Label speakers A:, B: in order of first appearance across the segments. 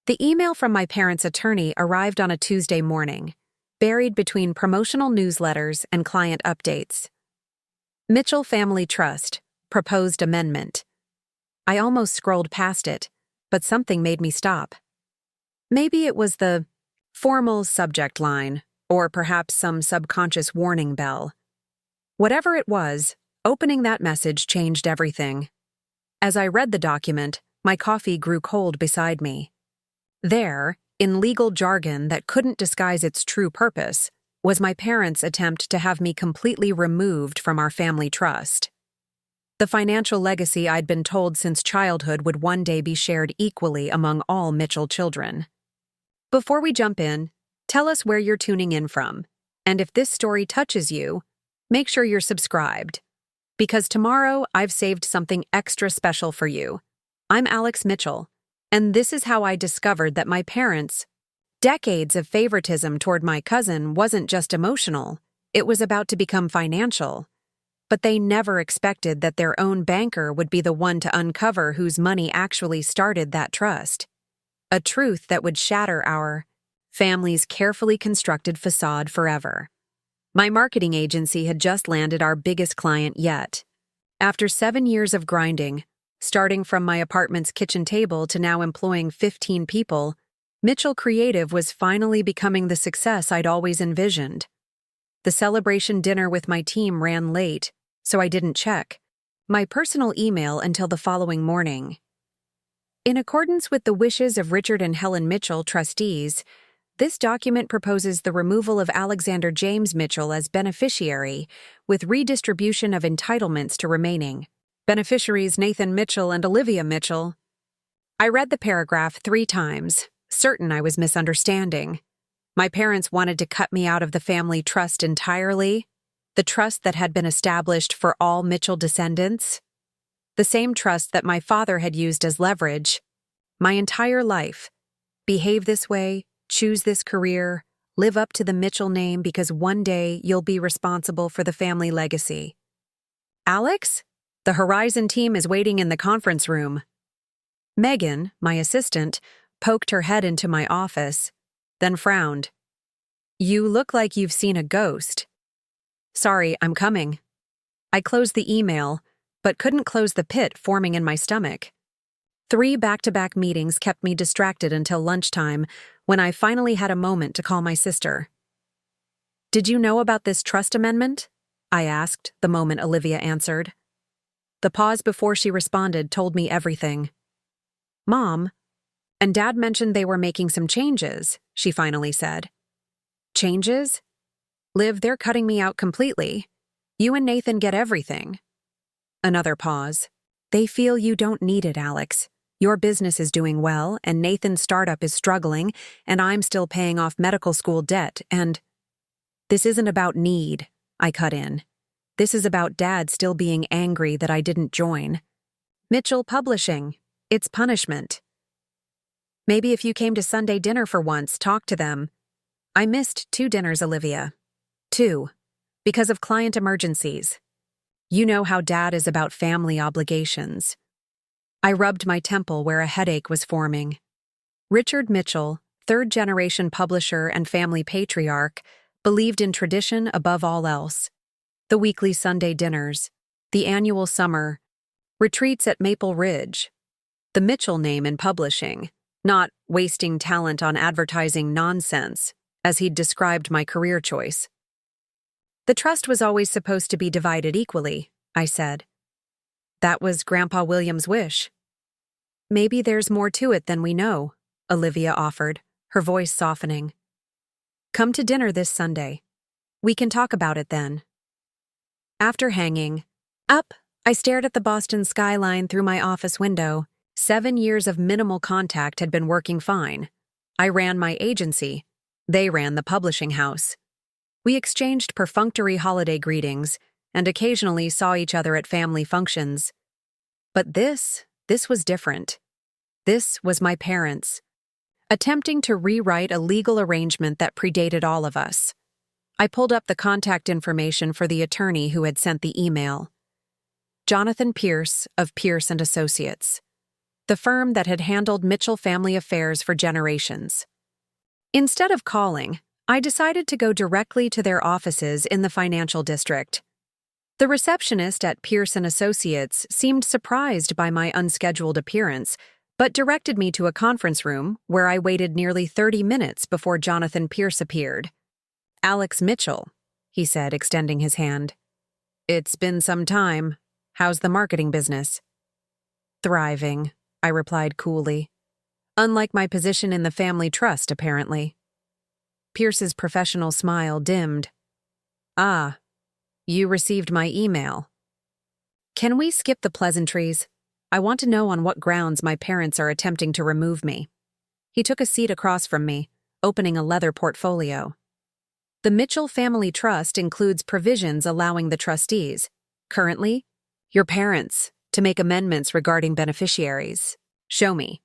A: The email from my parents' attorney arrived on a Tuesday morning, buried between promotional newsletters and client updates. Mitchell Family Trust, proposed amendment. I almost scrolled past it, but something made me stop. Maybe it was the formal subject line, or perhaps some subconscious warning bell. Whatever it was, opening that message changed everything. As I read the document, my coffee grew cold beside me. There, in legal jargon that couldn't disguise its true purpose, was my parents' attempt to have me completely removed from our family trust. The financial legacy I'd been told since childhood would one day be shared equally among all Mitchell children. Before we jump in, tell us where you're tuning in from, and if this story touches you, make sure you're subscribed. Because tomorrow I've saved something extra special for you. I'm Alex Mitchell, and this is how I discovered that my parents' decades of favoritism toward my cousin wasn't just emotional, it was about to become financial. But they never expected that their own banker would be the one to uncover whose money actually started that trust. A truth that would shatter our family's carefully constructed facade forever. My marketing agency had just landed our biggest client yet. After 7 years of grinding, starting from my apartment's kitchen table to now employing 15 people, Mitchell Creative was finally becoming the success I'd always envisioned. The celebration dinner with my team ran late, so I didn't check my personal email until the following morning. In accordance with the wishes of Richard and Helen Mitchell, trustees, this document proposes the removal of Alexander James Mitchell as beneficiary, with redistribution of entitlements to remaining beneficiaries Nathan Mitchell and Olivia Mitchell. I read the paragraph 3 times, certain I was misunderstanding. My parents wanted to cut me out of the family trust entirely, the trust that had been established for all Mitchell descendants. The same trust that my father had used as leverage. My entire life. Behave this way, choose this career, live up to the Mitchell name because one day you'll be responsible for the family legacy. Alex? The Horizon team is waiting in the conference room. Megan, my assistant, poked her head into my office, then frowned. You look like you've seen a ghost. Sorry, I'm coming. I closed the email, but couldn't close the pit forming in my stomach. 3 back-to-back meetings kept me distracted until lunchtime, when I finally had a moment to call my sister. Did you know about this trust amendment? I asked the moment Olivia answered. The pause before she responded told me everything. Mom, and Dad mentioned they were making some changes, she finally said. Changes? Liv, they're cutting me out completely. You and Nathan get everything. Another pause. They feel you don't need it, Alex. Your business is doing well, and Nathan's startup is struggling, and I'm still paying off medical school debt, and... This isn't about need, I cut in. This is about Dad still being angry that I didn't join. Mitchell Publishing. It's punishment. Maybe if you came to Sunday dinner for once, talk to them. I missed 2 dinners, Olivia. 2. Because of client emergencies. You know how Dad is about family obligations. I rubbed my temple where a headache was forming. Richard Mitchell, 3rd-generation publisher and family patriarch, believed in tradition above all else. The weekly Sunday dinners, the annual summer, retreats at Maple Ridge, the Mitchell name in publishing, not wasting talent on advertising nonsense, as he'd described my career choice. The trust was always supposed to be divided equally, I said. That was Grandpa William's wish. Maybe there's more to it than we know, Olivia offered, her voice softening. Come to dinner this Sunday. We can talk about it then. After hanging up, I stared at the Boston skyline through my office window. 7 years of minimal contact had been working fine. I ran my agency. They ran the publishing house. We exchanged perfunctory holiday greetings and occasionally saw each other at family functions. But this was different. This was my parents, attempting to rewrite a legal arrangement that predated all of us. I pulled up the contact information for the attorney who had sent the email. Jonathan Pierce of Pierce and Associates. the firm that had handled Mitchell family affairs for generations. Instead of calling, I decided to go directly to their offices in the financial district. The receptionist at Pearson Associates seemed surprised by my unscheduled appearance, but directed me to a conference room where I waited nearly 30 minutes before Jonathan Pierce appeared. "Alex Mitchell," he said, extending his hand. "It's been some time. How's the marketing business?" "Thriving," I replied coolly. "Unlike my position in the family trust, apparently." Pierce's professional smile dimmed. "Ah, you received my email. Can we skip the pleasantries? I want to know on what grounds my parents are attempting to remove me." He took a seat across from me, opening a leather portfolio. "The Mitchell Family Trust includes provisions allowing the trustees, currently, your parents, to make amendments regarding beneficiaries. Show me."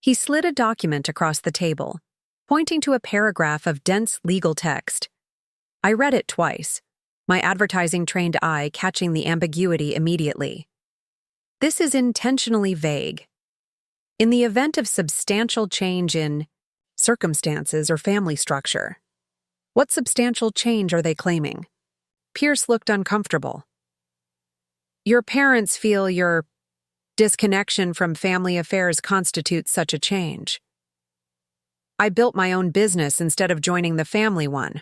A: He slid a document across the table, pointing to a paragraph of dense legal text. I read it twice, my advertising-trained eye catching the ambiguity immediately. This is intentionally vague. In the event of substantial change in circumstances or family structure. What substantial change are they claiming? Pierce looked uncomfortable. "Your parents feel your disconnection from family affairs constitutes such a change. I built my own business instead of joining the family one.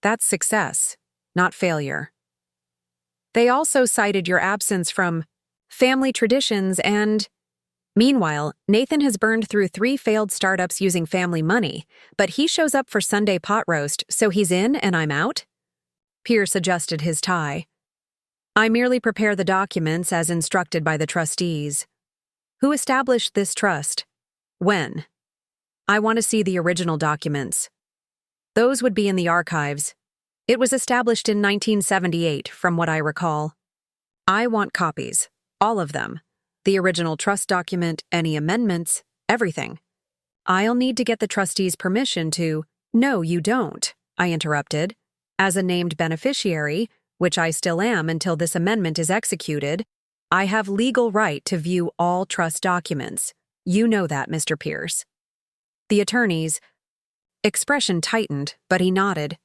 A: That's success, not failure. They also cited your absence from family traditions and... Meanwhile, Nathan has burned through 3 failed startups using family money, but he shows up for Sunday pot roast, so he's in and I'm out?" Pierce adjusted his tie. "I merely prepare the documents as instructed by the trustees. Who established this trust? When? I want to see the original documents. Those would be in the archives. It was established in 1978, from what I recall. I want copies, all of them. The original trust document, any amendments, everything. I'll need to get the trustees' permission to—" "No, you don't," I interrupted. "As a named beneficiary, which I still am until this amendment is executed, I have legal right to view all trust documents. You know that, Mr. Pierce." The attorney's expression tightened, but he nodded.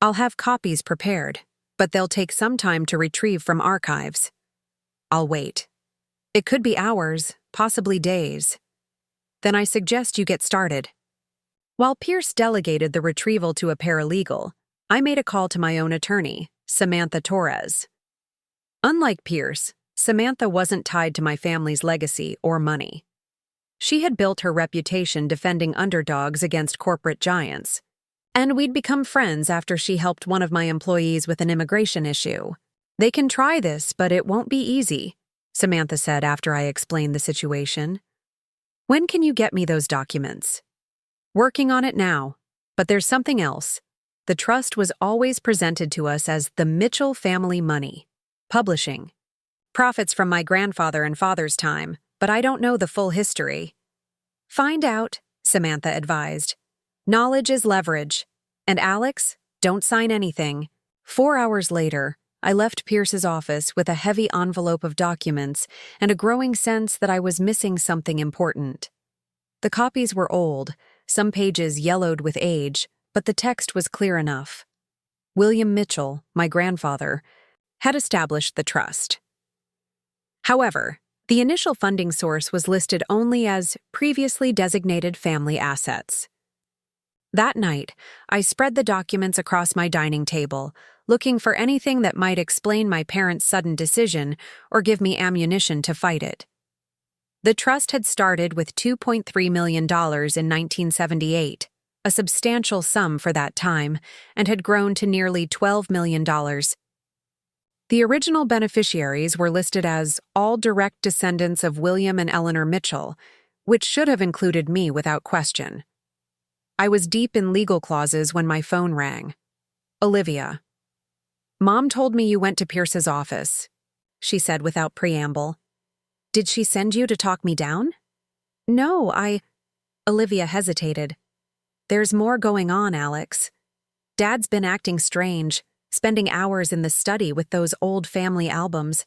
A: "I'll have copies prepared, but they'll take some time to retrieve from archives. I'll wait. It could be hours, possibly days. Then I suggest you get started." While Pierce delegated the retrieval to a paralegal, I made a call to my own attorney, Samantha Torres. Unlike Pierce, Samantha wasn't tied to my family's legacy or money. She had built her reputation defending underdogs against corporate giants, and we'd become friends after she helped one of my employees with an immigration issue. "They can try this, but it won't be easy," Samantha said after I explained the situation. "When can you get me those documents?" "Working on it now. But there's something else. The trust was always presented to us as the Mitchell family money. Publishing. Profits from my grandfather and father's time, but I don't know the full history." "Find out," Samantha advised. "Knowledge is leverage. And Alex, don't sign anything." 4 hours later, I left Pierce's office with a heavy envelope of documents and a growing sense that I was missing something important. The copies were old, some pages yellowed with age, but the text was clear enough. William Mitchell, my grandfather, had established the trust. However, the initial funding source was listed only as previously designated family assets. That night, I spread the documents across my dining table, looking for anything that might explain my parents' sudden decision or give me ammunition to fight it. The trust had started with $2.3 million in 1978, a substantial sum for that time, and had grown to nearly $12 million. The original beneficiaries were listed as all direct descendants of William and Eleanor Mitchell, which should have included me without question. I was deep in legal clauses when my phone rang. "Olivia. Mom told me you went to Pierce's office," she said without preamble. "Did she send you to talk me down?" "No, Olivia hesitated. "There's more going on, Alex. Dad's been acting strange, spending hours in the study with those old family albums.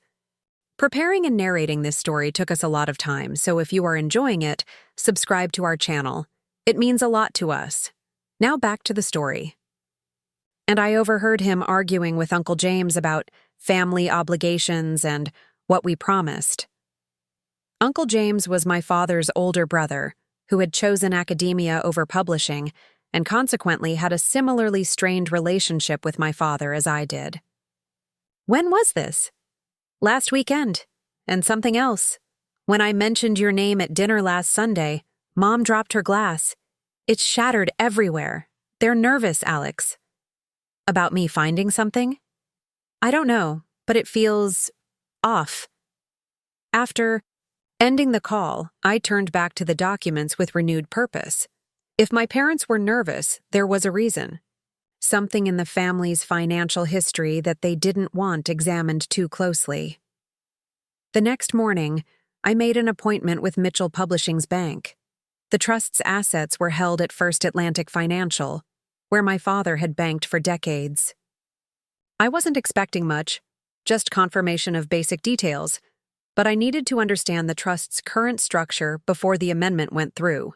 A: Preparing and narrating this story took us a lot of time, so if you are enjoying it, subscribe to our channel. It means a lot to us. Now back to the story. And I overheard him arguing with Uncle James about family obligations and what we promised. Uncle James was my father's older brother, who had chosen academia over publishing, and consequently had a similarly strained relationship with my father as I did. When was this? Last weekend. And something else. When I mentioned your name at dinner last Sunday, Mom dropped her glass. It's shattered everywhere. They're nervous, Alex. About me finding something? I don't know, but it feels off. After ending the call, I turned back to the documents with renewed purpose. If my parents were nervous, there was a reason. Something in the family's financial history that they didn't want examined too closely. The next morning, I made an appointment with Mitchell Publishing's bank. The trust's assets were held at First Atlantic Financial, where my father had banked for decades. I wasn't expecting much, just confirmation of basic details, but I needed to understand the trust's current structure before the amendment went through.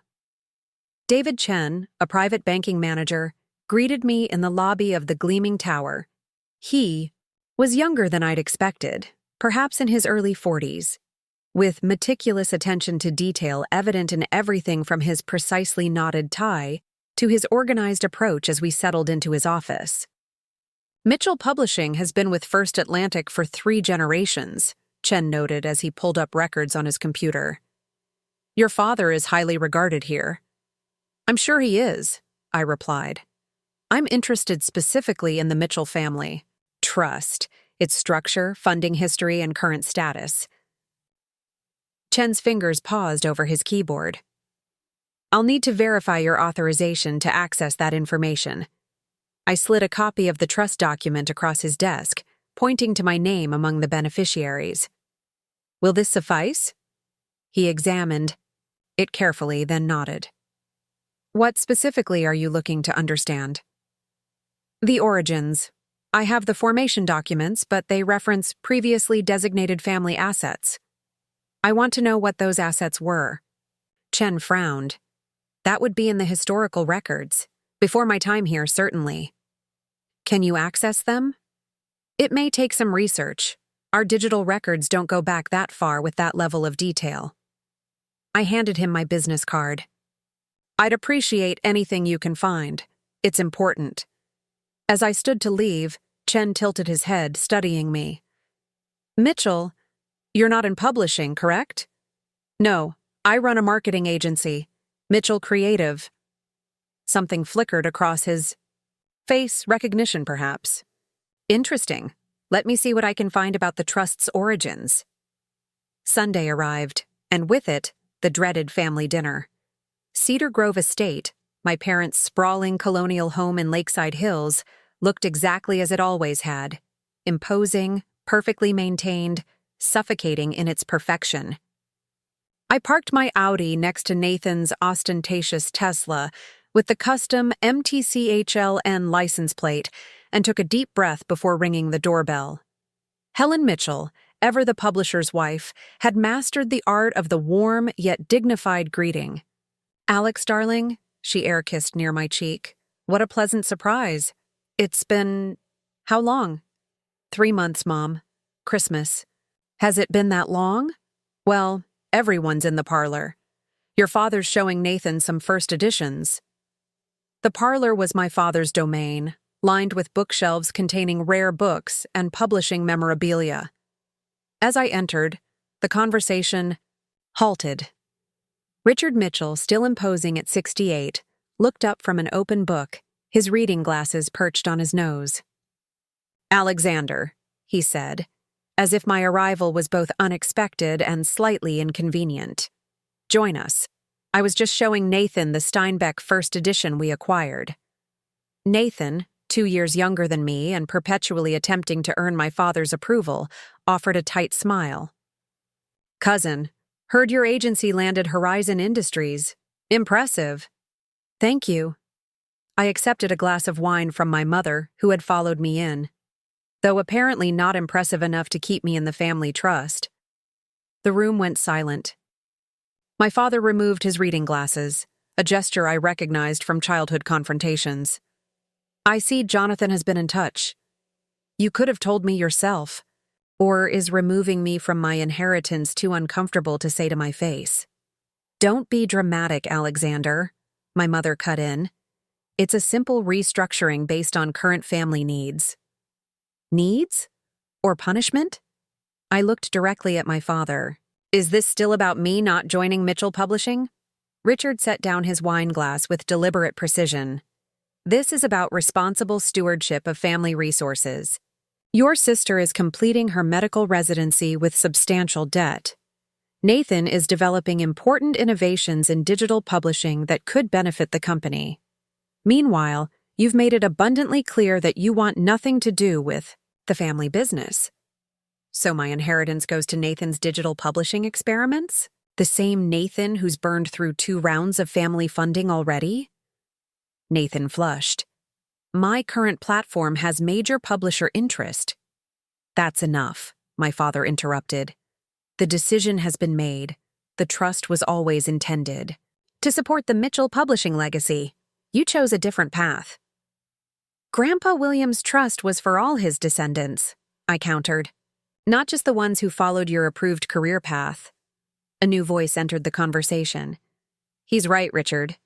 A: David Chen, a private banking manager, greeted me in the lobby of the gleaming tower. He was younger than I'd expected, perhaps in his early 40s, with meticulous attention to detail evident in everything from his precisely knotted tie to his organized approach as we settled into his office. Mitchell Publishing has been with First Atlantic for 3 generations, Chen noted as he pulled up records on his computer. Your father is highly regarded here. I'm sure he is, I replied. I'm interested specifically in the Mitchell family trust, its structure, funding history, and current status. Chen's fingers paused over his keyboard. I'll need to verify your authorization to access that information. I slid a copy of the trust document across his desk, pointing to my name among the beneficiaries. Will this suffice? He examined it carefully, then nodded. What specifically are you looking to understand? The origins. I have the formation documents, but they reference previously designated family assets. I want to know what those assets were. Chen frowned. That would be in the historical records. Before my time here, certainly. Can you access them? It may take some research. Our digital records don't go back that far with that level of detail. I handed him my business card. I'd appreciate anything you can find. It's important. As I stood to leave, Chen tilted his head, studying me. Mitchell, you're not in publishing, correct? No, I run a marketing agency, Mitchell Creative. Something flickered across his face, recognition perhaps. Interesting. Let me see what I can find about the trust's origins. Sunday arrived, and with it, the dreaded family dinner. Cedar Grove Estate, my parents' sprawling colonial home in Lakeside Hills, looked exactly as it always had, imposing, perfectly maintained, suffocating in its perfection. I parked my Audi next to Nathan's ostentatious Tesla with the custom MTCHLN license plate and took a deep breath before ringing the doorbell. Helen Mitchell, ever the publisher's wife, had mastered the art of the warm yet dignified greeting. Alex, darling, she air-kissed near my cheek. What a pleasant surprise. It's been... how long? 3 months, Mom. Christmas. Has it been that long? Well, everyone's in the parlor. Your father's showing Nathan some first editions. The parlor was my father's domain, lined with bookshelves containing rare books and publishing memorabilia. As I entered, the conversation halted. Richard Mitchell, still imposing at 68, looked up from an open book, his reading glasses perched on his nose. Alexander, he said, as if my arrival was both unexpected and slightly inconvenient. Join us. I was just showing Nathan the Steinbeck first edition we acquired. Nathan, 2 years younger than me and perpetually attempting to earn my father's approval, offered a tight smile. Cousin, heard your agency landed Horizon Industries. Impressive. Thank you. I accepted a glass of wine from my mother, who had followed me in. though apparently not impressive enough to keep me in the family trust. The room went silent. My father removed his reading glasses, a gesture I recognized from childhood confrontations. "I see Jonathan has been in touch. You could have told me yourself. Or is removing me from my inheritance too uncomfortable to say to my face?" "Don't be dramatic, Alexander," my mother cut in. "It's a simple restructuring based on current family needs." Needs? Or punishment? I looked directly at my father. "Is this still about me not joining Mitchell Publishing?" Richard set down his wine glass with deliberate precision. "This is about responsible stewardship of family resources. Your sister is completing her medical residency with substantial debt. Nathan is developing important innovations in digital publishing that could benefit the company. Meanwhile, you've made it abundantly clear that you want nothing to do with the family business. So my inheritance goes to Nathan's digital publishing experiments? The same Nathan who's burned through 2 rounds of family funding already?" Nathan flushed. "My current platform has major publisher interest." "That's enough," my father interrupted. "The decision has been made. The trust was always intended to support the Mitchell publishing legacy. You chose a different path." "Grandpa William's trust was for all his descendants," I countered. "Not just the ones who followed your approved career path." A new voice entered the conversation. "He's right, Richard."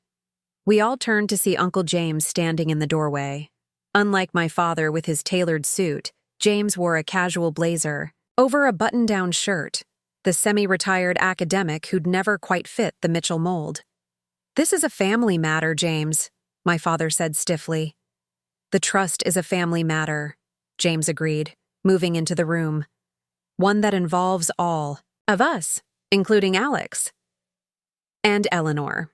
A: We all turned to see Uncle James standing in the doorway. Unlike my father with his tailored suit, James wore a casual blazer over a button-down shirt, the semi-retired academic who'd never quite fit the Mitchell mold. "This is a family matter, James," my father said stiffly. "The trust is a family matter," James agreed, moving into the room. "One that involves all of us, including Alex. And Eleanor."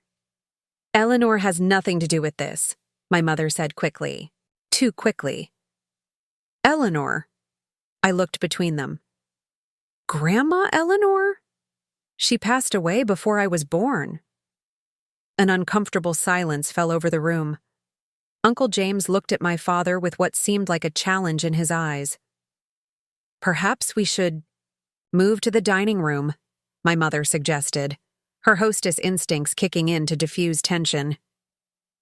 A: "Eleanor has nothing to do with this," my mother said quickly. Too quickly. "Eleanor?" I looked between them. "Grandma Eleanor? She passed away before I was born." An uncomfortable silence fell over the room. Uncle James looked at my father with what seemed like a challenge in his eyes. "Perhaps we should move to the dining room," my mother suggested, her hostess instincts kicking in to diffuse tension.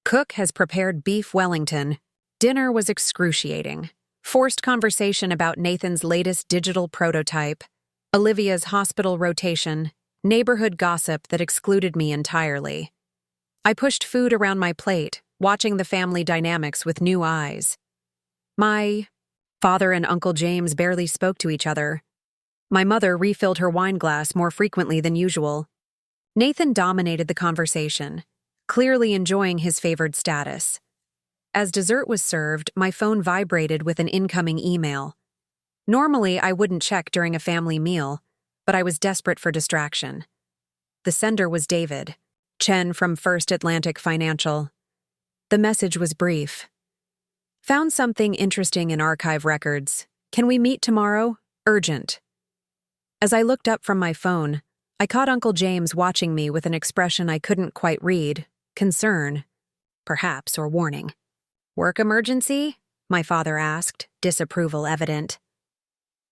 A: Cook has prepared beef Wellington. Dinner was excruciating. Forced conversation about Nathan's latest digital prototype, Olivia's hospital rotation, neighborhood gossip that excluded me entirely. I pushed food around my plate, watching the family dynamics with new eyes. My father and Uncle James barely spoke to each other. My mother refilled her wine glass more frequently than usual. Nathan dominated the conversation, clearly enjoying his favored status. As dessert was served, my phone vibrated with an incoming email. Normally, I wouldn't check during a family meal, but I was desperate for distraction. The sender was David, Chen from First Atlantic Financial. The message was brief. "Found something interesting in archive records. Can we meet tomorrow? Urgent." As I looked up from my phone, I caught Uncle James watching me with an expression I couldn't quite read, concern, perhaps, or warning. "Work emergency?" my father asked, disapproval evident.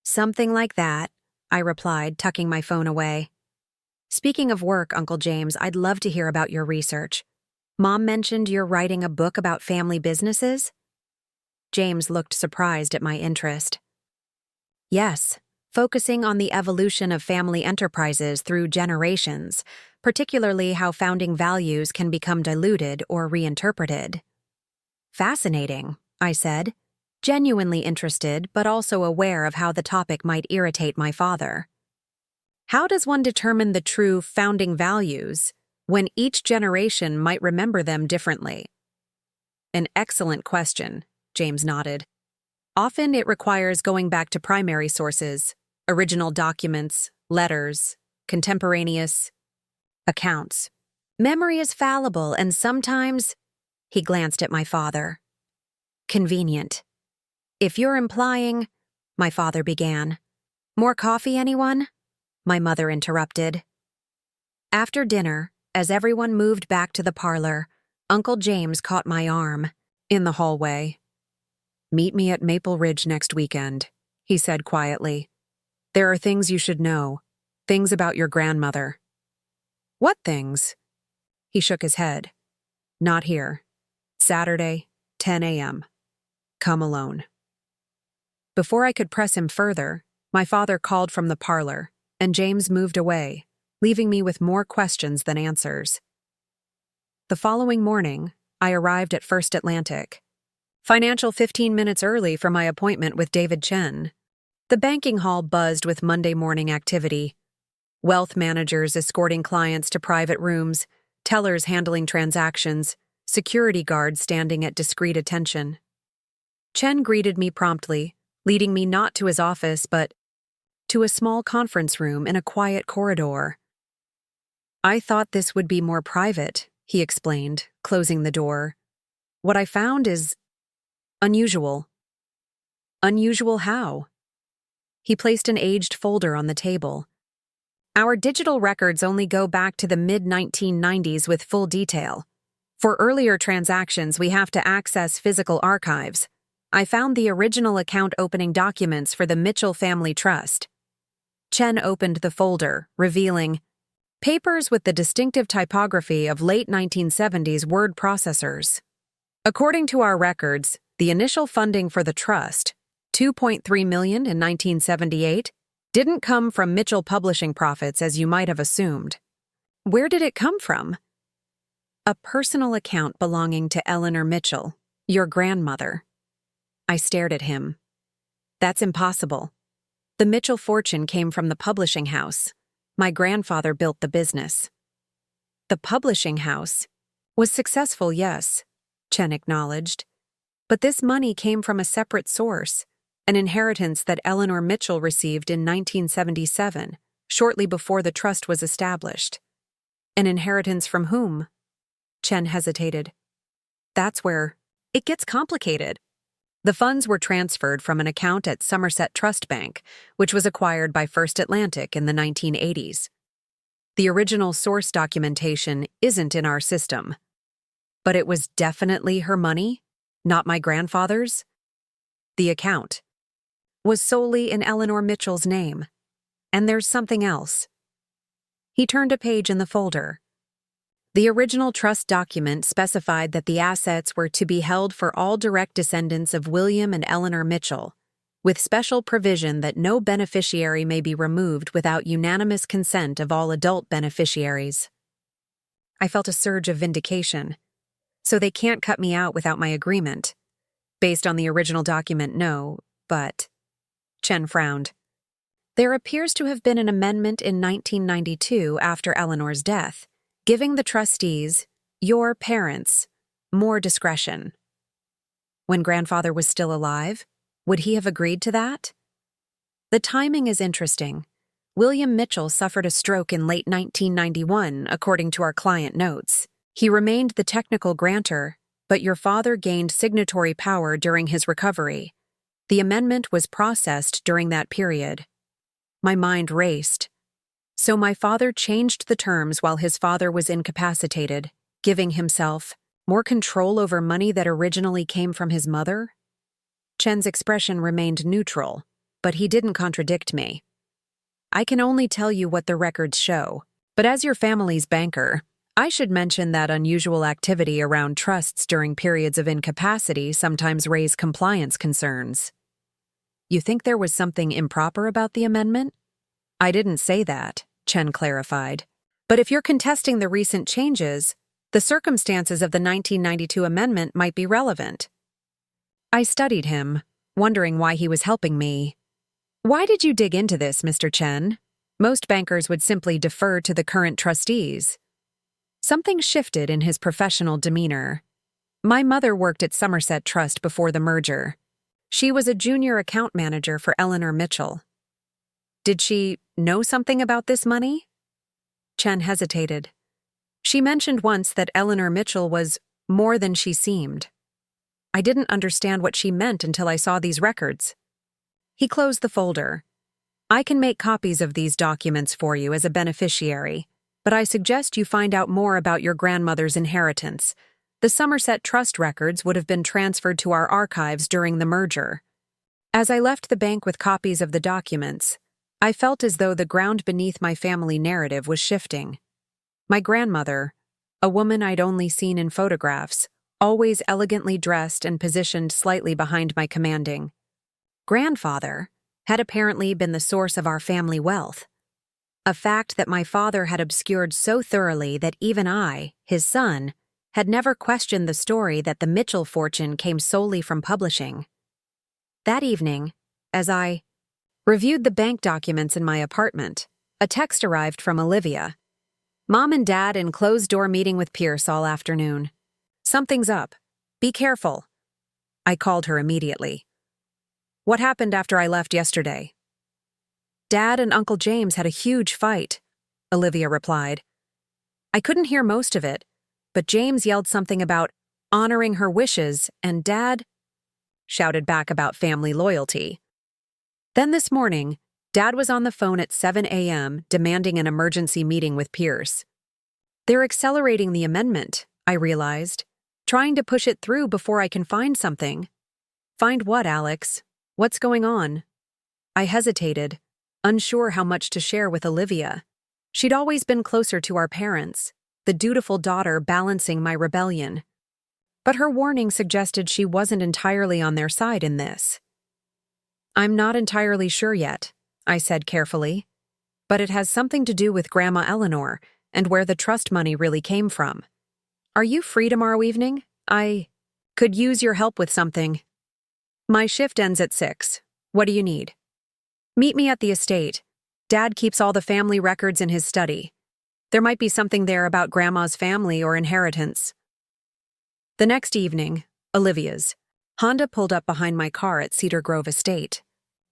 A: "Something like that," I replied, tucking my phone away. "Speaking of work, Uncle James, I'd love to hear about your research. Mom mentioned you're writing a book about family businesses?" James looked surprised at my interest. "Yes, focusing on the evolution of family enterprises through generations, particularly how founding values can become diluted or reinterpreted." "Fascinating," I said, genuinely interested but also aware of how the topic might irritate my father. "How does one determine the true founding values when each generation might remember them differently?" "An excellent question," James nodded. "Often it requires going back to primary sources, original documents, letters, contemporaneous accounts. Memory is fallible and sometimes—" He glanced at my father. "Convenient. If you're implying—" my father began. "More coffee, anyone?" my mother interrupted. After dinner, as everyone moved back to the parlor, Uncle James caught my arm in the hallway. "Meet me at Maple Ridge next weekend," he said quietly. "There are things you should know. Things about your grandmother." "What things?" He shook his head. "Not here. Saturday, 10 a.m. Come alone." Before I could press him further, my father called from the parlor, and James moved away, leaving me with more questions than answers. The following morning, I arrived at First Atlantic. Financial 15 minutes early for my appointment with David Chen. The banking hall buzzed with Monday morning activity. Wealth managers escorting clients to private rooms, tellers handling transactions, security guards standing at discreet attention. Chen greeted me promptly, leading me not to his office but to a small conference room in a quiet corridor. "I thought this would be more private," he explained, closing the door. "What I found is unusual." "Unusual how?" He placed an aged folder on the table. "Our digital records only go back to the mid-1990s with full detail. For earlier transactions, we have to access physical archives. I found the original account opening documents for the Mitchell Family Trust." Chen opened the folder, revealing papers with the distinctive typography of late 1970s word processors. "According to our records, the initial funding for the trust, $2.3 million in 1978, didn't come from Mitchell publishing profits as you might have assumed." "Where did it come from?" "A personal account belonging to Eleanor Mitchell, your grandmother." I stared at him. "That's impossible. The Mitchell fortune came from the publishing house. My grandfather built the business." "The publishing house was successful, yes," Chen acknowledged. "But this money came from a separate source, an inheritance that Eleanor Mitchell received in 1977, shortly before the trust was established." "An inheritance from whom?" Chen hesitated. "That's where it gets complicated. The funds were transferred from an account at Somerset Trust Bank, which was acquired by First Atlantic in the 1980s. The original source documentation isn't in our system. But it was definitely her money, not my grandfather's. The account was solely in Eleanor Mitchell's name. And there's something else." He turned a page in the folder. The original trust document specified that the assets were to be held for all direct descendants of William and Eleanor Mitchell, with special provision that no beneficiary may be removed without unanimous consent of all adult beneficiaries. I felt a surge of vindication. So they can't cut me out without my agreement. Based on the original document, no, but... Chen frowned. "There appears to have been an amendment in 1992 after Eleanor's death, giving the trustees, your parents, more discretion." "When grandfather was still alive, would he have agreed to that?" "The timing is interesting. William Mitchell suffered a stroke in late 1991, according to our client notes. He remained the technical grantor, but your father gained signatory power during his recovery. The amendment was processed during that period." My mind raced. So my father changed the terms while his father was incapacitated, giving himself more control over money that originally came from his mother? Chen's expression remained neutral, but he didn't contradict me. "I can only tell you what the records show, but as your family's banker, I should mention that unusual activity around trusts during periods of incapacity sometimes raise compliance concerns." "You think there was something improper about the amendment?" "I didn't say that," Chen clarified. "But if you're contesting the recent changes, the circumstances of the 1992 amendment might be relevant." I studied him, wondering why he was helping me. "Why did you dig into this, Mr. Chen? Most bankers would simply defer to the current trustees." Something shifted in his professional demeanor. "My mother worked at Somerset Trust before the merger. She was a junior account manager for Eleanor Mitchell." "Did she know something about this money?" Chen hesitated. "She mentioned once that Eleanor Mitchell was more than she seemed." I didn't understand what she meant until I saw these records. He closed the folder. "I can make copies of these documents for you as a beneficiary, but I suggest you find out more about your grandmother's inheritance. The Somerset Trust records would have been transferred to our archives during the merger. As I left the bank with copies of the documents, I felt as though the ground beneath my family narrative was shifting. My grandmother, a woman I'd only seen in photographs, always elegantly dressed and positioned slightly behind my commanding grandfather, had apparently been the source of our family wealth. A fact that my father had obscured so thoroughly that even I, his son, had never questioned the story that the Mitchell fortune came solely from publishing. That evening, as I reviewed the bank documents in my apartment, a text arrived from Olivia. "Mom and Dad in closed-door meeting with Pierce all afternoon. Something's up. Be careful." I called her immediately. "What happened after I left yesterday?" "Dad and Uncle James had a huge fight," Olivia replied. "I couldn't hear most of it, but James yelled something about honoring her wishes, and Dad shouted back about family loyalty. Then this morning, Dad was on the phone at 7 a.m. demanding an emergency meeting with Pierce. They're accelerating the amendment, I realized, trying to push it through before I can find something. Find what, Alex? What's going on? I hesitated, unsure how much to share with Olivia. She'd always been closer to our parents, the dutiful daughter balancing my rebellion. But her warning suggested she wasn't entirely on their side in this. "I'm not entirely sure yet," I said carefully, "but it has something to do with Grandma Eleanor and where the trust money really came from. Are you free tomorrow evening? I could use your help with something." "My shift ends at 6. What do you need?" "Meet me at the estate. Dad keeps all the family records in his study. There might be something there about Grandma's family or inheritance." The next evening, Olivia's Honda pulled up behind my car at Cedar Grove Estate.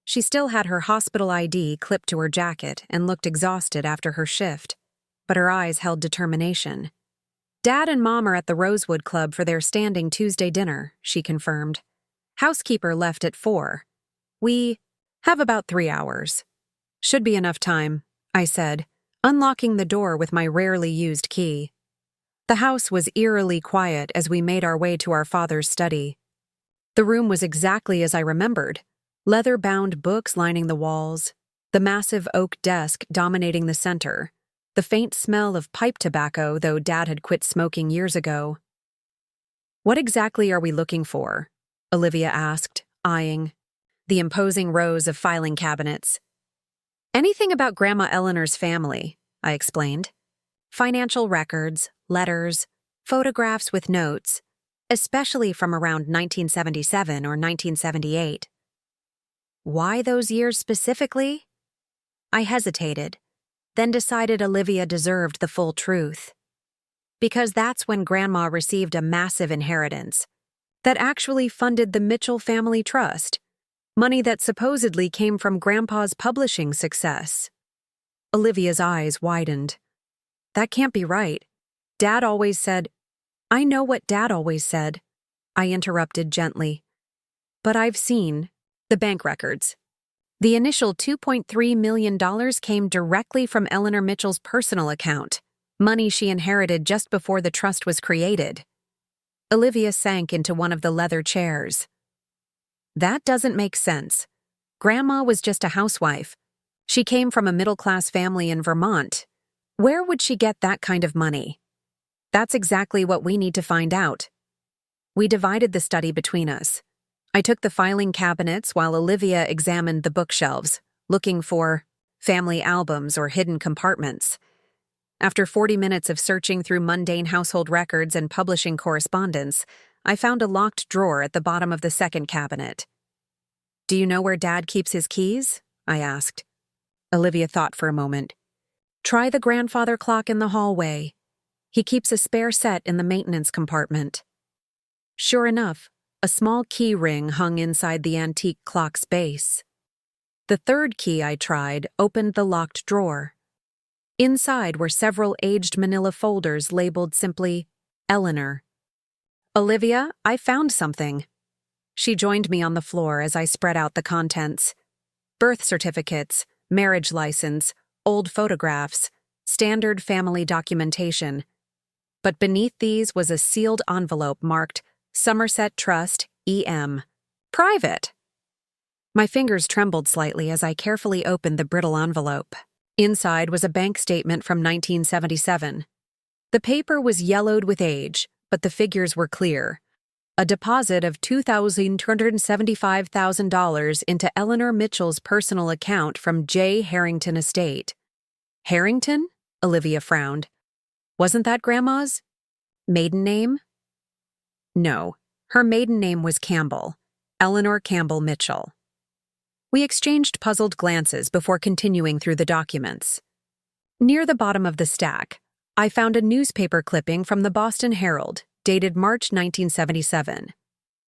A: She still had her hospital ID clipped to her jacket and looked exhausted after her shift, but her eyes held determination. "Dad and Mom are at the Rosewood Club for their standing Tuesday dinner," she confirmed. "Housekeeper left at 4. We have about 3 hours." "Should be enough time," I said, unlocking the door with my rarely used key. The house was eerily quiet as we made our way to our father's study. The room was exactly as I remembered, leather-bound books lining the walls, the massive oak desk dominating the center, the faint smell of pipe tobacco, though Dad had quit smoking years ago. "What exactly are we looking for?" Olivia asked, eyeing the imposing rows of filing cabinets. "Anything about Grandma Eleanor's family," I explained. "Financial records, letters, photographs with notes, especially from around 1977 or 1978. "Why those years specifically?" I hesitated, then decided Olivia deserved the full truth. "Because that's when Grandma received a massive inheritance that actually funded the Mitchell Family Trust, money that supposedly came from Grandpa's publishing success." Olivia's eyes widened. "That can't be right. Dad always said—" "I know what Dad always said," I interrupted gently. "But I've seen the bank records. The initial $2.3 million came directly from Eleanor Mitchell's personal account, money she inherited just before the trust was created." Olivia sank into one of the leather chairs. "That doesn't make sense. Grandma was just a housewife. She came from a middle-class family in Vermont. Where would she get that kind of money?" "That's exactly what we need to find out." We divided the study between us. I took the filing cabinets while Olivia examined the bookshelves, looking for family albums or hidden compartments. After 40 minutes of searching through mundane household records and publishing correspondence, I found a locked drawer at the bottom of the second cabinet. "Do you know where Dad keeps his keys?" I asked. Olivia thought for a moment. "Try the grandfather clock in the hallway. He keeps a spare set in the maintenance compartment." Sure enough, a small key ring hung inside the antique clock's base. The third key I tried opened the locked drawer. Inside were several aged manila folders labeled simply Eleanor. "Olivia, I found something." She joined me on the floor as I spread out the contents. Birth certificates, marriage license, old photographs, standard family documentation. but beneath these was a sealed envelope marked Somerset Trust, E.M. Private. My fingers trembled slightly as I carefully opened the brittle envelope. Inside was a bank statement from 1977. The paper was yellowed with age, but the figures were clear. A deposit of $2,275,000 into Eleanor Mitchell's personal account from J. Harrington Estate. Harrington? Olivia frowned. Wasn't that Grandma's maiden name? No, her maiden name was Campbell, Eleanor Campbell Mitchell. We exchanged puzzled glances before continuing through the documents. Near the bottom of the stack, I found a newspaper clipping from the Boston Herald, dated March 1977.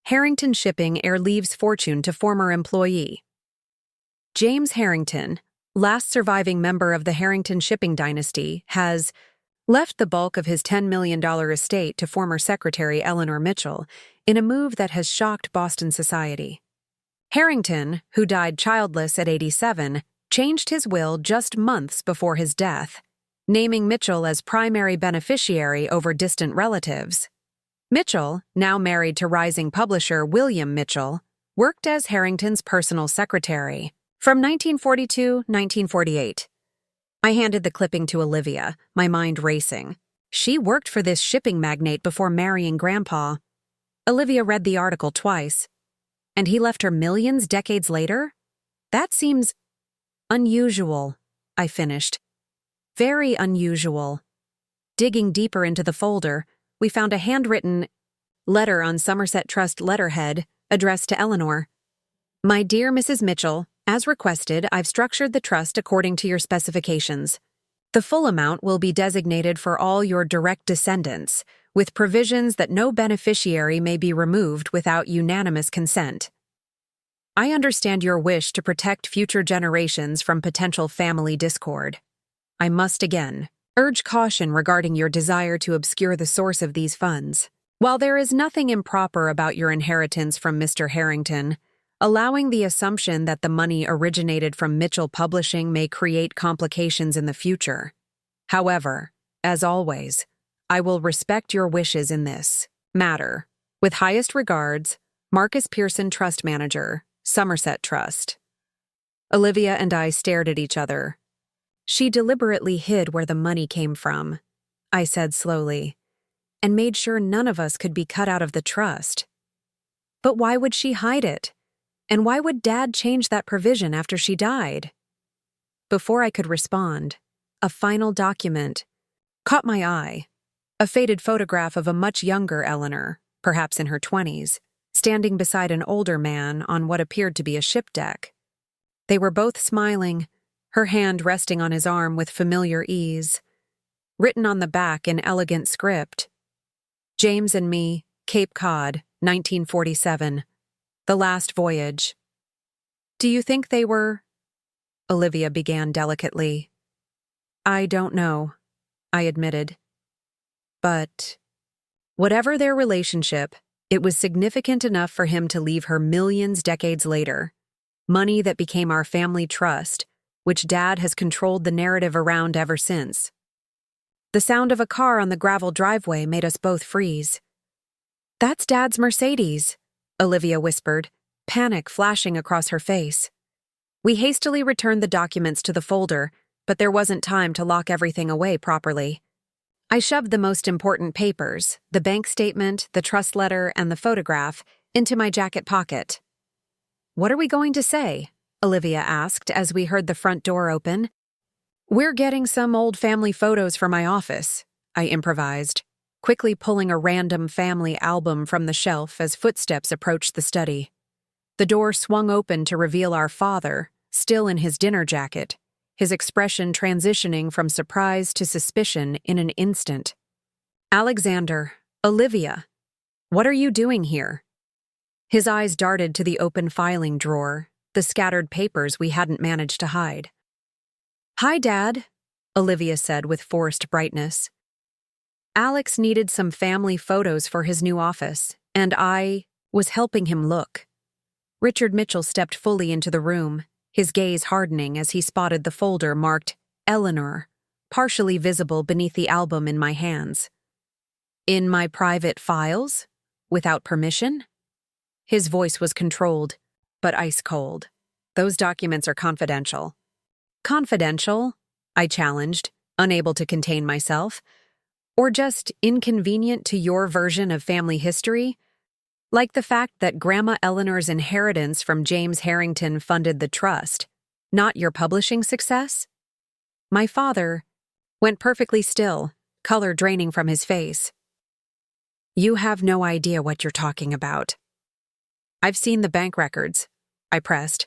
A: Harrington Shipping heir leaves fortune to former employee. James Harrington, last surviving member of the Harrington shipping dynasty, has left the bulk of his $10 million estate to former Secretary Eleanor Mitchell in a move that has shocked Boston society. Harrington, who died childless at 87, changed his will just months before his death, naming Mitchell as primary beneficiary over distant relatives. Mitchell, now married to rising publisher William Mitchell, worked as Harrington's personal secretary from 1942-1948. I handed the clipping to Olivia, my mind racing. She worked for this shipping magnate before marrying Grandpa. Olivia read the article twice. And he left her millions decades later? That seems unusual, I finished. Very unusual. Digging deeper into the folder, we found a handwritten letter on Somerset Trust letterhead addressed to Eleanor. My dear Mrs. Mitchell, as requested, I've structured the trust according to your specifications. The full amount will be designated for all your direct descendants, with provisions that no beneficiary may be removed without unanimous consent. I understand your wish to protect future generations from potential family discord. I must again urge caution regarding your desire to obscure the source of these funds. While there is nothing improper about your inheritance from Mr. Harrington, allowing the assumption that the money originated from Mitchell Publishing may create complications in the future. However, as always, I will respect your wishes in this matter. With highest regards, Marcus Pearson, Trust Manager, Somerset Trust. Olivia and I stared at each other. She deliberately hid where the money came from, I said slowly, and made sure none of us could be cut out of the trust. But why would she hide it? And why would Dad change that provision after she died? Before I could respond, a final document caught my eye. A faded photograph of a much younger Eleanor, perhaps in her 20s, standing beside an older man on what appeared to be a ship deck. They were both smiling, her hand resting on his arm with familiar ease. Written on the back in elegant script, James and me, Cape Cod, 1947. The last voyage. Do you think they were? Olivia began delicately. I don't know, I admitted. But whatever their relationship, it was significant enough for him to leave her millions decades later. Money that became our family trust, which Dad has controlled the narrative around ever since. The sound of a car on the gravel driveway made us both freeze. That's Dad's Mercedes, Olivia whispered, panic flashing across her face. We hastily returned the documents to the folder, but there wasn't time to lock everything away properly. I shoved the most important papers, the bank statement, the trust letter, and the photograph, into my jacket pocket. What are we going to say? Olivia asked as we heard the front door open. We're getting some old family photos for my office, I improvised, quickly pulling a random family album from the shelf as footsteps approached the study. The door swung open to reveal our father, still in his dinner jacket, his expression transitioning from surprise to suspicion in an instant. Alexander, Olivia, what are you doing here? His eyes darted to the open filing drawer, the scattered papers we hadn't managed to hide. Hi, Dad, Olivia said with forced brightness. Alex needed some family photos for his new office, and I was helping him look. Richard Mitchell stepped fully into the room, his gaze hardening as he spotted the folder marked Eleanor, partially visible beneath the album in my hands. In my private files? Without permission? His voice was controlled, but ice cold. Those documents are confidential. Confidential? I challenged, unable to contain myself. Or just inconvenient to your version of family history? Like the fact that Grandma Eleanor's inheritance from James Harrington funded the trust, not your publishing success? My father went perfectly still, color draining from his face. You have no idea what you're talking about. I've seen the bank records, I pressed.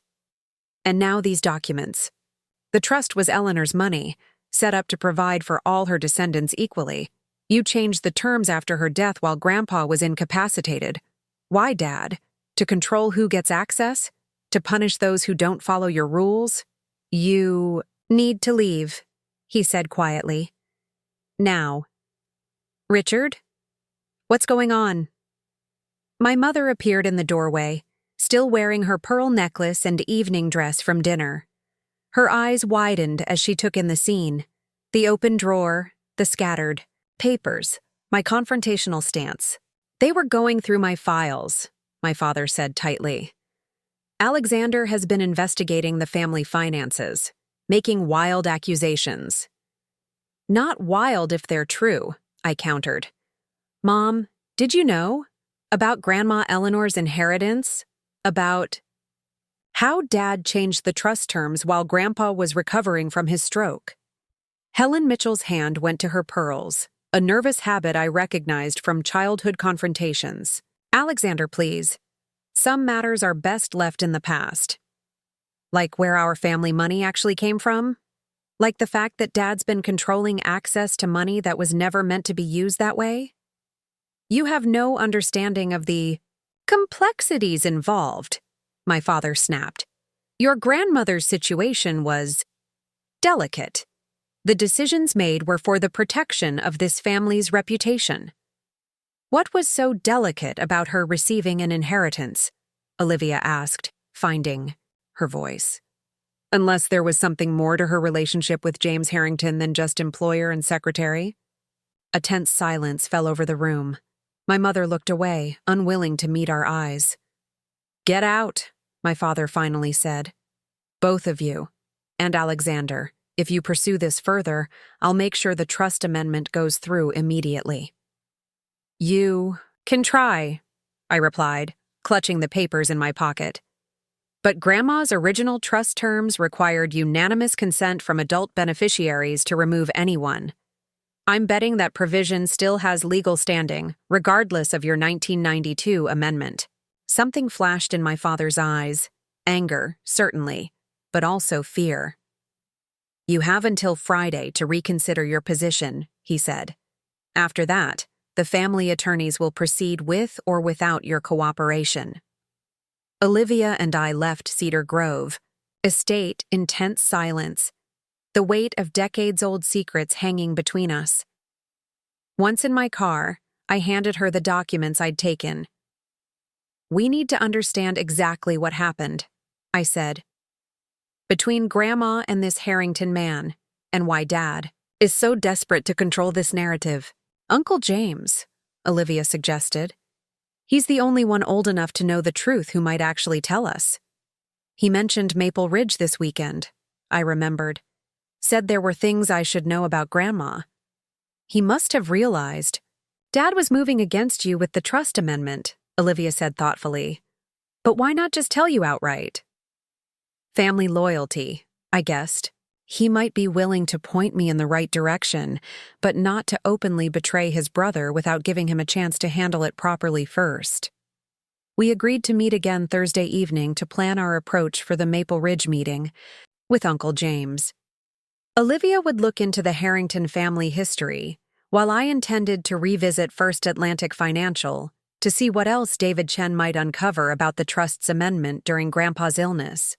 A: And now these documents. The trust was Eleanor's money, set up to provide for all her descendants equally. You changed the terms after her death while Grandpa was incapacitated. Why, Dad? To control who gets access? To punish those who don't follow your rules? You need to leave, he said quietly. Now. Richard? What's going on? My mother appeared in the doorway, still wearing her pearl necklace and evening dress from dinner. Her eyes widened as she took in the scene. The open drawer, the scattered papers, my confrontational stance. They were going through my files, my father said tightly. Alexander has been investigating the family finances, making wild accusations. Not wild if they're true, I countered. Mom, did you know? About Grandma Eleanor's inheritance? About how Dad changed the trust terms while Grandpa was recovering from his stroke. Helen Mitchell's hand went to her pearls, a nervous habit I recognized from childhood confrontations. Alexander, please. Some matters are best left in the past. Like where our family money actually came from? Like the fact that Dad's been controlling access to money that was never meant to be used that way? You have no understanding of the complexities involved, my father snapped. Your grandmother's situation was delicate. The decisions made were for the protection of this family's reputation. What was so delicate about her receiving an inheritance? Olivia asked, finding her voice. Unless there was something more to her relationship with James Harrington than just employer and secretary? A tense silence fell over the room. My mother looked away, unwilling to meet our eyes. Get out, my father finally said. Both of you, and Alexander. If you pursue this further, I'll make sure the trust amendment goes through immediately. You can try, I replied, clutching the papers in my pocket. But Grandma's original trust terms required unanimous consent from adult beneficiaries to remove anyone. I'm betting that provision still has legal standing, regardless of your 1992 amendment. Something flashed in my father's eyes. Anger, certainly, but also fear. You have until Friday to reconsider your position, he said. After that, the family attorneys will proceed with or without your cooperation. Olivia and I left Cedar Grove, estate in tense silence, the weight of decades-old secrets hanging between us. Once in my car, I handed her the documents I'd taken. We need to understand exactly what happened, I said. Between Grandma and this Harrington man, and why Dad is so desperate to control this narrative. Uncle James, Olivia suggested. He's the only one old enough to know the truth who might actually tell us. He mentioned Maple Ridge this weekend, I remembered. Said there were things I should know about Grandma. He must have realized. Dad was moving against you with the trust amendment, Olivia said thoughtfully. But why not just tell you outright? Family loyalty, I guessed. He might be willing to point me in the right direction, but not to openly betray his brother without giving him a chance to handle it properly first. We agreed to meet again Thursday evening to plan our approach for the Maple Ridge meeting with Uncle James. Olivia would look into the Harrington family history, while I intended to revisit First Atlantic Financial to see what else David Chen might uncover about the trust's amendment during Grandpa's illness.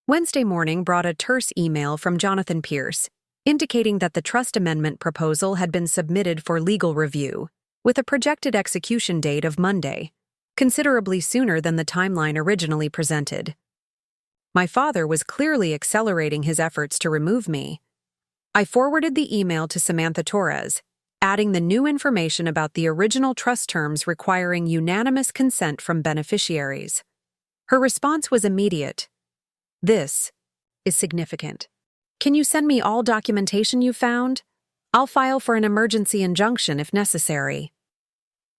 A: Wednesday morning brought a terse email from Jonathan Pierce, indicating that the trust amendment proposal had been submitted for legal review, with a projected execution date of Monday, considerably sooner than the timeline originally presented. My father was clearly accelerating his efforts to remove me. I forwarded the email to Samantha Torres, adding the new information about the original trust terms requiring unanimous consent from beneficiaries. Her response was immediate. "This is significant. Can you send me all documentation you found? I'll file for an emergency injunction if necessary."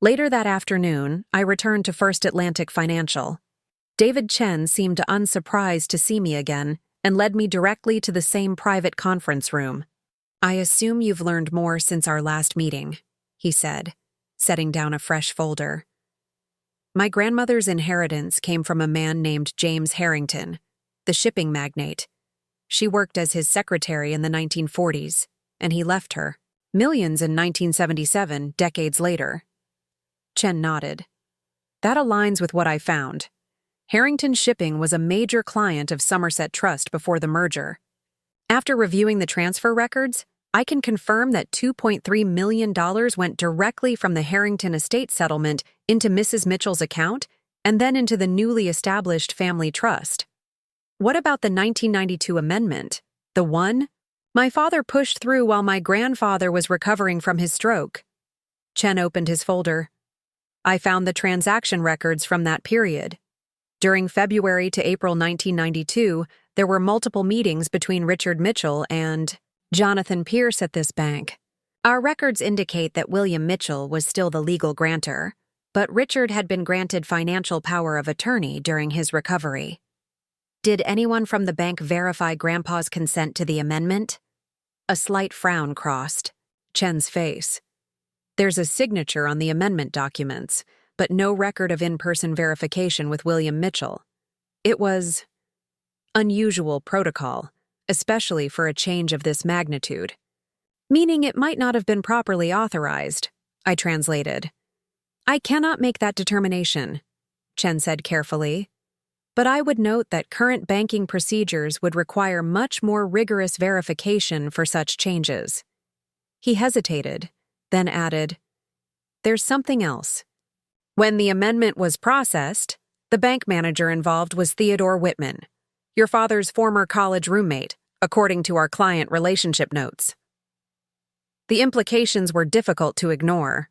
A: Later that afternoon, I returned to First Atlantic Financial. David Chen seemed unsurprised to see me again and led me directly to the same private conference room. "I assume you've learned more since our last meeting," he said, setting down a fresh folder. My grandmother's inheritance came from a man named James Harrington, the shipping magnate. She worked as his secretary in the 1940s, and he left her millions in 1977, decades later. Chen nodded. "That aligns with what I found. Harrington Shipping was a major client of Somerset Trust before the merger. After reviewing the transfer records, I can confirm that $2.3 million went directly from the Harrington estate settlement into Mrs. Mitchell's account and then into the newly established family trust. What about the 1992 amendment, the one my father pushed through while my grandfather was recovering from his stroke?" Chen opened his folder. "I found the transaction records from that period. During February to April 1992, there were multiple meetings between Richard Mitchell and Jonathan Pierce at this bank. Our records indicate that William Mitchell was still the legal grantor, but Richard had been granted financial power of attorney during his recovery." "Did anyone from the bank verify Grandpa's consent to the amendment?" A slight frown crossed Chen's face. "There's a signature on the amendment documents, but no record of in-person verification with William Mitchell. It was unusual protocol, especially for a change of this magnitude. Meaning it might not have been properly authorized," I translated. "I cannot make that determination," Chen said carefully. "But I would note that current banking procedures would require much more rigorous verification for such changes." He hesitated, then added, "There's something else. When the amendment was processed, the bank manager involved was Theodore Whitman, your father's former college roommate, according to our client relationship notes. The implications were difficult to ignore.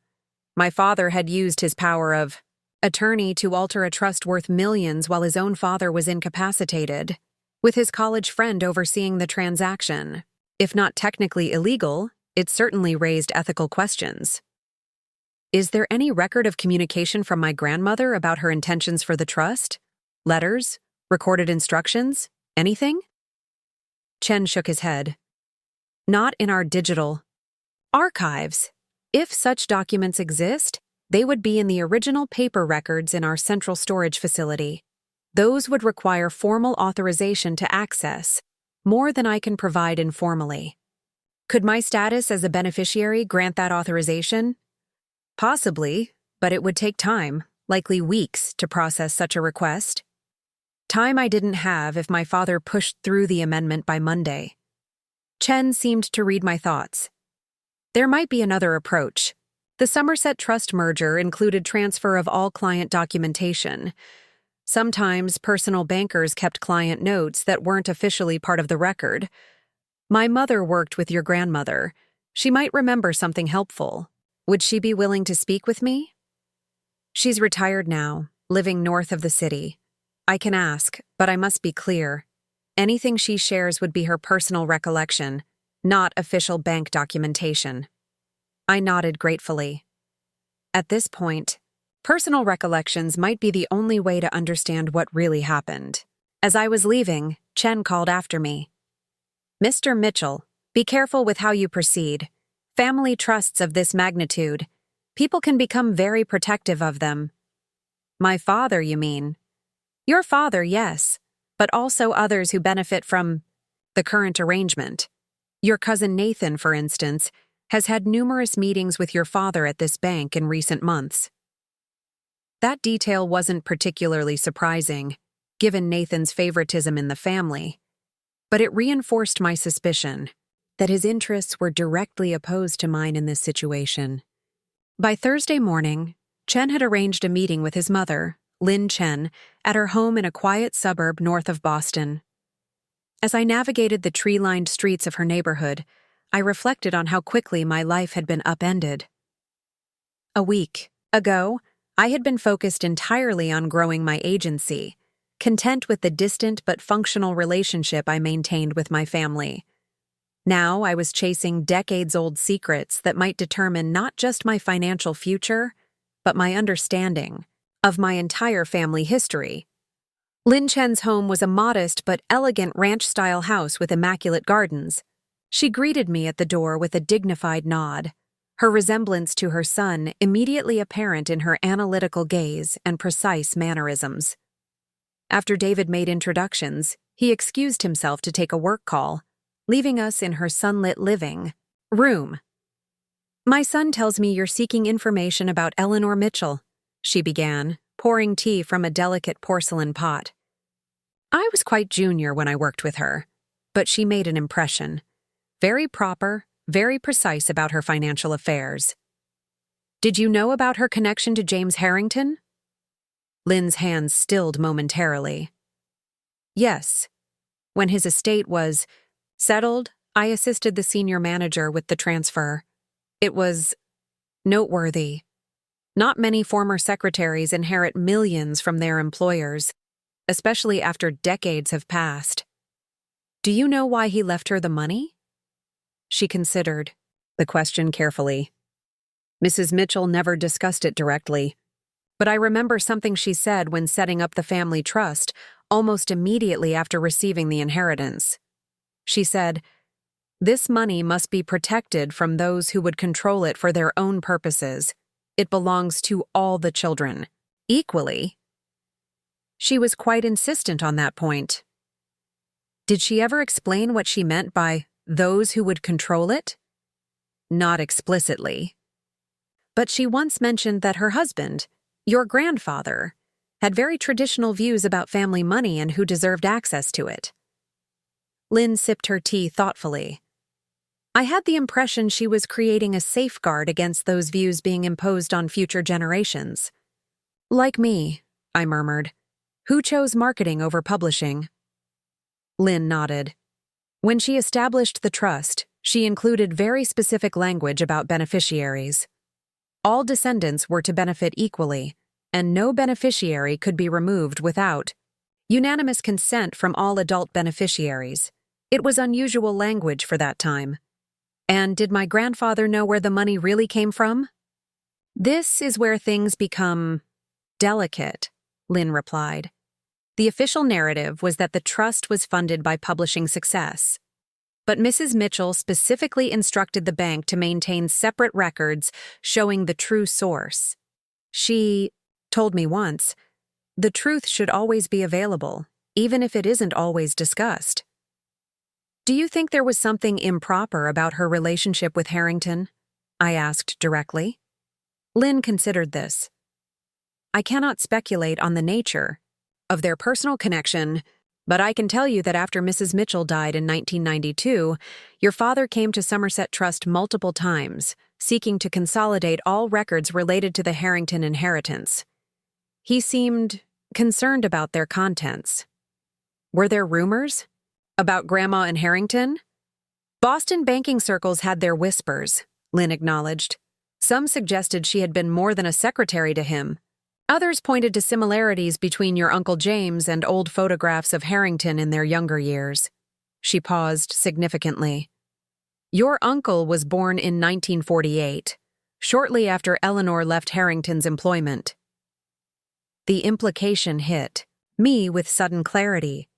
A: My father had used his power of attorney to alter a trust worth millions while his own father was incapacitated, with his college friend overseeing the transaction. If not technically illegal, it certainly raised ethical questions. Is there any record of communication from my grandmother about her intentions for the trust? Letters? Recorded instructions? Anything?" Chen shook his head. "Not in our digital archives. If such documents exist, they would be in the original paper records in our central storage facility. Those would require formal authorization to access, more than I can provide informally. Could my status as a beneficiary grant that authorization? Possibly, but it would take time, likely weeks, to process such a request. Time I didn't have if my father pushed through the amendment by Monday." Chen seemed to read my thoughts. "There might be another approach. The Somerset Trust merger included transfer of all client documentation. Sometimes personal bankers kept client notes that weren't officially part of the record. My mother worked with your grandmother. She might remember something helpful. Would she be willing to speak with me? She's retired now, living north of the city. I can ask, but I must be clear. Anything she shares would be her personal recollection, not official bank documentation." I nodded gratefully. At this point, personal recollections might be the only way to understand what really happened. As I was leaving, Chen called after me. "Mr. Mitchell, be careful with how you proceed. Family trusts of this magnitude, people can become very protective of them." "My father, you mean?" "Your father, yes, but also others who benefit from the current arrangement. Your cousin Nathan, for instance, has had numerous meetings with your father at this bank in recent months." That detail wasn't particularly surprising, given Nathan's favoritism in the family, but it reinforced my suspicion that his interests were directly opposed to mine in this situation. By Thursday morning, Chen had arranged a meeting with his mother, Lynn Chen, at her home in a quiet suburb north of Boston. As I navigated the tree-lined streets of her neighborhood, I reflected on how quickly my life had been upended. A week ago, I had been focused entirely on growing my agency, content with the distant but functional relationship I maintained with my family. Now I was chasing decades-old secrets that might determine not just my financial future, but my understanding of my entire family history. Lin Chen's home was a modest but elegant ranch-style house with immaculate gardens. She greeted me at the door with a dignified nod, her resemblance to her son immediately apparent in her analytical gaze and precise mannerisms. After David made introductions, he excused himself to take a work call, leaving us in her sunlit living room. "My son tells me you're seeking information about Eleanor Mitchell," she began, pouring tea from a delicate porcelain pot. I was quite junior when I worked with her, but she made an impression. Very proper, very precise about her financial affairs. "Did you know about her connection to James Harrington?" Lynn's hands stilled momentarily. "Yes. When his estate was settled, I assisted the senior manager with the transfer. It was noteworthy. Not many former secretaries inherit millions from their employers, especially after decades have passed. Do you know why he left her the money?" She considered the question carefully. Mrs. Mitchell never discussed it directly, but I remember something she said when setting up the family trust almost immediately after receiving the inheritance. She said, "This money must be protected from those who would control it for their own purposes. It belongs to all the children, equally." She was quite insistent on that point. Did she ever explain what she meant by those who would control it? Not explicitly. But she once mentioned that her husband, your grandfather, had very traditional views about family money and who deserved access to it. Lynn sipped her tea thoughtfully. I had the impression she was creating a safeguard against those views being imposed on future generations. "Like me," I murmured. "Who chose marketing over publishing?" Lynn nodded. When she established the trust, she included very specific language about beneficiaries. All descendants were to benefit equally, and no beneficiary could be removed without unanimous consent from all adult beneficiaries. It was unusual language for that time. And did my grandfather know where the money really came from? "This is where things become delicate," Lynn replied. The official narrative was that the trust was funded by publishing success. But Mrs. Mitchell specifically instructed the bank to maintain separate records showing the true source. She told me once, "The truth should always be available, even if it isn't always discussed." "Do you think there was something improper about her relationship with Harrington?" I asked directly. Lynn considered this. "I cannot speculate on the nature of their personal connection, but I can tell you that after Mrs. Mitchell died in 1992, your father came to Somerset Trust multiple times, seeking to consolidate all records related to the Harrington inheritance. He seemed concerned about their contents. Were there rumors about Grandma and Harrington?" "Boston banking circles had their whispers," Lynn acknowledged. "Some suggested she had been more than a secretary to him. Others pointed to similarities between your Uncle James and old photographs of Harrington in their younger years." She paused significantly. "Your uncle was born in 1948, shortly after Eleanor left Harrington's employment." The implication hit me with sudden clarity.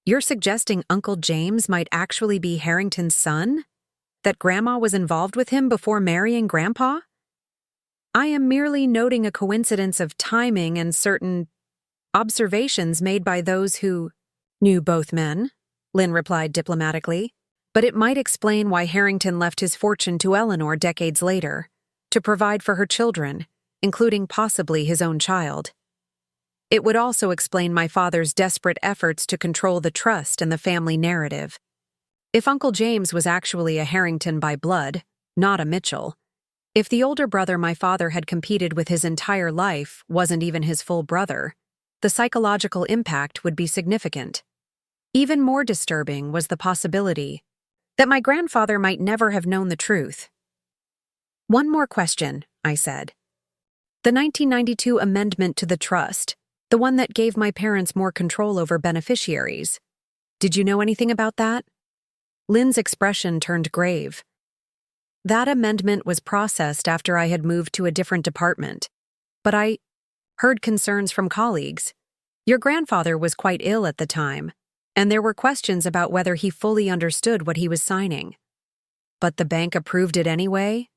A: "You're suggesting Uncle James might actually be Harrington's son? That Grandma was involved with him before marrying Grandpa?" "I am merely noting a coincidence of timing and certain observations made by those who knew both men," Lynn replied diplomatically. "But it might explain why Harrington left his fortune to Eleanor decades later, to provide for her children, including possibly his own child. It would also explain my father's desperate efforts to control the trust and the family narrative. If Uncle James was actually a Harrington by blood, not a Mitchell, if the older brother my father had competed with his entire life wasn't even his full brother, the psychological impact would be significant. Even more disturbing was the possibility That my grandfather might never have known the truth. One more question, I said. The 1992 amendment to the trust, the one that gave my parents more control over beneficiaries. Did you know anything about that? Lynn's expression turned grave. That amendment was processed after I had moved to a different department, but I heard concerns from colleagues. Your grandfather was quite ill at the time, and there were questions about whether he fully understood what he was signing. But the bank approved it anyway?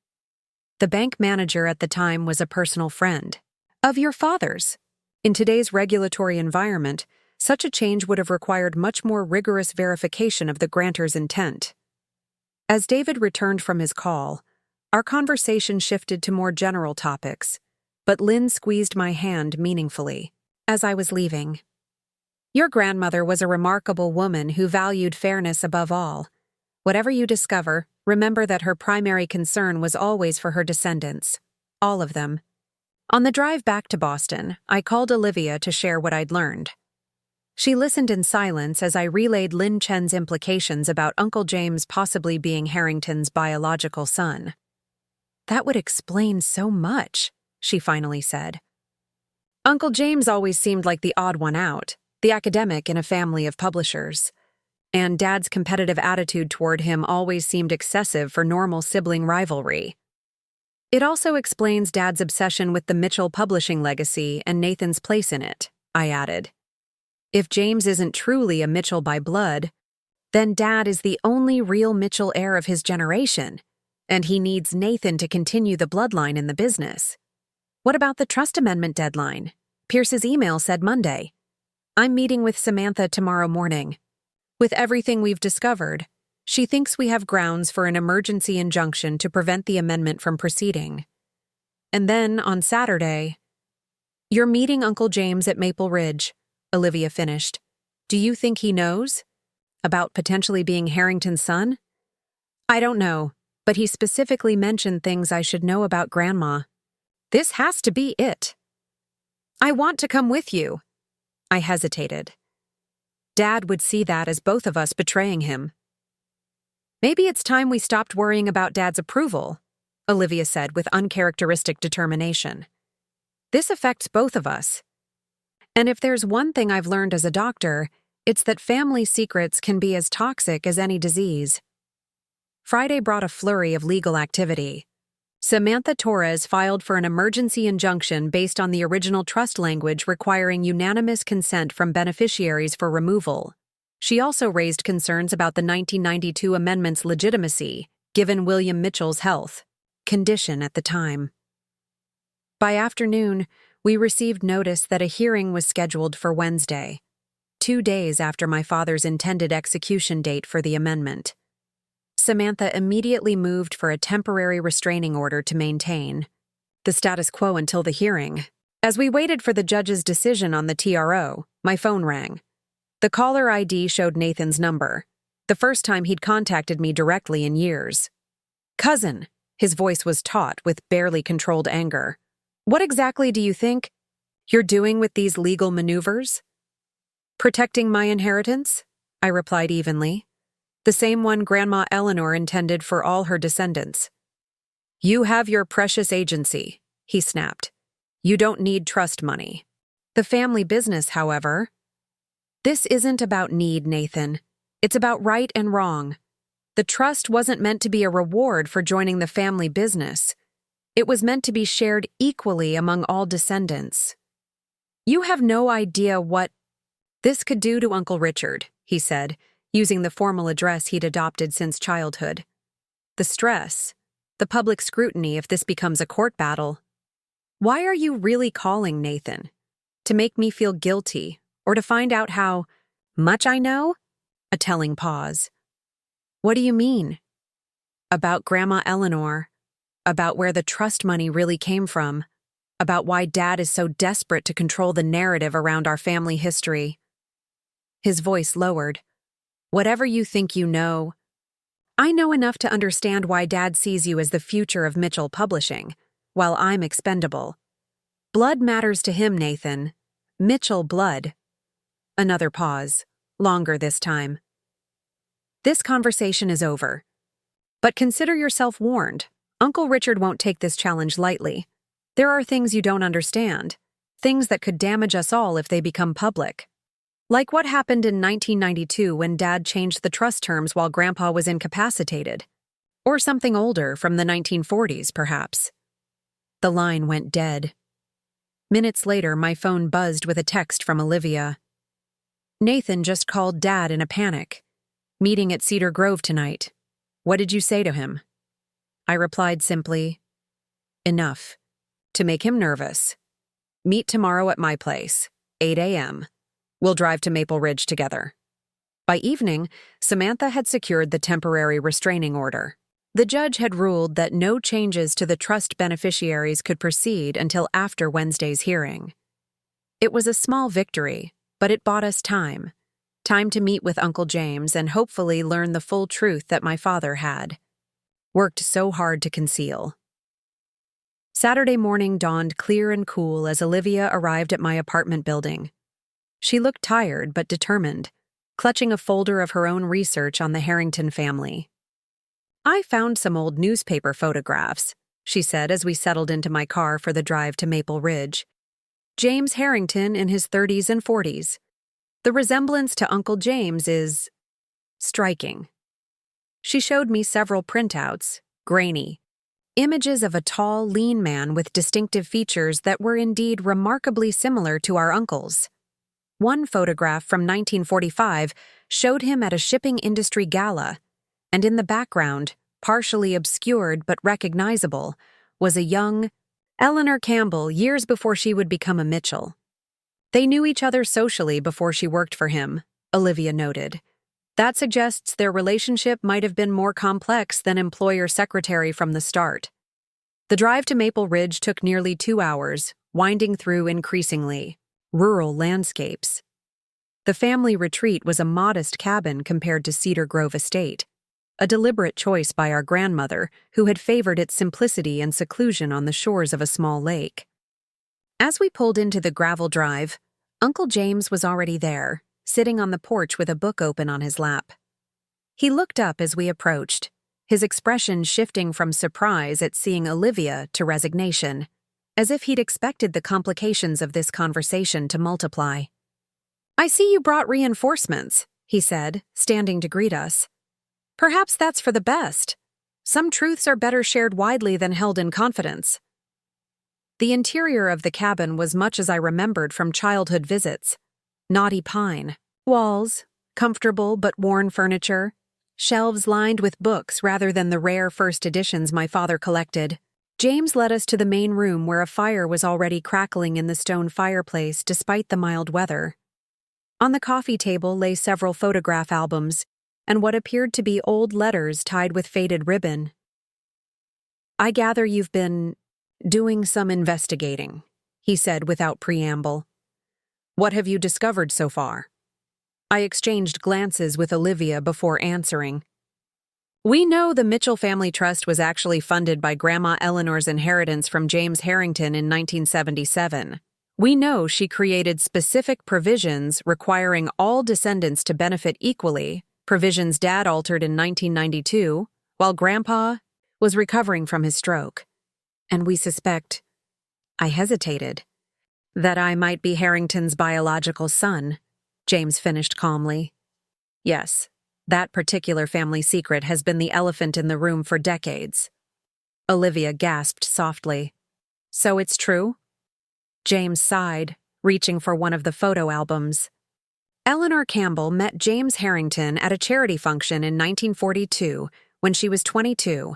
A: The bank manager at the time was a personal friend of your father's. In today's regulatory environment, such a change would have required much more rigorous verification of the grantor's intent. As David returned from his call, our conversation shifted to more general topics, but Lynn squeezed my hand meaningfully as I was leaving. Your grandmother was a remarkable woman who valued fairness above all. Whatever you discover, remember that her primary concern was always for her descendants. All of them. On the drive back to Boston, I called Olivia to share what I'd learned. She listened in silence as I relayed Lin Chen's implications about Uncle James possibly being Harrington's biological son. That would explain so much, she finally said. Uncle James always seemed like the odd one out, the academic in a family of publishers. And Dad's competitive attitude toward him always seemed excessive for normal sibling rivalry. It also explains Dad's obsession with the Mitchell publishing legacy and Nathan's place in it, I added. If James isn't truly a Mitchell by blood, then Dad is the only real Mitchell heir of his generation, and he needs Nathan to continue the bloodline in the business. What about the trust amendment deadline? Pierce's email said Monday. I'm meeting with Samantha tomorrow morning. With everything we've discovered, she thinks we have grounds for an emergency injunction to prevent the amendment from proceeding. And then, on Saturday, you're meeting Uncle James at Maple Ridge, Olivia finished. Do you think he knows? About potentially being Harrington's son? I don't know, but he specifically mentioned things I should know about Grandma. This has to be it. I want to come with you. I hesitated. Dad would see that as both of us betraying him. Maybe it's time we stopped worrying about Dad's approval, Olivia said with uncharacteristic determination. This affects both of us. And if there's one thing I've learned as a doctor, it's that family secrets can be as toxic as any disease. Friday brought a flurry of legal activity. Samantha Torres filed for an emergency injunction based on the original trust language requiring unanimous consent from beneficiaries for removal. She also raised concerns about the 1992 amendment's legitimacy, given William Mitchell's health condition at the time. By afternoon, we received notice that a hearing was scheduled for Wednesday, 2 days after my father's intended execution date for the amendment. Samantha immediately moved for a temporary restraining order to maintain the status quo until the hearing. As we waited for the judge's decision on the TRO, my phone rang. The caller ID showed Nathan's number, the first time he'd contacted me directly in years. Cousin, his voice was taut with barely controlled anger. What exactly do you think you're doing with these legal maneuvers? Protecting my inheritance, I replied evenly. The same one Grandma Eleanor intended for all her descendants. You have your precious agency, he snapped. You don't need trust money. The family business, however. This isn't about need, Nathan. It's about right and wrong. The trust wasn't meant to be a reward for joining the family business. It was meant to be shared equally among all descendants. You have no idea what this could do to Uncle Richard, he said, using the formal address he'd adopted since childhood. The stress, the public scrutiny if this becomes a court battle. Why are you really calling, Nathan? To make me feel guilty, or to find out how much I know? A telling pause. What do you mean? About Grandma Eleanor. About where the trust money really came from. About why Dad is so desperate to control the narrative around our family history. His voice lowered. Whatever you think you know, I know enough to understand why Dad sees you as the future of Mitchell Publishing, while I'm expendable. Blood matters to him, Nathan. Mitchell blood. Another pause, longer this time. This conversation is over. But consider yourself warned. Uncle Richard won't take this challenge lightly. There are things you don't understand, things that could damage us all if they become public. Like what happened in 1992 when Dad changed the trust terms while Grandpa was incapacitated. Or something older from the 1940s, perhaps. The line went dead. Minutes later, my phone buzzed with a text from Olivia. Nathan just called Dad in a panic. Meeting at Cedar Grove tonight. What did you say to him? I replied simply, enough. To make him nervous. Meet tomorrow at my place, 8 a.m. We'll drive to Maple Ridge together. By evening, Samantha had secured the temporary restraining order. The judge had ruled that no changes to the trust beneficiaries could proceed until after Wednesday's hearing. It was a small victory, but it bought us time. Time to meet with Uncle James and hopefully learn the full truth that my father had worked so hard to conceal. Saturday morning dawned clear and cool as Olivia arrived at my apartment building. She looked tired but determined, clutching a folder of her own research on the Harrington family. I found some old newspaper photographs, she said as we settled into my car for the drive to Maple Ridge. James Harrington in his 30s and 40s. The resemblance to Uncle James is striking. She showed me several printouts, grainy, images of a tall, lean man with distinctive features that were indeed remarkably similar to our uncle's. One photograph from 1945 showed him at a shipping industry gala, and in the background, partially obscured but recognizable, was a young Eleanor Campbell years before she would become a Mitchell. They knew each other socially before she worked for him, Olivia noted. That suggests their relationship might have been more complex than employer-secretary from the start. The drive to Maple Ridge took nearly 2 hours, winding through increasingly rural landscapes. The family retreat was a modest cabin compared to Cedar Grove Estate, a deliberate choice by our grandmother who had favored its simplicity and seclusion on the shores of a small lake. As we pulled into the gravel drive, Uncle James was already there, sitting on the porch with a book open on his lap. He looked up as we approached, his expression shifting from surprise at seeing Olivia to resignation, as if he'd expected the complications of this conversation to multiply. "I see you brought reinforcements," he said, standing to greet us. "Perhaps that's for the best. Some truths are better shared widely than held in confidence." The interior of the cabin was much as I remembered from childhood visits. Knotty pine, walls, comfortable but worn furniture, shelves lined with books rather than the rare first editions my father collected. James led us to the main room where a fire was already crackling in the stone fireplace despite the mild weather. On the coffee table lay several photograph albums and what appeared to be old letters tied with faded ribbon. "I gather you've been doing some investigating," he said without preamble. "What have you discovered so far?" I exchanged glances with Olivia before answering. "We know the Mitchell Family Trust was actually funded by Grandma Eleanor's inheritance from James Harrington in 1977. We know she created specific provisions requiring all descendants to benefit equally, provisions Dad altered in 1992, while Grandpa was recovering from his stroke. And we suspect," I hesitated, "that I might be Harrington's biological son," James finished calmly. "Yes, that particular family secret has been the elephant in the room for decades." Olivia gasped softly. "So it's true?" James sighed, reaching for one of the photo albums. Eleanor Campbell met James Harrington at a charity function in 1942 when she was 22.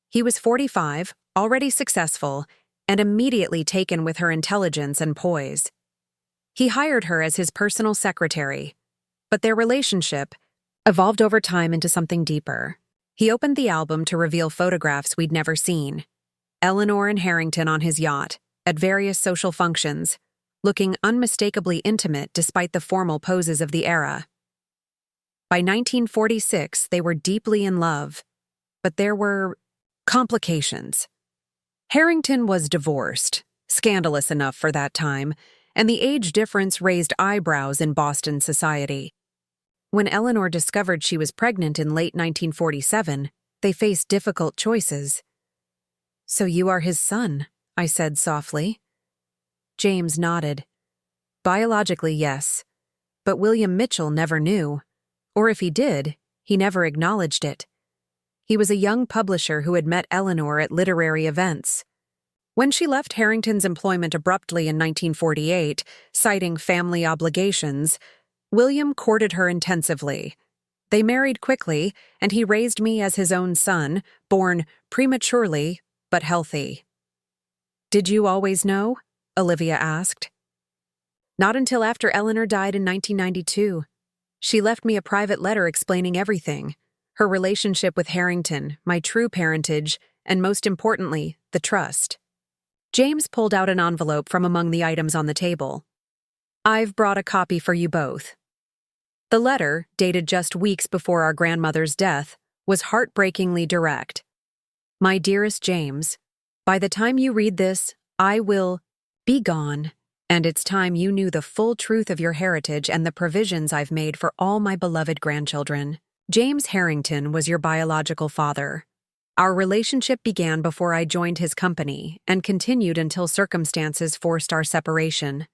A: He was 45, already successful, and immediately taken with her intelligence and poise. He hired her as his personal secretary, but their relationship evolved over time into something deeper. He opened the album to reveal photographs we'd never seen. Eleanor and Harrington on his yacht, at various social functions, looking unmistakably intimate despite the formal poses of the era. By 1946, they were deeply in love, but there were complications. Harrington was divorced, scandalous enough for that time, and the age difference raised eyebrows in Boston society. When Eleanor discovered she was pregnant in late 1947, they faced difficult choices. "So you are his son," I said softly. James nodded. "Biologically, yes. But William Mitchell never knew. Or if he did, he never acknowledged it. He was a young publisher who had met Eleanor at literary events. When she left Harrington's employment abruptly in 1948, citing family obligations, William courted her intensively. They married quickly, and he raised me as his own son, born prematurely but healthy." "Did you always know?" Olivia asked. "Not until after Eleanor died in 1992. She left me a private letter explaining everything: her relationship with Harrington, my true parentage, and most importantly, the trust." James pulled out an envelope from among the items on the table. "I've brought a copy for you both." The letter, dated just weeks before our grandmother's death, was heartbreakingly direct. "My dearest James, by the time you read this, I will be gone, and it's time you knew the full truth of your heritage and the provisions I've made for all my beloved grandchildren. James Harrington was your biological father. Our relationship began before I joined his company and continued until circumstances forced our separation.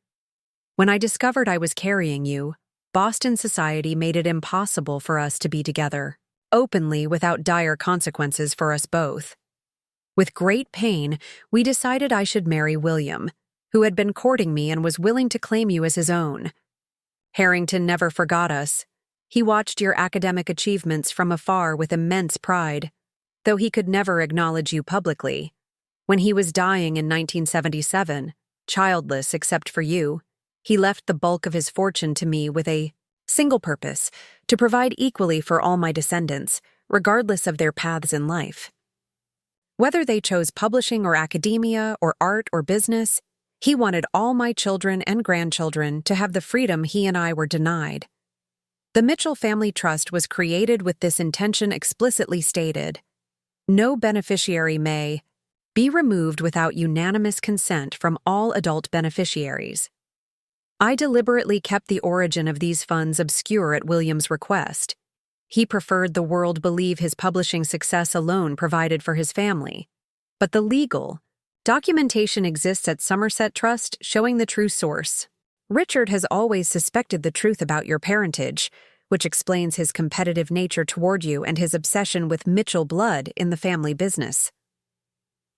A: When I discovered I was carrying you, Boston society made it impossible for us to be together, openly without dire consequences for us both. With great pain, we decided I should marry William, who had been courting me and was willing to claim you as his own. Harrington never forgot us. He watched your academic achievements from afar with immense pride, though he could never acknowledge you publicly. When he was dying in 1977, childless except for you, he left the bulk of his fortune to me with a single purpose: to provide equally for all my descendants, regardless of their paths in life. Whether they chose publishing or academia or art or business, he wanted all my children and grandchildren to have the freedom he and I were denied. The Mitchell Family Trust was created with this intention explicitly stated. No beneficiary may be removed without unanimous consent from all adult beneficiaries. I deliberately kept the origin of these funds obscure at William's request. He preferred the world believe his publishing success alone provided for his family. But the legal documentation exists at Somerset Trust showing the true source. Richard has always suspected the truth about your parentage, which explains his competitive nature toward you and his obsession with Mitchell blood in the family business.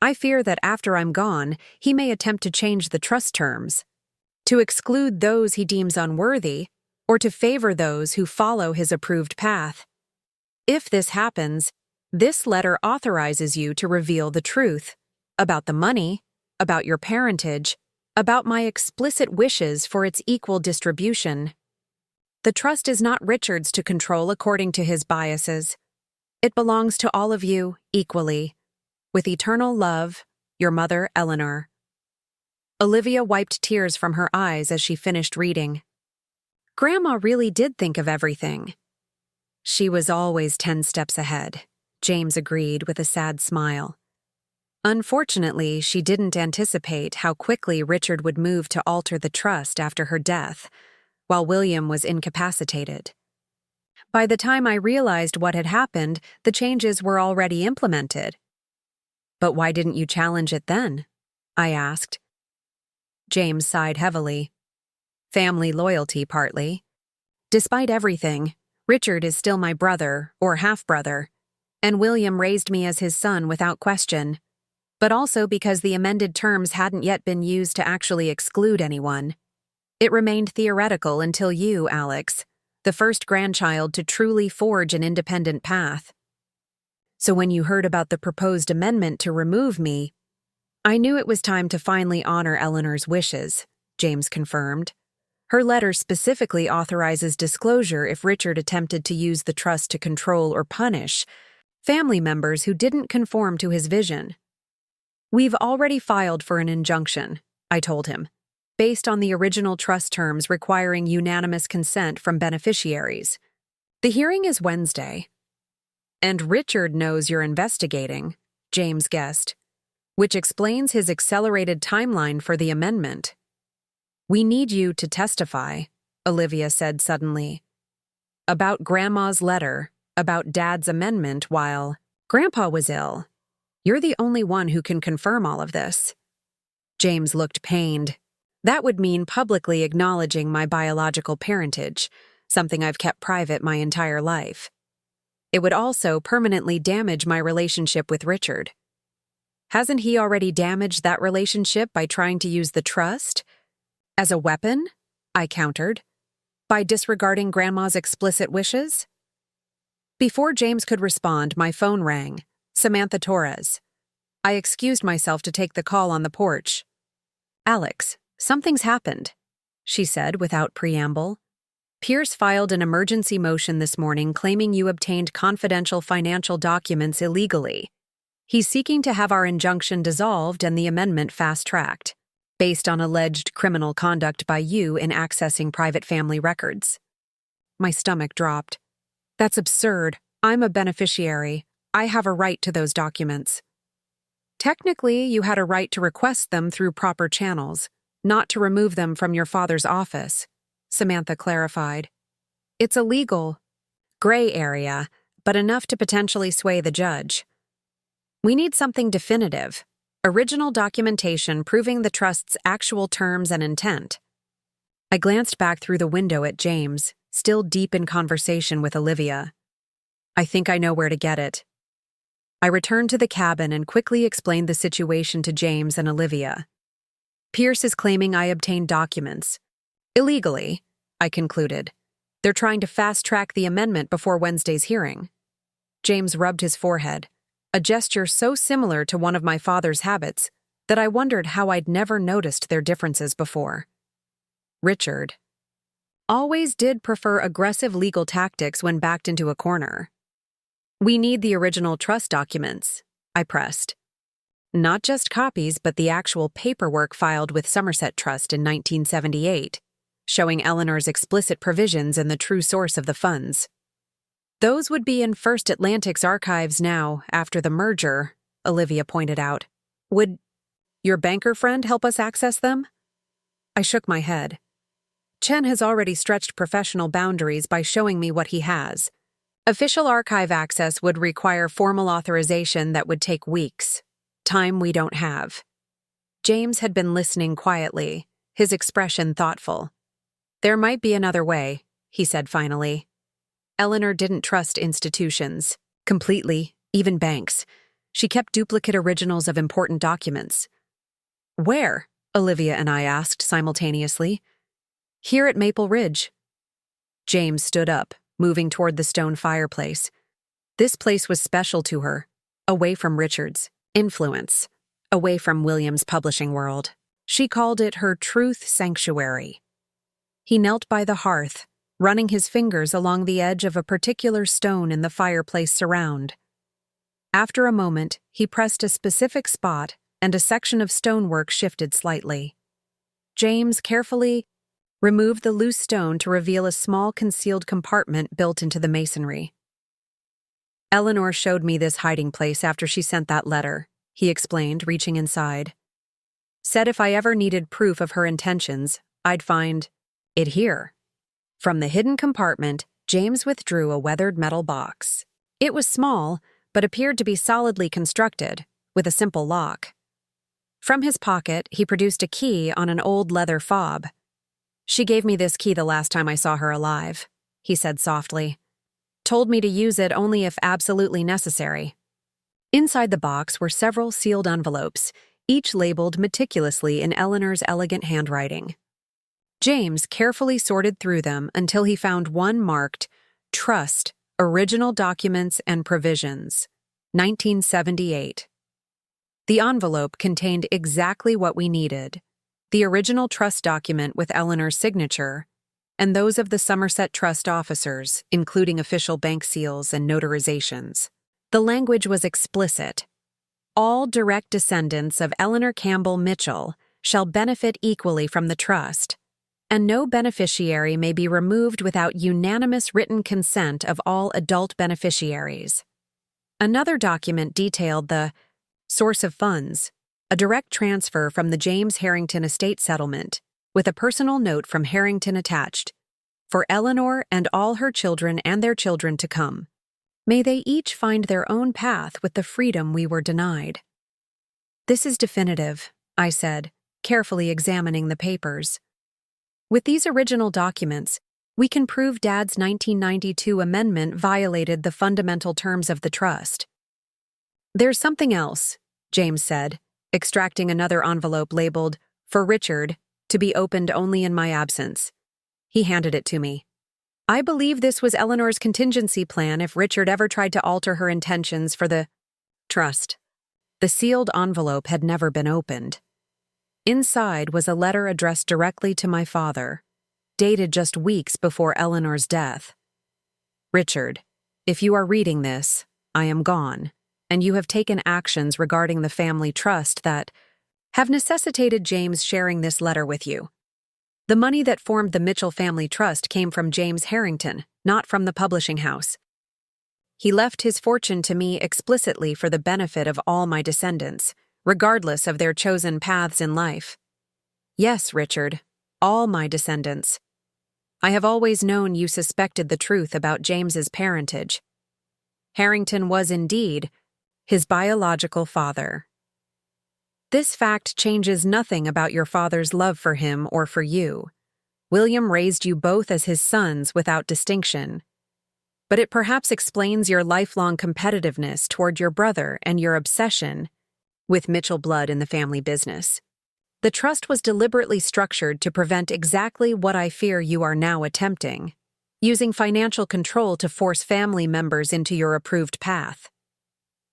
A: I fear that after I'm gone, he may attempt to change the trust terms, to exclude those he deems unworthy, or to favor those who follow his approved path. If this happens, this letter authorizes you to reveal the truth about the money, about your parentage, about my explicit wishes for its equal distribution. The trust is not Richard's to control according to his biases. It belongs to all of you equally. With eternal love, your mother, Eleanor." Olivia wiped tears from her eyes as she finished reading. Grandma really did think of everything. "She was always 10 steps ahead," James agreed with a sad smile. "Unfortunately, she didn't anticipate how quickly Richard would move to alter the trust after her death, while William was incapacitated. By the time I realized what had happened, the changes were already implemented." "But why didn't you challenge it then?" I asked. James sighed heavily. "Family loyalty, partly. Despite everything, Richard is still my brother, or half-brother, and William raised me as his son without question, but also because the amended terms hadn't yet been used to actually exclude anyone. It remained theoretical until you, Alex, the first grandchild to truly forge an independent path. So when you heard about the proposed amendment to remove me, I knew it was time to finally honor Eleanor's wishes," James confirmed. "Her letter specifically authorizes disclosure if Richard attempted to use the trust to control or punish family members who didn't conform to his vision." "We've already filed for an injunction," I told him, "based on the original trust terms requiring unanimous consent from beneficiaries. The hearing is Wednesday." "And Richard knows you're investigating," James guessed, "which explains his accelerated timeline for the amendment." "We need you to testify," Olivia said suddenly. about Grandma's letter, about Dad's amendment while Grandpa was ill. You're the only one who can confirm all of this. James looked pained. That would mean publicly acknowledging my biological parentage, something I've kept private my entire life. It would also permanently damage my relationship with Richard. Hasn't he already damaged that relationship by trying to use the trust as a weapon? I countered. By disregarding Grandma's explicit wishes? Before James could respond, my phone rang. Samantha Torres. I excused myself to take the call on the porch. Alex, something's happened, she said without preamble. Pierce filed an emergency motion this morning claiming you obtained confidential financial documents illegally. He's seeking to have our injunction dissolved and the amendment fast-tracked, based on alleged criminal conduct by you in accessing private family records. My stomach dropped. That's absurd. I'm a beneficiary. I have a right to those documents. Technically, you had a right to request them through proper channels, not to remove them from your father's office, Samantha clarified. It's a legal, gray area, but enough to potentially sway the judge. We need something definitive, original documentation proving the trust's actual terms and intent. I glanced back through the window at James, still deep in conversation with Olivia. I think I know where to get it. I returned to the cabin and quickly explained the situation to James and Olivia. Pierce is claiming I obtained documents. Illegally, I concluded. They're trying to fast-track the amendment before Wednesday's hearing. James rubbed his forehead, a gesture so similar to one of my father's habits that I wondered how I'd never noticed their differences before. Richard always did prefer aggressive legal tactics when backed into a corner. We need the original trust documents, I pressed. Not just copies, but the actual paperwork filed with Somerset Trust in 1978, showing Eleanor's explicit provisions and the true source of the funds. Those would be in First Atlantic's archives now, after the merger, Olivia pointed out. Would your banker friend help us access them? I shook my head. Chen has already stretched professional boundaries by showing me what he has. Official archive access would require formal authorization that would take weeks, time we don't have. James had been listening quietly, his expression thoughtful. There might be another way, he said finally. Eleanor didn't trust institutions, completely, even banks. She kept duplicate originals of important documents. Where? Olivia and I asked simultaneously. Here at Maple Ridge. James stood up, moving toward the stone fireplace. This place was special to her, away from Richard's influence, away from William's publishing world. She called it her truth sanctuary. He knelt by the hearth, running his fingers along the edge of a particular stone in the fireplace surround. After a moment, he pressed a specific spot, and a section of stonework shifted slightly. James carefully removed the loose stone to reveal a small concealed compartment built into the masonry. Eleanor showed me this hiding place after she sent that letter, he explained, reaching inside. Said if I ever needed proof of her intentions, I'd find it here. From the hidden compartment, James withdrew a weathered metal box. It was small, but appeared to be solidly constructed, with a simple lock. From his pocket, he produced a key on an old leather fob. She gave me this key the last time I saw her alive, he said softly. Told me to use it only if absolutely necessary. Inside the box were several sealed envelopes, each labeled meticulously in Eleanor's elegant handwriting. James carefully sorted through them until he found one marked Trust, Original Documents and Provisions, 1978. The envelope contained exactly what we needed. The original trust document with Eleanor's signature, and those of the Somerset Trust officers, including official bank seals and notarizations. The language was explicit. All direct descendants of Eleanor Campbell Mitchell shall benefit equally from the trust, and no beneficiary may be removed without unanimous written consent of all adult beneficiaries. Another document detailed the source of funds, a direct transfer from the James Harrington estate settlement, with a personal note from Harrington attached. for Eleanor and all her children and their children to come. May they each find their own path with the freedom we were denied." "This is definitive," I said, carefully examining the papers. "With these original documents, we can prove Dad's 1992 amendment violated the fundamental terms of the trust." "There's something else," James said, extracting another envelope labeled, "For Richard, to be opened only in my absence." He handed it to me. "I believe this was Eleanor's contingency plan if Richard ever tried to alter her intentions for the trust." The sealed envelope had never been opened. Inside was a letter addressed directly to my father, dated just weeks before Eleanor's death. "Richard, if you are reading this, I am gone, and you have taken actions regarding the family trust that have necessitated James sharing this letter with you. The money that formed the Mitchell Family Trust came from James Harrington, not from the publishing house. He left his fortune to me explicitly for the benefit of all my descendants, regardless of their chosen paths in life. Yes, Richard, all my descendants. I have always known you suspected the truth about James's parentage. Harrington was indeed his biological father. This fact changes nothing about your father's love for him or for you. William raised you both as his sons without distinction. But it perhaps explains your lifelong competitiveness toward your brother and your obsession with Mitchell blood in the family business. The trust was deliberately structured to prevent exactly what I fear you are now attempting, using financial control to force family members into your approved path.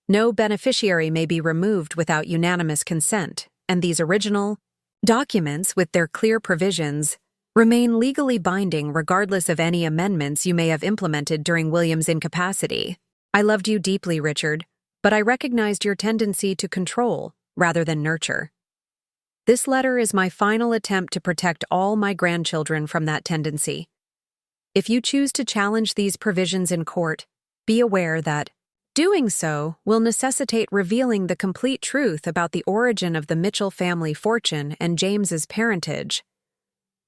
A: No beneficiary may be removed without unanimous consent, and these original documents, with their clear provisions, remain legally binding regardless of any amendments you may have implemented during William's incapacity. I loved you deeply, Richard, but I recognized your tendency to control rather than nurture. This letter is my final attempt to protect all my grandchildren from that tendency. If you choose to challenge these provisions in court, be aware that doing so will necessitate revealing the complete truth about the origin of the Mitchell family fortune and James's parentage.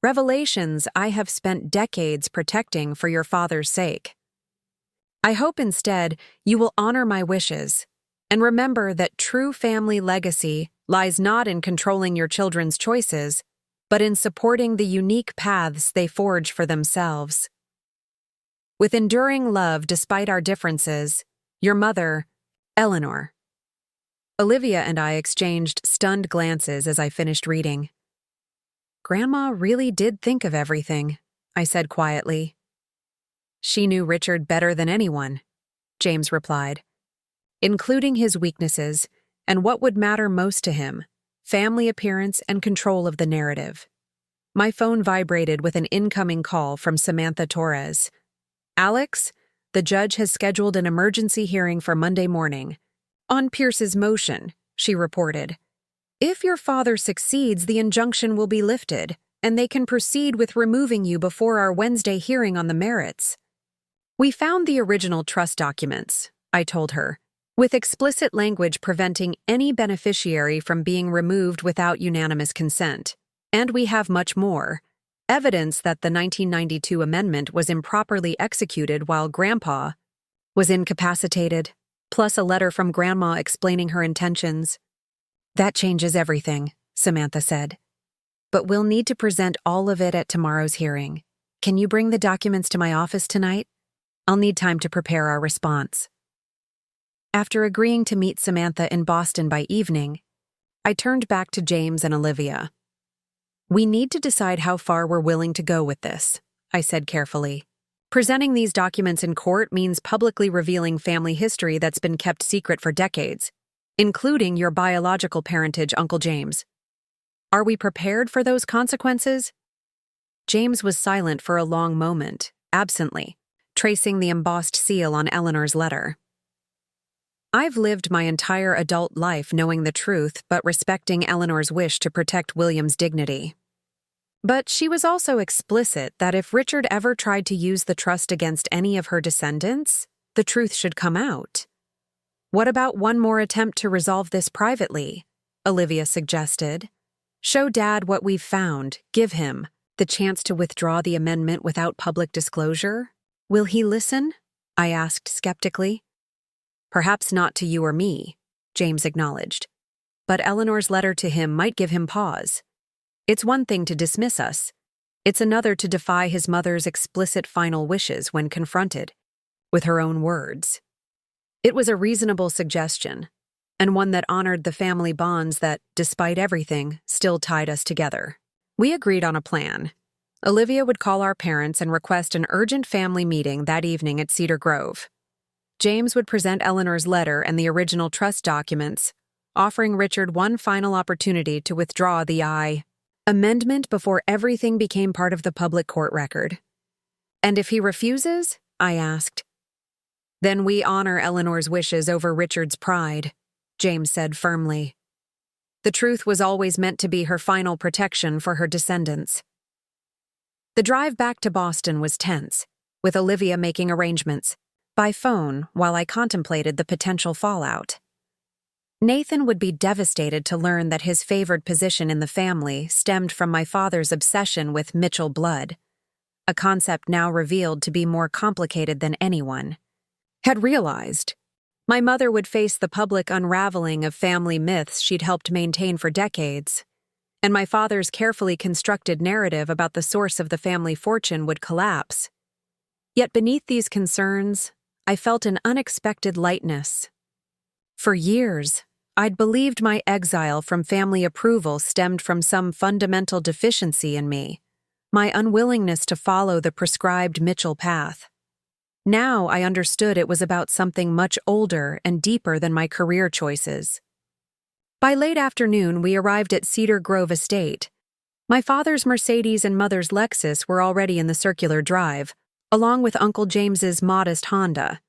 A: Revelations I have spent decades protecting for your father's sake. I hope instead you will honor my wishes and remember that true family legacy lies not in controlling your children's choices, but in supporting the unique paths they forge for themselves. With enduring love despite our differences, your mother, Eleanor. Olivia and I exchanged stunned glances as I finished reading. Grandma really did think of everything, I said quietly. She knew Richard better than anyone, James replied, including his weaknesses and what would matter most to him, family appearance and control of the narrative. My phone vibrated with an incoming call from Samantha Torres. "Alex, the judge has scheduled an emergency hearing for Monday morning. On Pierce's motion," she reported. "If your father succeeds, the injunction will be lifted, and they can proceed with removing you before our Wednesday hearing on the merits." "We found the original trust documents," I told her, with explicit language preventing any beneficiary from being removed without unanimous consent. "And we have much more. Evidence that the 1992 amendment was improperly executed while Grandpa was incapacitated, plus a letter from Grandma explaining her intentions." "That changes everything," Samantha said. "But we'll need to present all of it at tomorrow's hearing. Can you bring the documents to my office tonight? I'll need time to prepare our response." After agreeing to meet Samantha in Boston by evening, I turned back to James and Olivia. "We need to decide how far we're willing to go with this," I said carefully. "Presenting these documents in court means publicly revealing family history that's been kept secret for decades, including your biological parentage, Uncle James. Are we prepared for those consequences?" James was silent for a long moment, absently, tracing the embossed seal on Eleanor's letter. "I've lived my entire adult life knowing the truth but respecting Eleanor's wish to protect William's dignity. But she was also explicit that if Richard ever tried to use the trust against any of her descendants, the truth should come out. What about one more attempt to resolve this privately?" Olivia suggested. "Show Dad what we've found, give him The chance to withdraw the amendment without public disclosure? Will he listen? I asked skeptically. Perhaps not to you or me, James acknowledged. But Eleanor's letter to him might give him pause. It's one thing to dismiss us. It's another to defy his mother's explicit final wishes when confronted with her own words. It was a reasonable suggestion, and one that honored the family bonds that, despite everything, still tied us together. We agreed on a plan. Olivia would call our parents and request an urgent family meeting that evening at Cedar Grove. James would present Eleanor's letter and the original trust documents, offering Richard one final opportunity to withdraw the amendment before everything became part of the public court record. And if he refuses? I asked. Then we honor Eleanor's wishes over Richard's pride, James said firmly. The truth was always meant to be her final protection for her descendants. The drive back to Boston was tense, with Olivia making arrangements by phone while I contemplated the potential fallout. Nathan would be devastated to learn that his favored position in the family stemmed from my father's obsession with Mitchell blood, a concept now revealed to be more complicated than anyone had realized. My mother would face the public unraveling of family myths she'd helped maintain for decades, and my father's carefully constructed narrative about the source of the family fortune would collapse. Yet beneath these concerns, I felt an unexpected lightness. For years, I'd believed my exile from family approval stemmed from some fundamental deficiency in me, my unwillingness to follow the prescribed Mitchell path. Now I understood it was about something much older and deeper than my career choices. By late afternoon, we arrived at Cedar Grove Estate. My father's Mercedes and mother's Lexus were already in the circular drive, along with Uncle James's modest Honda.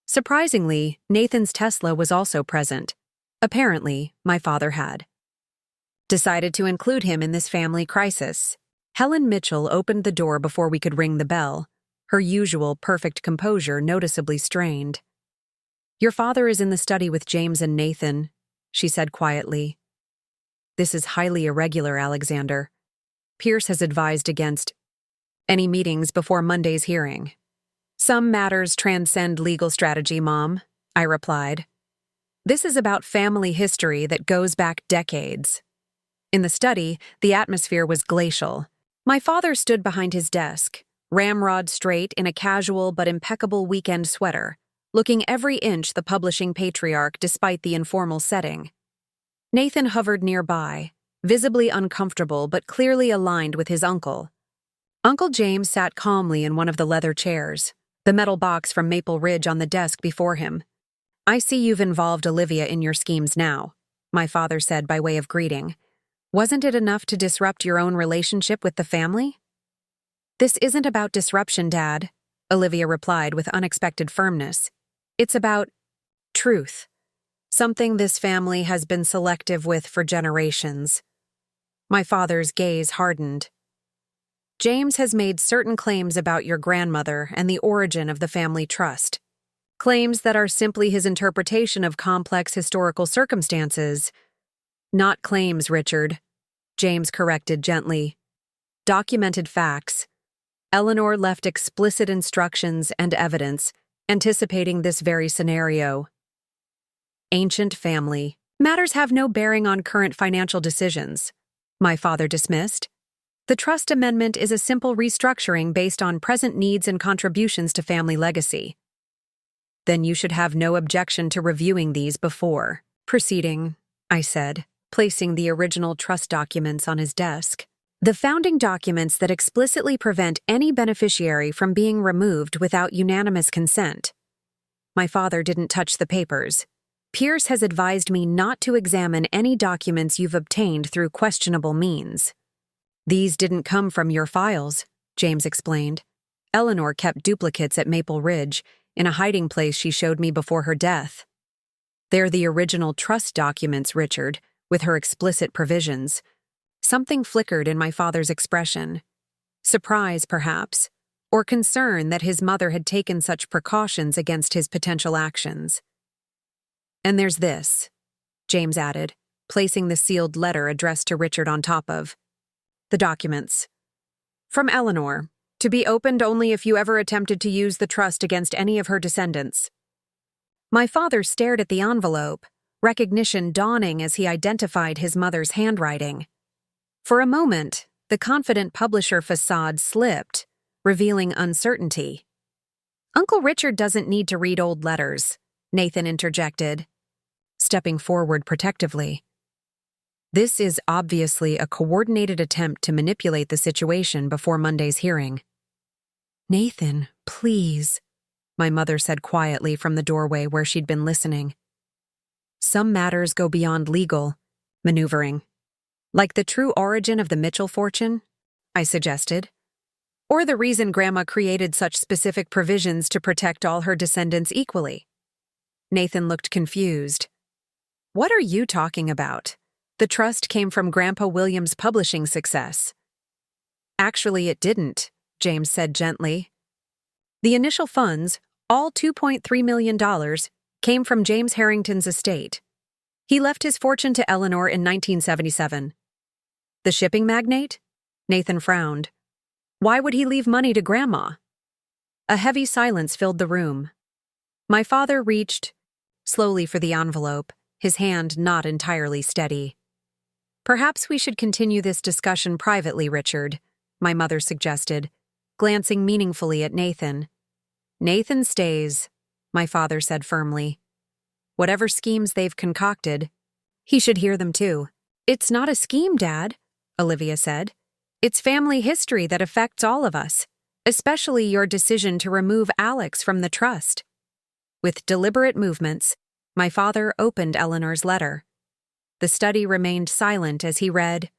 A: Surprisingly, Nathan's Tesla was also present. Apparently, my father had decided to include him in this family crisis. Helen Mitchell opened the door before we could ring the bell, her usual perfect composure noticeably strained. "Your father is in the study with James and Nathan," she said quietly. "This is highly irregular, Alexander. Pierce has advised against any meetings before Monday's hearing." "Some matters transcend legal strategy, Mom," I replied. "This is about family history that goes back decades." In the study, the atmosphere was glacial. My father stood behind his desk, ramrod straight in a casual but impeccable weekend sweater, looking every inch the publishing patriarch despite the informal setting. Nathan hovered nearby, visibly uncomfortable but clearly aligned with his uncle. Uncle James sat calmly in one of the leather chairs, the metal box from Maple Ridge on the desk before him. "I see you've involved Olivia in your schemes now," my father said by way of greeting. "Wasn't it enough to disrupt your own relationship with the family?" "This isn't about disruption, Dad," Olivia replied with unexpected firmness. "It's about truth. Something this family has been selective with for generations." My father's gaze hardened. "James has made certain claims about your grandmother and the origin of the family trust. Claims that are simply his interpretation of complex historical circumstances." "Not claims, Richard," James corrected gently. "Documented facts. Eleanor left explicit instructions and evidence, anticipating this very scenario." "Ancient family. Matters have no bearing on current financial decisions," my father dismissed. "The trust amendment is a simple restructuring based on present needs and contributions to family legacy." "Then you should have no objection to reviewing these before proceeding," I said, placing the original trust documents on his desk. "The founding documents that explicitly prevent any beneficiary from being removed without unanimous consent." My father didn't touch the papers. "Pierce has advised me not to examine any documents you've obtained through questionable means." "These didn't come from your files," James explained. "Eleanor kept duplicates at Maple Ridge, in a hiding place she showed me before her death." "They're the original trust documents, Richard, with her explicit provisions." Something flickered in my father's expression. Surprise, perhaps, or concern that his mother had taken such precautions against his potential actions. "And there's this," James added, placing the sealed letter addressed to Richard on top of the documents. From Eleanor, to be opened only if you ever attempted to use the trust against any of her descendants. My father stared at the envelope, recognition dawning as he identified his mother's handwriting. For a moment, the confident publisher facade slipped, revealing uncertainty. Uncle Richard doesn't need to read old letters, Nathan interjected, stepping forward protectively. This is obviously a coordinated attempt to manipulate the situation before Monday's hearing. Nathan, please, my mother said quietly from the doorway where she'd been listening. Some matters go beyond legal maneuvering. Like the true origin of the Mitchell fortune, I suggested. Or the reason Grandma created such specific provisions to protect all her descendants equally. Nathan looked confused. What are you talking about? The trust came from Grandpa William's publishing success. Actually, it didn't, James said gently. The initial funds, all $2.3 million, came from James Harrington's estate. He left his fortune to Eleanor in 1977. The shipping magnate? Nathan frowned. Why would he leave money to Grandma? A heavy silence filled the room. My father reached slowly for the envelope, his hand not entirely steady. Perhaps we should continue this discussion privately, Richard, my mother suggested, glancing meaningfully at Nathan. Nathan stays, my father said firmly. Whatever schemes they've concocted, he should hear them too. It's not a scheme, Dad, Olivia said. It's family history that affects all of us, especially your decision to remove Alex from the trust. With deliberate movements, my father opened Eleanor's letter. The study remained silent as he read,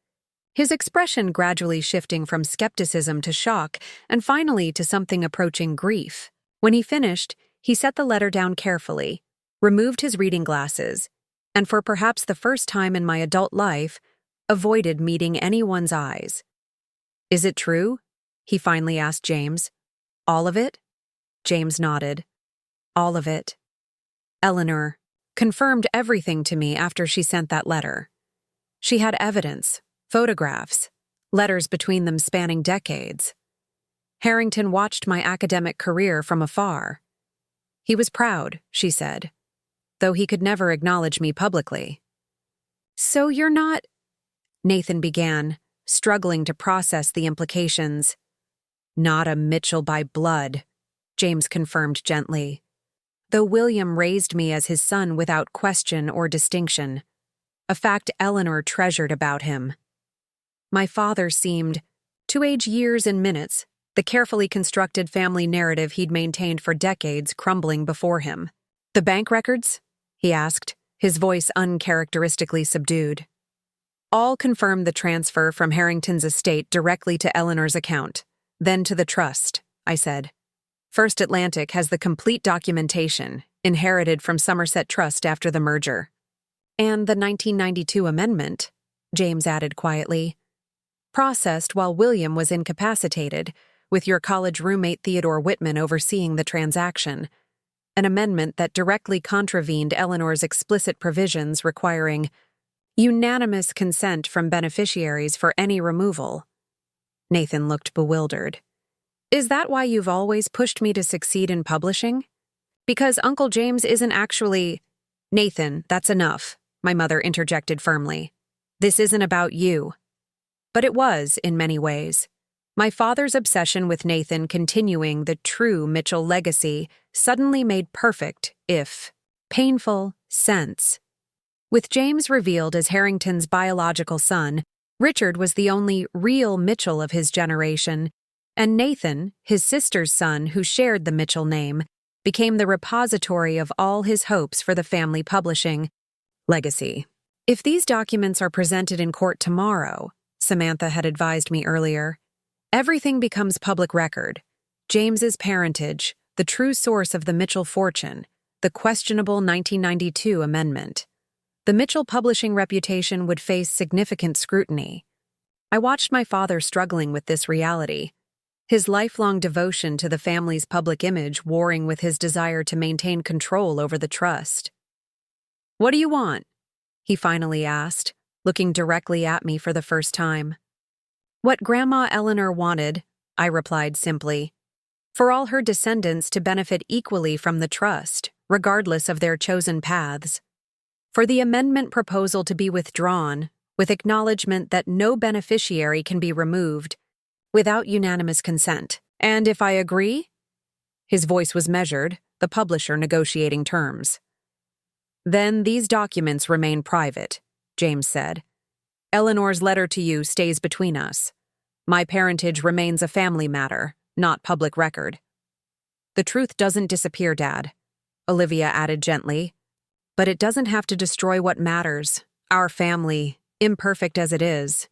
A: his expression gradually shifting from skepticism to shock and finally to something approaching grief. When he finished, he set the letter down carefully, removed his reading glasses, and for perhaps the first time in my adult life, avoided meeting anyone's eyes. Is it true? He finally asked James. All of it? James nodded. All of it. Eleanor confirmed everything to me after she sent that letter. She had evidence, photographs, letters between them spanning decades. Harrington watched my academic career from afar. He was proud, she said, though he could never acknowledge me publicly. So you're not... Nathan began, struggling to process the implications. Not a Mitchell by blood, James confirmed gently. Though William raised me as his son without question or distinction, a fact Eleanor treasured about him. My father seemed to age years in minutes, the carefully constructed family narrative he'd maintained for decades crumbling before him. The bank records? He asked, his voice uncharacteristically subdued. All confirmed the transfer from Harrington's estate directly to Eleanor's account, then to the trust, I said. First Atlantic has the complete documentation, inherited from Somerset Trust after the merger. And the 1992 amendment, James added quietly, processed while William was incapacitated, with your college roommate Theodore Whitman overseeing the transaction, an amendment that directly contravened Eleanor's explicit provisions requiring unanimous consent from beneficiaries for any removal. Nathan looked bewildered. Is that why you've always pushed me to succeed in publishing? Because Uncle James isn't actually... Nathan, that's enough, my mother interjected firmly. This isn't about you. But it was, in many ways. My father's obsession with Nathan continuing the true Mitchell legacy suddenly made perfect, if painful, sense. With James revealed as Harrington's biological son, Richard was the only real Mitchell of his generation, and Nathan, his sister's son who shared the Mitchell name, became the repository of all his hopes for the family publishing legacy. If these documents are presented in court tomorrow, Samantha had advised me earlier, everything becomes public record. James's parentage, the true source of the Mitchell fortune, the questionable 1992 amendment. The Mitchell publishing reputation would face significant scrutiny. I watched my father struggling with this reality, his lifelong devotion to the family's public image warring with his desire to maintain control over the trust. What do you want? He finally asked, looking directly at me for the first time. What Grandma Eleanor wanted, I replied simply, for all her descendants to benefit equally from the trust, regardless of their chosen paths. For the amendment proposal to be withdrawn, with acknowledgement that no beneficiary can be removed without unanimous consent. And if I agree? His voice was measured, the publisher negotiating terms. Then these documents remain private, James said. Eleanor's letter to you stays between us. My parentage remains a family matter, not public record. The truth doesn't disappear, Dad, Olivia added gently. But it doesn't have to destroy what matters, our family, imperfect as it is.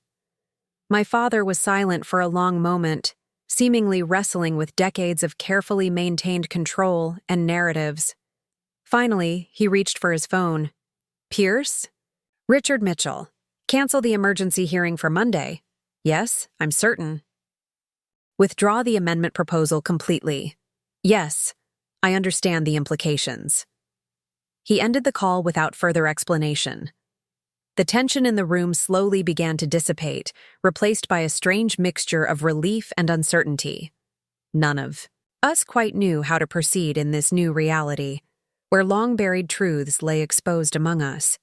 A: My father was silent for a long moment, seemingly wrestling with decades of carefully maintained control and narratives. Finally, he reached for his phone. Pierce? Richard Mitchell. Cancel the emergency hearing for Monday. Yes, I'm certain. Withdraw the amendment proposal completely. Yes, I understand the implications. He ended the call without further explanation. The tension in the room slowly began to dissipate, replaced by a strange mixture of relief and uncertainty. None of us quite knew how to proceed in this new reality, where long-buried truths lay exposed among us.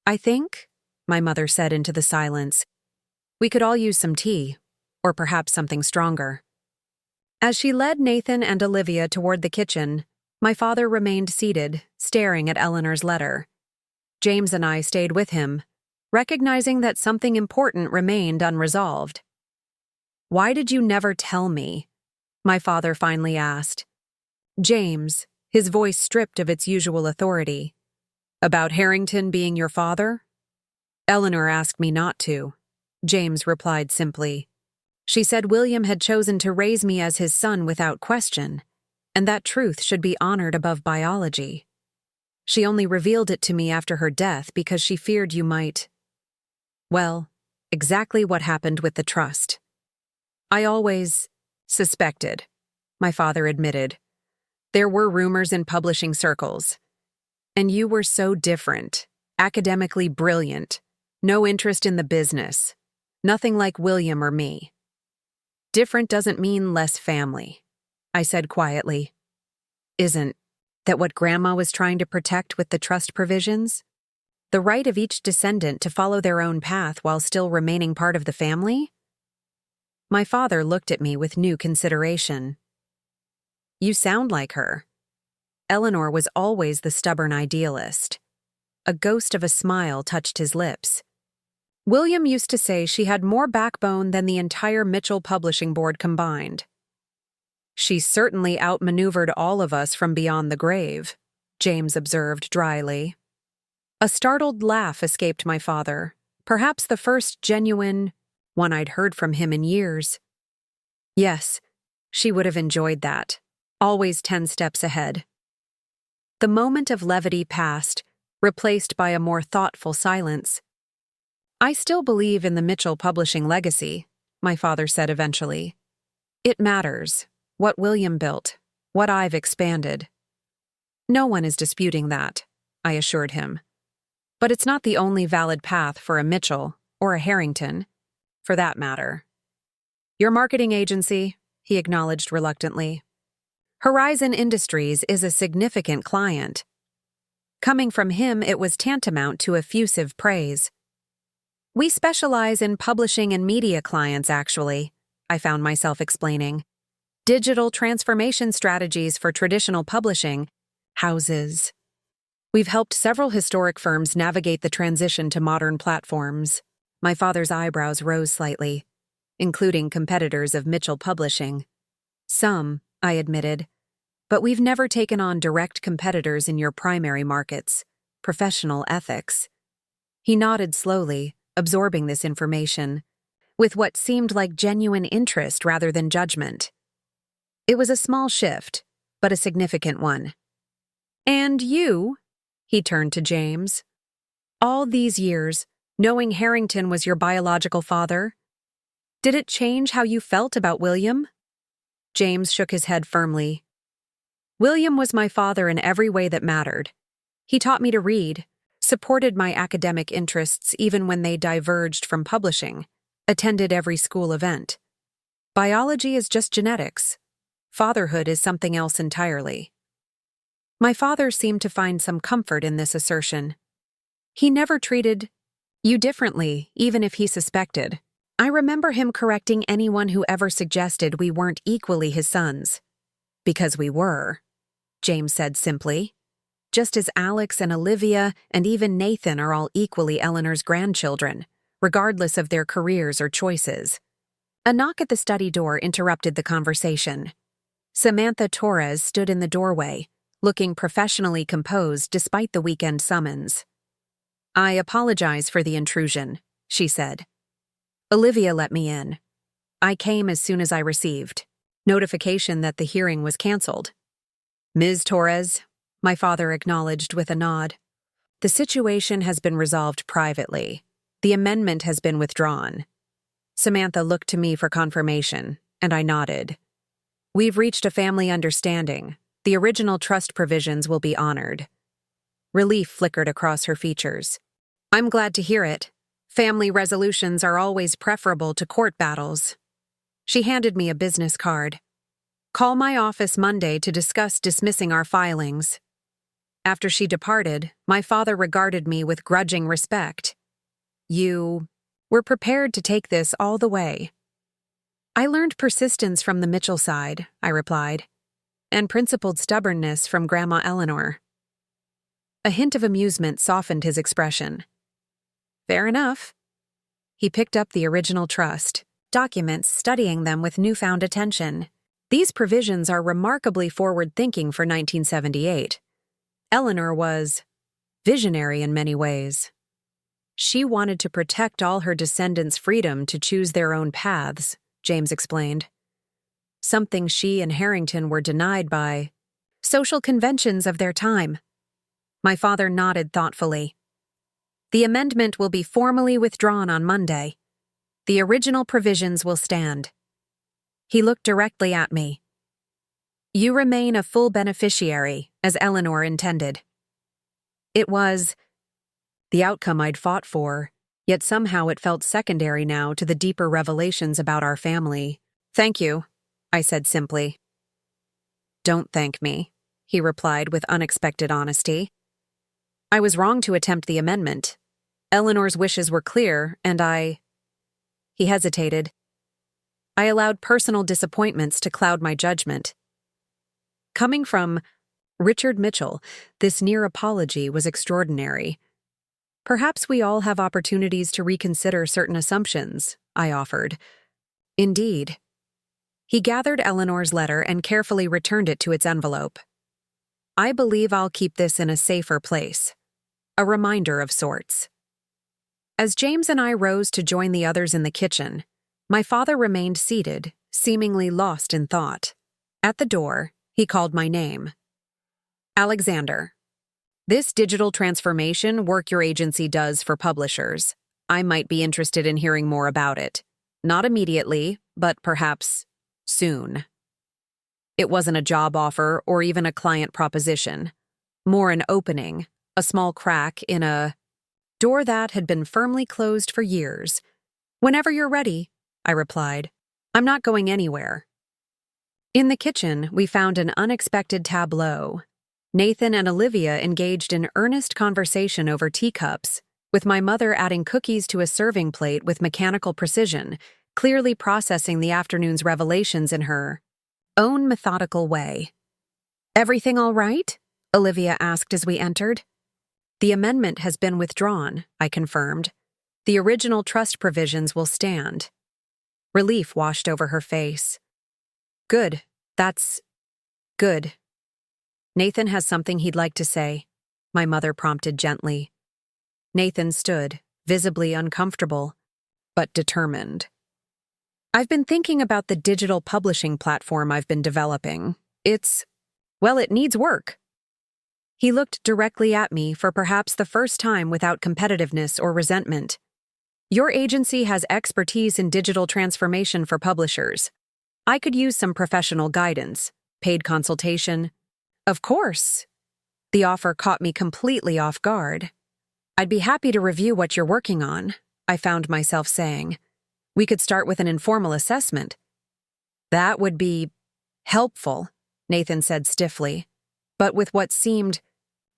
A: I think, my mother said into the silence, we could all use some tea, or perhaps something stronger. As she led Nathan and Olivia toward the kitchen, my father remained seated, staring at Eleanor's letter. James and I stayed with him, recognizing that something important remained unresolved. Why did you never tell me? My father finally asked. James, his voice stripped of its usual authority. About Harrington being your father? Eleanor asked me not to. James replied simply. She said William had chosen to raise me as his son without question, and that truth should be honored above biology. She only revealed it to me after her death because she feared you might… Well, exactly what happened with the trust. I always suspected, my father admitted. There were rumors in publishing circles. And you were so different, academically brilliant, no interest in the business, nothing like William or me. Different doesn't mean less family, I said quietly. Isn't that what Grandma was trying to protect with the trust provisions? The right of each descendant to follow their own path while still remaining part of the family? My father looked at me with new consideration. You sound like her. Eleanor was always the stubborn idealist. A ghost of a smile touched his lips. William used to say she had more backbone than the entire Mitchell Publishing Board combined. She certainly outmaneuvered all of us from beyond the grave, James observed dryly. A startled laugh escaped my father, perhaps the first genuine one I'd heard from him in years. Yes, she would have enjoyed that, always 10 steps ahead. The moment of levity passed, replaced by a more thoughtful silence. I still believe in the Mitchell Publishing legacy, my father said eventually. It matters. What William built, what I've expanded. No one is disputing that, I assured him. But it's not the only valid path for a Mitchell or a Harrington, for that matter. Your marketing agency, he acknowledged reluctantly. Horizon Industries is a significant client. Coming from him, it was tantamount to effusive praise. We specialize in publishing and media clients, actually, I found myself explaining. Digital transformation strategies for traditional publishing houses. We've helped several historic firms navigate the transition to modern platforms. My father's eyebrows rose slightly, including competitors of Mitchell Publishing. Some, I admitted, but we've never taken on direct competitors in your primary markets, professional ethics. He nodded slowly, absorbing this information, with what seemed like genuine interest rather than judgment. It was a small shift, but a significant one. And you, he turned to James, all these years, knowing Harrington was your biological father, did it change how you felt about William? James shook his head firmly. William was my father in every way that mattered. He taught me to read, supported my academic interests even when they diverged from publishing, attended every school event. Biology is just genetics. Fatherhood is something else entirely. My father seemed to find some comfort in this assertion. He never treated you differently, even if he suspected. I remember him correcting anyone who ever suggested we weren't equally his sons. Because we were, James said simply. Just as Alex and Olivia and even Nathan are all equally Eleanor's grandchildren, regardless of their careers or choices. A knock at the study door interrupted the conversation. Samantha Torres stood in the doorway, looking professionally composed despite the weekend summons. "I apologize for the intrusion," she said. "Olivia let me in. I came as soon as I received notification that the hearing was canceled." "Ms. Torres," my father acknowledged with a nod. "The situation has been resolved privately. The amendment has been withdrawn." Samantha looked to me for confirmation, and I nodded. "We've reached a family understanding. The original trust provisions will be honored." Relief flickered across her features. "I'm glad to hear it. Family resolutions are always preferable to court battles." She handed me a business card. "Call my office Monday to discuss dismissing our filings." After she departed, my father regarded me with grudging respect. "You were prepared to take this all the way." "I learned persistence from the Mitchell side," I replied, "and principled stubbornness from Grandma Eleanor." A hint of amusement softened his expression. "Fair enough." He picked up the original trust documents, studying them with newfound attention. These provisions are remarkably forward-thinking for 1978. Eleanor was visionary in many ways. She wanted to protect all her descendants' freedom to choose their own paths, James explained. Something she and Harrington were denied by social conventions of their time. My father nodded thoughtfully. "The amendment will be formally withdrawn on Monday. The original provisions will stand." He looked directly at me. "You remain a full beneficiary, as Eleanor intended." It was the outcome I'd fought for, yet somehow it felt secondary now to the deeper revelations about our family. "Thank you," I said simply. "Don't thank me," he replied with unexpected honesty. "I was wrong to attempt the amendment. Eleanor's wishes were clear, and He hesitated. "I allowed personal disappointments to cloud my judgment." Coming from Richard Mitchell, this near apology was extraordinary. "Perhaps we all have opportunities to reconsider certain assumptions," I offered. "Indeed." He gathered Eleanor's letter and carefully returned it to its envelope. "I believe I'll keep this in a safer place. A reminder of sorts." As James and I rose to join the others in the kitchen, my father remained seated, seemingly lost in thought. At the door, he called my name. "Alexander, this digital transformation work your agency does for publishers. I might be interested in hearing more about it. Not immediately, but perhaps soon." It wasn't a job offer or even a client proposition. More an opening, a small crack in a door that had been firmly closed for years. "Whenever you're ready," I replied. "I'm not going anywhere." In the kitchen, we found an unexpected tableau. Nathan and Olivia engaged in earnest conversation over teacups, with my mother adding cookies to a serving plate with mechanical precision, clearly processing the afternoon's revelations in her own methodical way. "Everything all right?" Olivia asked as we entered. "The amendment has been withdrawn," I confirmed. "The original trust provisions will stand." Relief washed over her face. "Good. That's good." "Nathan has something he'd like to say," my mother prompted gently. Nathan stood, visibly uncomfortable, but determined. "I've been thinking about the digital publishing platform I've been developing. It needs work." He looked directly at me for perhaps the first time without competitiveness or resentment. "Your agency has expertise in digital transformation for publishers. I could use some professional guidance, paid consultation." "Of course." The offer caught me completely off guard. "I'd be happy to review what you're working on," I found myself saying. We could start with an informal assessment. That would be helpful, Nathan said stiffly, but with what seemed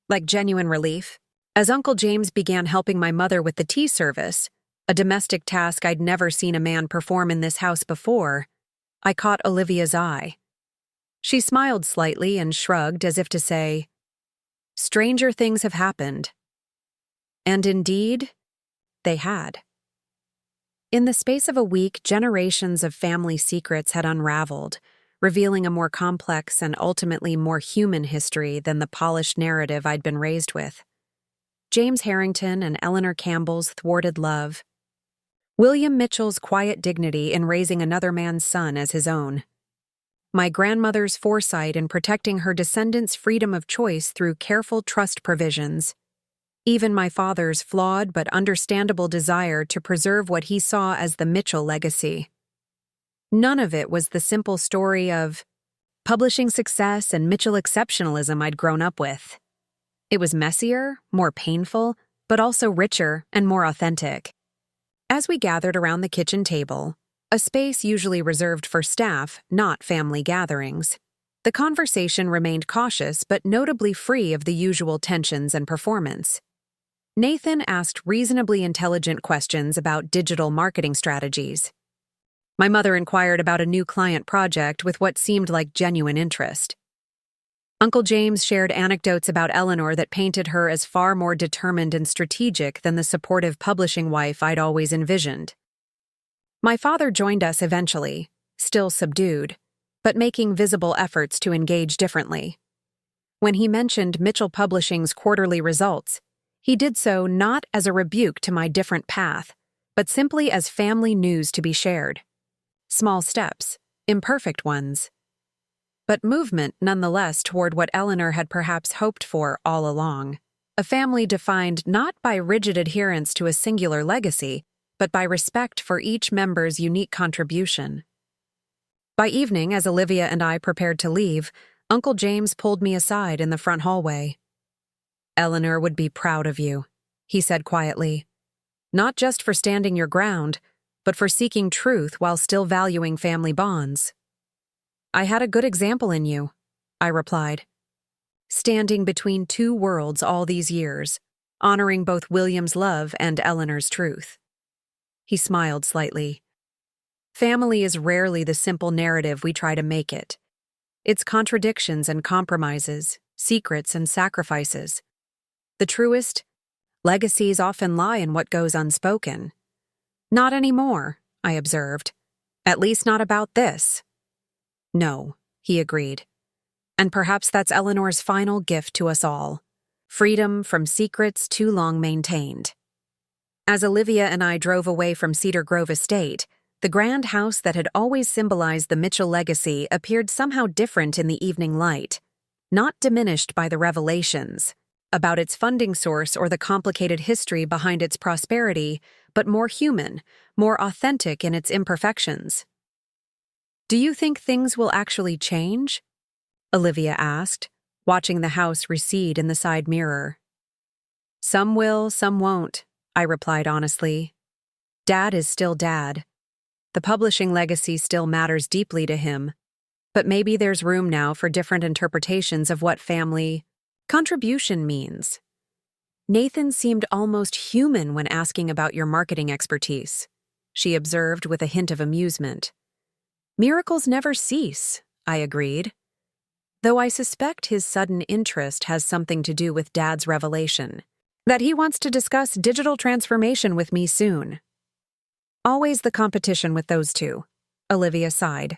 A: like genuine relief. As Uncle James began helping my mother with the tea service, a domestic task I'd never seen a man perform in this house before, I caught Olivia's eye. She smiled slightly and shrugged as if to say, "Stranger things have happened." And indeed, they had. In the space of a week, generations of family secrets had unraveled, revealing a more complex and ultimately more human history than the polished narrative I'd been raised with. James Harrington and Eleanor Campbell's thwarted love, William Mitchell's quiet dignity in raising another man's son as his own, my grandmother's foresight in protecting her descendants' freedom of choice through careful trust provisions, even my father's flawed but understandable desire to preserve what he saw as the Mitchell legacy. None of it was the simple story of publishing success and Mitchell exceptionalism I'd grown up with. It was messier, more painful, but also richer and more authentic. As we gathered around the kitchen table, a space usually reserved for staff, not family gatherings, the conversation remained cautious but notably free of the usual tensions and performance. Nathan asked reasonably intelligent questions about digital marketing strategies. My mother inquired about a new client project with what seemed like genuine interest. Uncle James shared anecdotes about Eleanor that painted her as far more determined and strategic than the supportive publishing wife I'd always envisioned. My father joined us eventually, still subdued, but making visible efforts to engage differently. When he mentioned Mitchell Publishing's quarterly results, he did so not as a rebuke to my different path, but simply as family news to be shared. Small steps, imperfect ones, but movement nonetheless toward what Eleanor had perhaps hoped for all along, a family defined not by rigid adherence to a singular legacy, but by respect for each member's unique contribution. By evening, as Olivia and I prepared to leave, Uncle James pulled me aside in the front hallway. "Eleanor would be proud of you," he said quietly, "not just for standing your ground, but for seeking truth while still valuing family bonds." "I had a good example in you," I replied. "Standing between two worlds all these years, honoring both William's love and Eleanor's truth." He smiled slightly. "Family is rarely the simple narrative we try to make it. It's contradictions and compromises, secrets and sacrifices. The truest legacies often lie in what goes unspoken." "Not anymore," I observed. "At least not about this." "No," he agreed. "And perhaps that's Eleanor's final gift to us all. Freedom from secrets too long maintained." As Olivia and I drove away from Cedar Grove Estate, the grand house that had always symbolized the Mitchell legacy appeared somehow different in the evening light, not diminished by the revelations about its funding source or the complicated history behind its prosperity, but more human, more authentic in its imperfections. "Do you think things will actually change?" Olivia asked, watching the house recede in the side mirror. "Some will, some won't," I replied honestly. "Dad is still Dad. The publishing legacy still matters deeply to him, but maybe there's room now for different interpretations of what family contribution means." "Nathan seemed almost human when asking about your marketing expertise," she observed with a hint of amusement. "Miracles never cease," I agreed, though I suspect his sudden interest has something to do with Dad's revelation, that he wants to discuss digital transformation with me soon. "Always the competition with those two," Olivia sighed.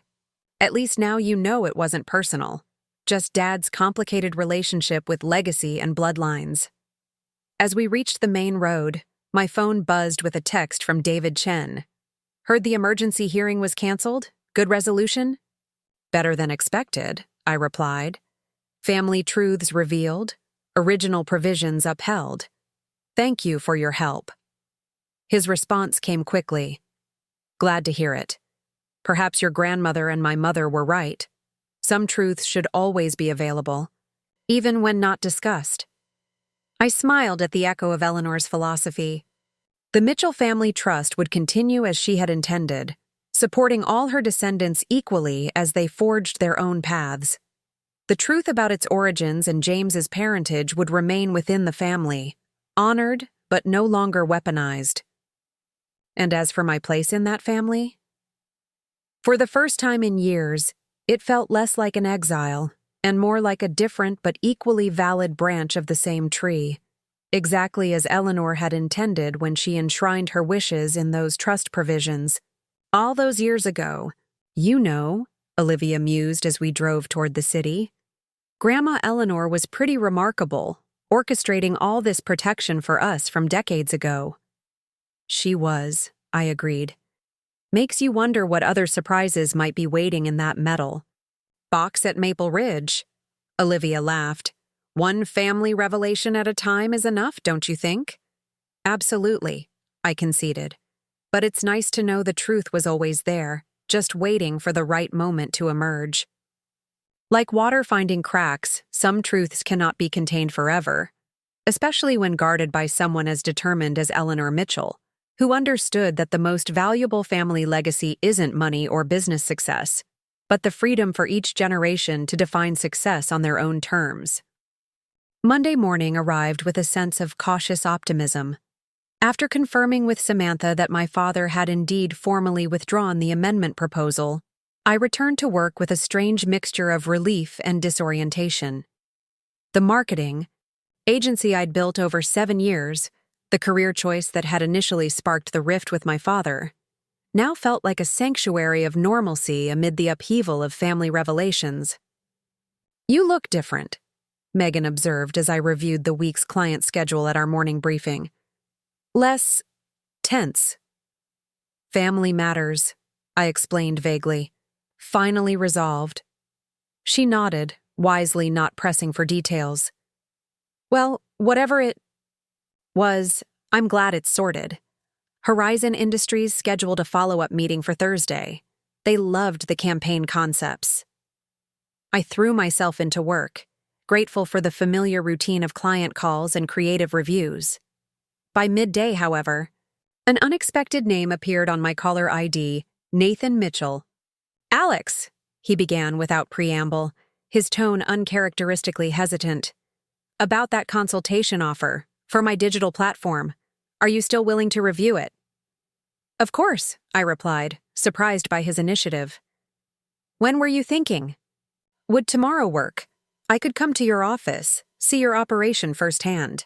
A: "At least now you know it wasn't personal, just Dad's complicated relationship with legacy and bloodlines." As we reached the main road, my phone buzzed with a text from David Chen. "Heard the emergency hearing was canceled? Good resolution?" "Better than expected," I replied. "Family truths revealed, original provisions upheld. Thank you for your help." His response came quickly. "Glad to hear it. Perhaps your grandmother and my mother were right. Some truths should always be available, even when not discussed." I smiled at the echo of Eleanor's philosophy. The Mitchell family trust would continue as she had intended, supporting all her descendants equally as they forged their own paths. The truth about its origins and James's parentage would remain within the family, honored but no longer weaponized. And as for my place in that family? For the first time in years, it felt less like an exile and more like a different but equally valid branch of the same tree, exactly as Eleanor had intended when she enshrined her wishes in those trust provisions. All those years ago, you know, Olivia mused as we drove toward the city. Grandma Eleanor was pretty remarkable, orchestrating all this protection for us from decades ago. She was, I agreed. Makes you wonder what other surprises might be waiting in that metal. Box at Maple Ridge. Olivia laughed. One family revelation at a time is enough, don't you think? Absolutely, I conceded. But it's nice to know the truth was always there, just waiting for the right moment to emerge. Like water finding cracks, some truths cannot be contained forever, especially when guarded by someone as determined as Eleanor Mitchell, who understood that the most valuable family legacy isn't money or business success, but the freedom for each generation to define success on their own terms. Monday morning arrived with a sense of cautious optimism. After confirming with Samantha that my father had indeed formally withdrawn the amendment proposal, I returned to work with a strange mixture of relief and disorientation. The marketing agency I'd built over 7 years, the career choice that had initially sparked the rift with my father, now felt like a sanctuary of normalcy amid the upheaval of family revelations. You look different, Megan observed as I reviewed the week's client schedule at our morning briefing. Less tense. Family matters, I explained vaguely. Finally resolved. She nodded, wisely not pressing for details. Well, whatever it was, I'm glad it's sorted. Horizon Industries scheduled a follow-up meeting for Thursday. They loved the campaign concepts. I threw myself into work, grateful for the familiar routine of client calls and creative reviews. By midday, however, an unexpected name appeared on my caller ID, Nathan Mitchell. Alex, he began without preamble, his tone uncharacteristically hesitant. About that consultation offer, for my digital platform. Are you still willing to review it? Of course, I replied, surprised by his initiative. When were you thinking? Would tomorrow work? I could come to your office, see your operation firsthand.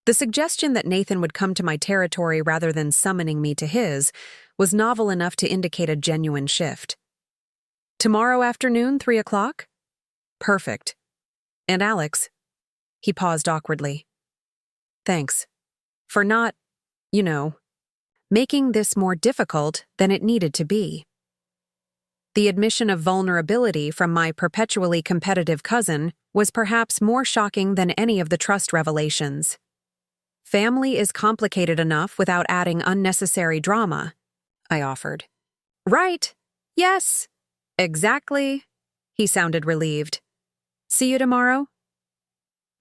A: The suggestion that Nathan would come to my territory rather than summoning me to his was novel enough to indicate a genuine shift. Tomorrow afternoon, 3 o'clock? Perfect. And Alex? He paused awkwardly. Thanks. For not, making this more difficult than it needed to be. The admission of vulnerability from my perpetually competitive cousin was perhaps more shocking than any of the trust revelations. Family is complicated enough without adding unnecessary drama, I offered. Right. Yes. Exactly. He sounded relieved. See you tomorrow?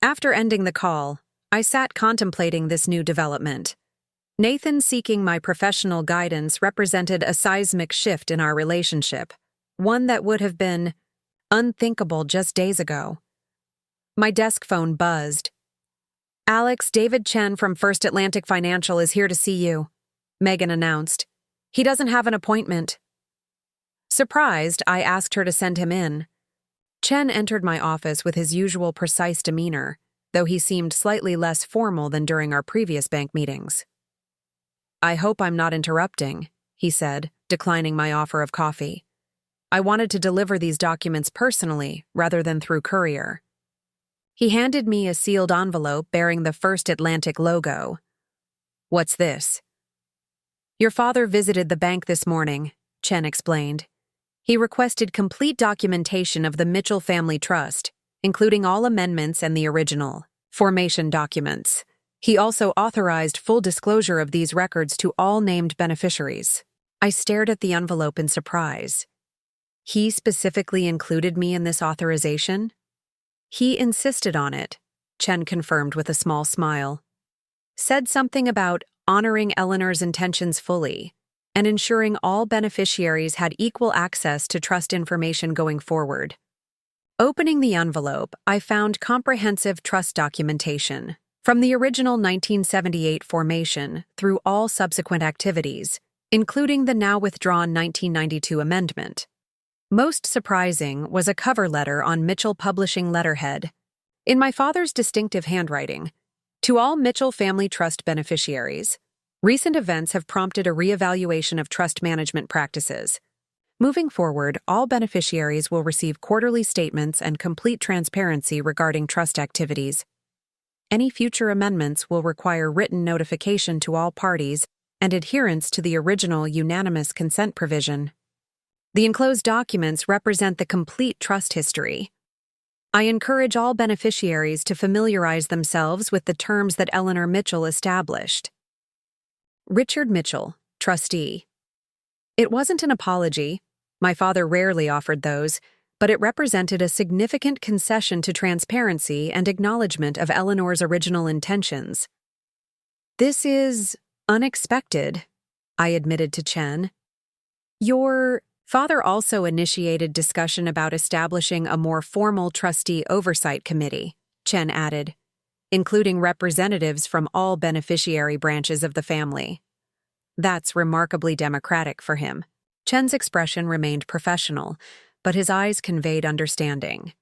A: After ending the call, I sat contemplating this new development. Nathan seeking my professional guidance represented a seismic shift in our relationship, one that would have been unthinkable just days ago. My desk phone buzzed. Alex, David Chen from First Atlantic Financial is here to see you, Megan announced. He doesn't have an appointment. Surprised, I asked her to send him in. Chen entered my office with his usual precise demeanor, though he seemed slightly less formal than during our previous bank meetings. I hope I'm not interrupting, he said, declining my offer of coffee. I wanted to deliver these documents personally rather than through courier. He handed me a sealed envelope bearing the First Atlantic logo. What's this? Your father visited the bank this morning, Chen explained. He requested complete documentation of the Mitchell Family Trust, including all amendments and the original formation documents. He also authorized full disclosure of these records to all named beneficiaries. I stared at the envelope in surprise. He specifically included me in this authorization? He insisted on it, Chen confirmed with a small smile. Said something about honoring Eleanor's intentions fully, and ensuring all beneficiaries had equal access to trust information going forward. Opening the envelope, I found comprehensive trust documentation, from the original 1978 formation through all subsequent activities, including the now withdrawn 1992 amendment. Most surprising was a cover letter on Mitchell Publishing letterhead, in my father's distinctive handwriting. To all Mitchell Family Trust beneficiaries, recent events have prompted a reevaluation of trust management practices. Moving forward, all beneficiaries will receive quarterly statements and complete transparency regarding trust activities. Any future amendments will require written notification to all parties and adherence to the original unanimous consent provision. The enclosed documents represent the complete trust history. I encourage all beneficiaries to familiarize themselves with the terms that Eleanor Mitchell established. Richard Mitchell, trustee. It wasn't an apology. My father rarely offered those, but it represented a significant concession to transparency and acknowledgement of Eleanor's original intentions. "This is unexpected," I admitted to Chen. "Your father also initiated discussion about establishing a more formal trustee oversight committee," Chen added, "including representatives from all beneficiary branches of the family." That's remarkably democratic for him. Chen's expression remained professional, but his eyes conveyed understanding.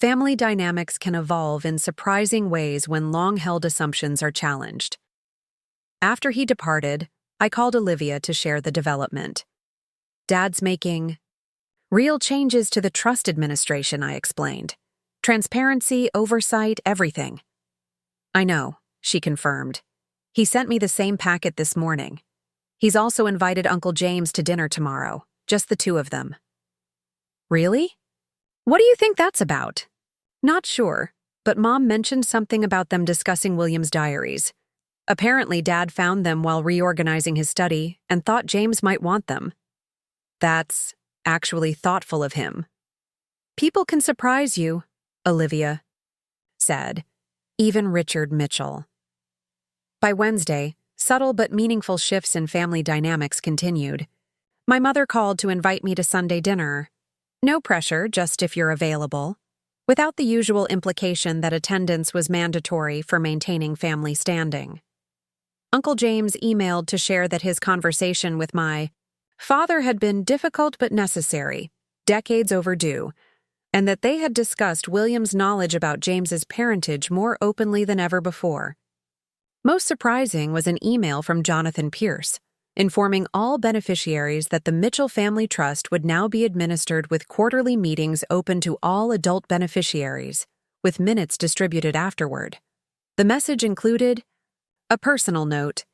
A: Family dynamics can evolve in surprising ways when long-held assumptions are challenged. After he departed, I called Olivia to share the development. "Dad's making real changes to the trust administration," I explained. "Transparency, oversight, everything." "I know," she confirmed. "He sent me the same packet this morning. He's also invited Uncle James to dinner tomorrow, just the two of them." "Really? What do you think that's about?" "Not sure, but Mom mentioned something about them discussing William's diaries. Apparently, Dad found them while reorganizing his study and thought James might want them." "That's actually thoughtful of him." "People can surprise you," Olivia said. "Even Richard Mitchell." By Wednesday, subtle but meaningful shifts in family dynamics continued. My mother called to invite me to Sunday dinner. No pressure, just if you're available, without the usual implication that attendance was mandatory for maintaining family standing. Uncle James emailed to share that his conversation with my father had been difficult but necessary, decades overdue, and that they had discussed William's knowledge about James's parentage more openly than ever before. Most surprising was an email from Jonathan Pierce, informing all beneficiaries that the Mitchell Family Trust would now be administered with quarterly meetings open to all adult beneficiaries, with minutes distributed afterward. The message included a personal note.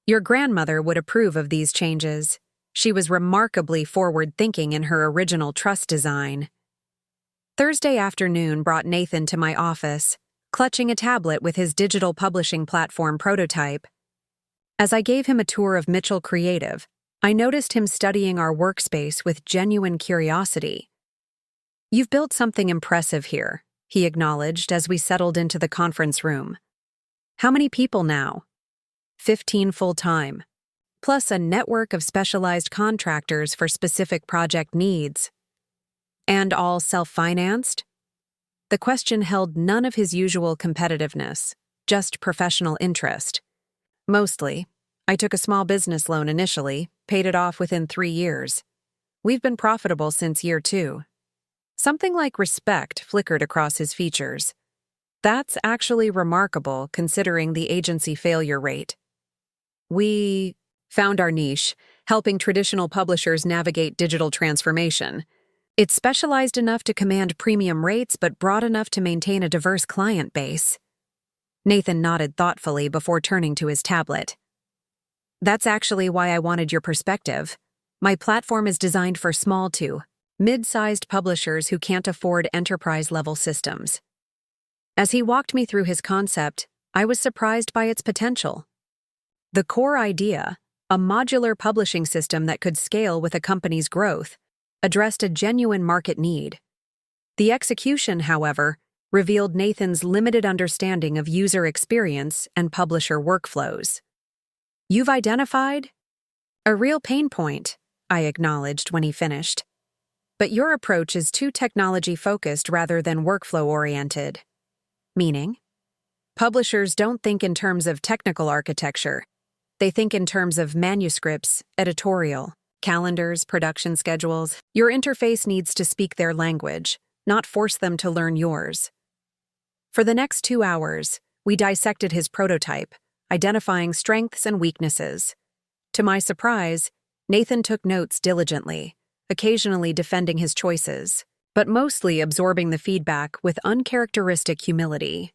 A: "Your grandmother would approve of these changes. She was remarkably forward-thinking in her original trust design." Thursday afternoon brought Nathan to my office, clutching a tablet with his digital publishing platform prototype. As I gave him a tour of Mitchell Creative, I noticed him studying our workspace with genuine curiosity. "You've built something impressive here," he acknowledged as we settled into the conference room. "How many people now?" 15 full-time, plus a network of specialized contractors for specific project needs. "And all self-financed?" The question held none of his usual competitiveness, just professional interest. "Mostly. I took a small business loan initially, paid it off within 3 years. We've been profitable since year 2. Something like respect flickered across his features. "That's actually remarkable considering the agency failure rate. We found our niche, helping traditional publishers navigate digital transformation. It's specialized enough to command premium rates but broad enough to maintain a diverse client base." Nathan nodded thoughtfully before turning to his tablet. "That's actually why I wanted your perspective. My platform is designed for small to mid-sized publishers who can't afford enterprise-level systems." As he walked me through his concept, I was surprised by its potential. The core idea, a modular publishing system that could scale with a company's growth, addressed a genuine market need. The execution, however, revealed Nathan's limited understanding of user experience and publisher workflows. You've identified a real pain point, I acknowledged when he finished. But your approach is too technology-focused rather than workflow-oriented. Meaning? Publishers don't think in terms of technical architecture. They think in terms of manuscripts, editorial, calendars, production schedules. Your interface needs to speak their language, not force them to learn yours. For the next 2 hours, we dissected his prototype, identifying strengths and weaknesses. To my surprise, Nathan took notes diligently, occasionally defending his choices, but mostly absorbing the feedback with uncharacteristic humility.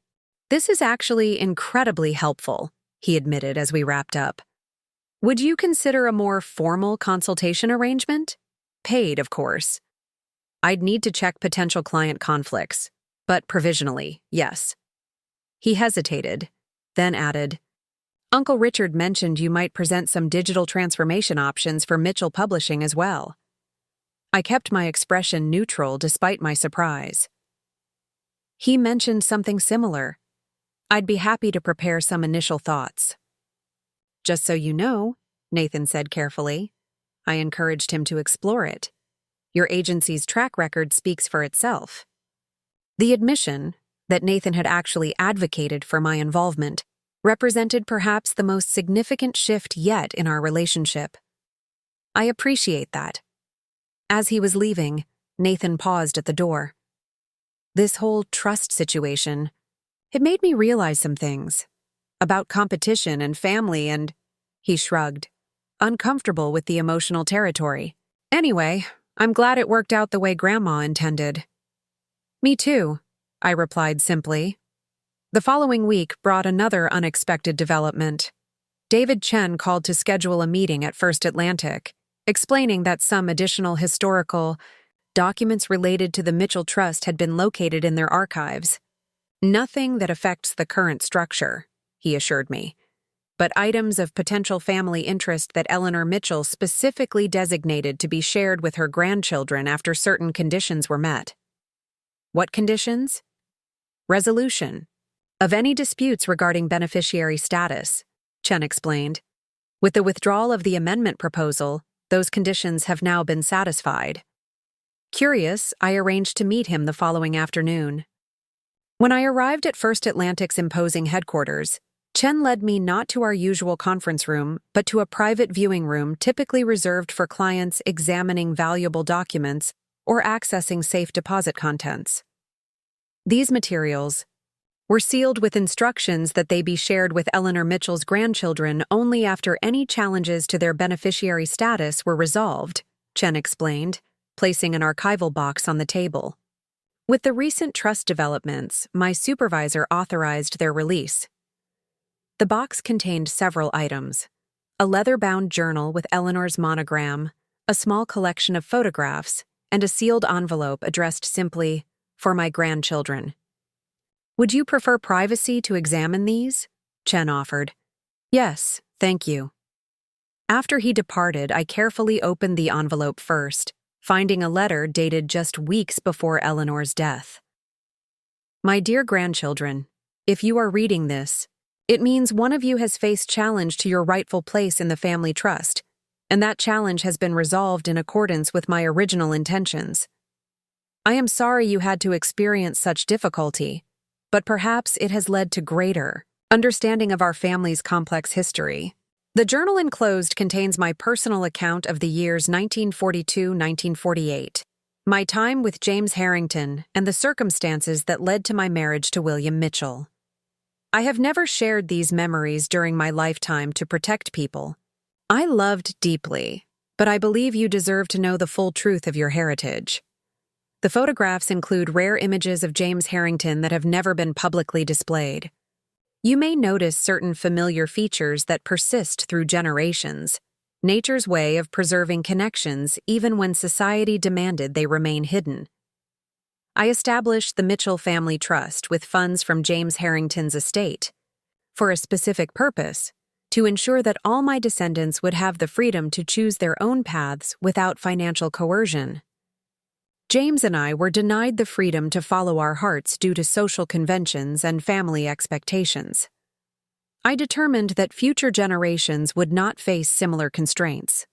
A: This is actually incredibly helpful, he admitted as we wrapped up. Would you consider a more formal consultation arrangement? Paid, of course. I'd need to check potential client conflicts, but provisionally, yes. He hesitated, then added, Uncle Richard mentioned you might present some digital transformation options for Mitchell Publishing as well. I kept my expression neutral despite my surprise. He mentioned something similar. I'd be happy to prepare some initial thoughts. Just so you know, Nathan said carefully, I encouraged him to explore it. Your agency's track record speaks for itself. The admission that Nathan had actually advocated for my involvement represented perhaps the most significant shift yet in our relationship. I appreciate that. As he was leaving, Nathan paused at the door. This whole trust situation, it made me realize some things. About competition and family and, he shrugged, uncomfortable with the emotional territory. Anyway, I'm glad it worked out the way Grandma intended. Me too, I replied simply. The following week brought another unexpected development. David Chen called to schedule a meeting at First Atlantic, explaining that some additional historical documents related to the Mitchell Trust had been located in their archives. Nothing that affects the current structure, he assured me, but items of potential family interest that Eleanor Mitchell specifically designated to be shared with her grandchildren after certain conditions were met. What conditions? Resolution of any disputes regarding beneficiary status, Chen explained. With the withdrawal of the amendment proposal, those conditions have now been satisfied. Curious, I arranged to meet him the following afternoon. When I arrived at First Atlantic's imposing headquarters, Chen led me not to our usual conference room, but to a private viewing room typically reserved for clients examining valuable documents or accessing safe deposit contents. These materials were sealed with instructions that they be shared with Eleanor Mitchell's grandchildren only after any challenges to their beneficiary status were resolved, Chen explained, placing an archival box on the table. With the recent trust developments, my supervisor authorized their release. The box contained several items: a leather-bound journal with Eleanor's monogram, a small collection of photographs, and a sealed envelope addressed simply, "For my grandchildren." Would you prefer privacy to examine these? Chen offered. Yes, thank you. After he departed, I carefully opened the envelope first, finding a letter dated just weeks before Eleanor's death. My dear grandchildren, if you are reading this, it means one of you has faced challenge to your rightful place in the family trust, and that challenge has been resolved in accordance with my original intentions. I am sorry you had to experience such difficulty, but perhaps it has led to greater understanding of our family's complex history. The journal enclosed contains my personal account of the years 1942-1948, my time with James Harrington, and the circumstances that led to my marriage to William Mitchell. I have never shared these memories during my lifetime to protect people. I loved deeply, but I believe you deserve to know the full truth of your heritage. The photographs include rare images of James Harrington that have never been publicly displayed. You may notice certain familiar features that persist through generations, nature's way of preserving connections even when society demanded they remain hidden. I established the Mitchell Family Trust with funds from James Harrington's estate, for a specific purpose, to ensure that all my descendants would have the freedom to choose their own paths without financial coercion. James and I were denied the freedom to follow our hearts due to social conventions and family expectations. I determined that future generations would not face similar constraints.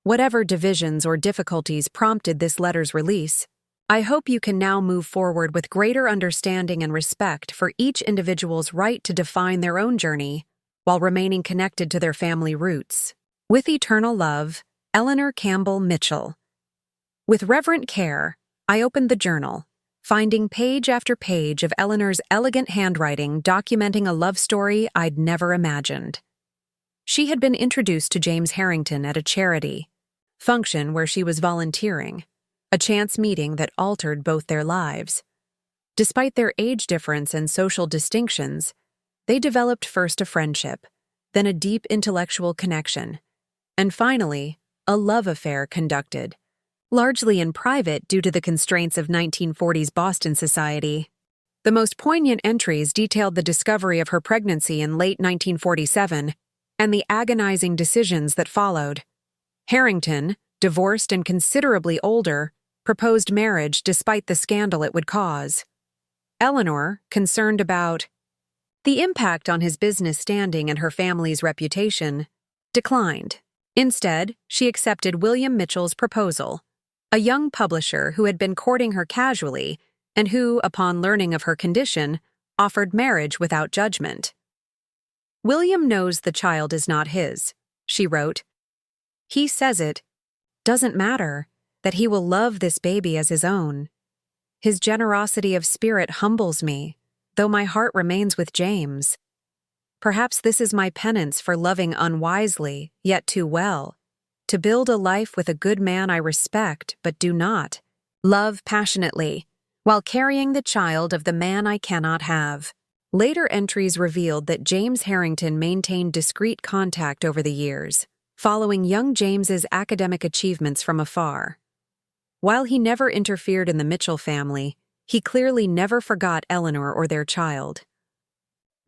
A: Whatever divisions or difficulties prompted this letter's release, I hope you can now move forward with greater understanding and respect for each individual's right to define their own journey while remaining connected to their family roots. With eternal love, Eleanor Campbell Mitchell. With reverent care, I opened the journal, finding page after page of Eleanor's elegant handwriting documenting a love story I'd never imagined. She had been introduced to James Harrington at a charity function where she was volunteering, a chance meeting that altered both their lives. Despite their age difference and social distinctions, they developed first a friendship, then a deep intellectual connection, and finally, a love affair conducted, largely in private due to the constraints of 1940s Boston society. The most poignant entries detailed the discovery of her pregnancy in late 1947 and the agonizing decisions that followed. Harrington, divorced and considerably older, proposed marriage despite the scandal it would cause. Eleanor, concerned about the impact on his business standing and her family's reputation, declined. Instead, she accepted William Mitchell's proposal, a young publisher who had been courting her casually and who, upon learning of her condition, offered marriage without judgment. "William knows the child is not his," she wrote. "He says it doesn't matter, that he will love this baby as his own. His generosity of spirit humbles me, though my heart remains with James. Perhaps this is my penance for loving unwisely, yet too well, to build a life with a good man I respect but do not love passionately, while carrying the child of the man I cannot have." Later entries revealed that James Harrington maintained discreet contact over the years, following young James's academic achievements from afar. While he never interfered in the Mitchell family, he clearly never forgot Eleanor or their child.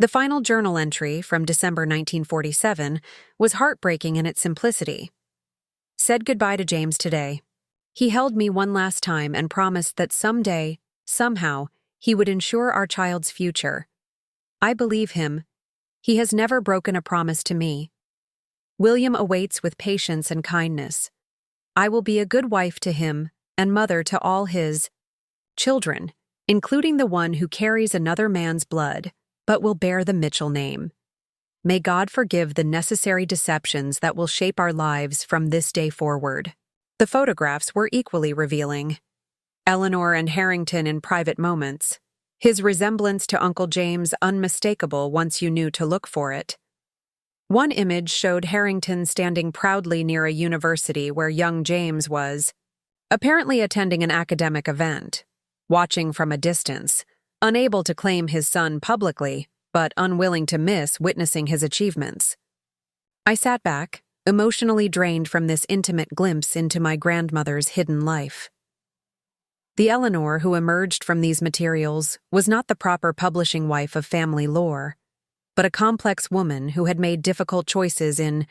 A: The final journal entry from December 1947 was heartbreaking in its simplicity. "Said goodbye to James today. He held me one last time and promised that someday, somehow, he would ensure our child's future. I believe him. He has never broken a promise to me. William awaits with patience and kindness. I will be a good wife to him and mother to all his children, including the one who carries another man's blood, but will bear the Mitchell name. May God forgive the necessary deceptions that will shape our lives from this day forward." The photographs were equally revealing. Eleanor and Harrington in private moments, his resemblance to Uncle James unmistakable once you knew to look for it. One image showed Harrington standing proudly near a university where young James was, apparently attending an academic event, watching from a distance, unable to claim his son publicly, but unwilling to miss witnessing his achievements. I sat back, emotionally drained from this intimate glimpse into my grandmother's hidden life. The Eleanor who emerged from these materials was not the proper publishing wife of family lore, but a complex woman who had made difficult choices in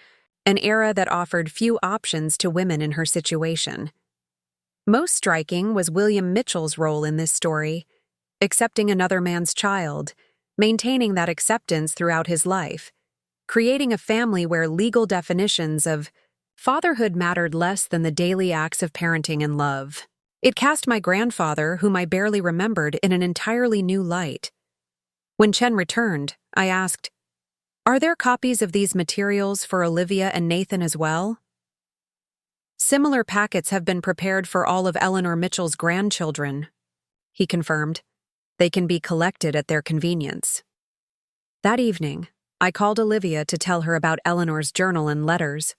A: an era that offered few options to women in her situation. Most striking was William Mitchell's role in this story, accepting another man's child, maintaining that acceptance throughout his life, creating a family where legal definitions of fatherhood mattered less than the daily acts of parenting and love. It cast my grandfather, whom I barely remembered, in an entirely new light. When Chen returned, I asked, "Are there copies of these materials for Olivia and Nathan as well?" "Similar packets have been prepared for all of Eleanor Mitchell's grandchildren," he confirmed. "They can be collected at their convenience." That evening, I called Olivia to tell her about Eleanor's journal and letters.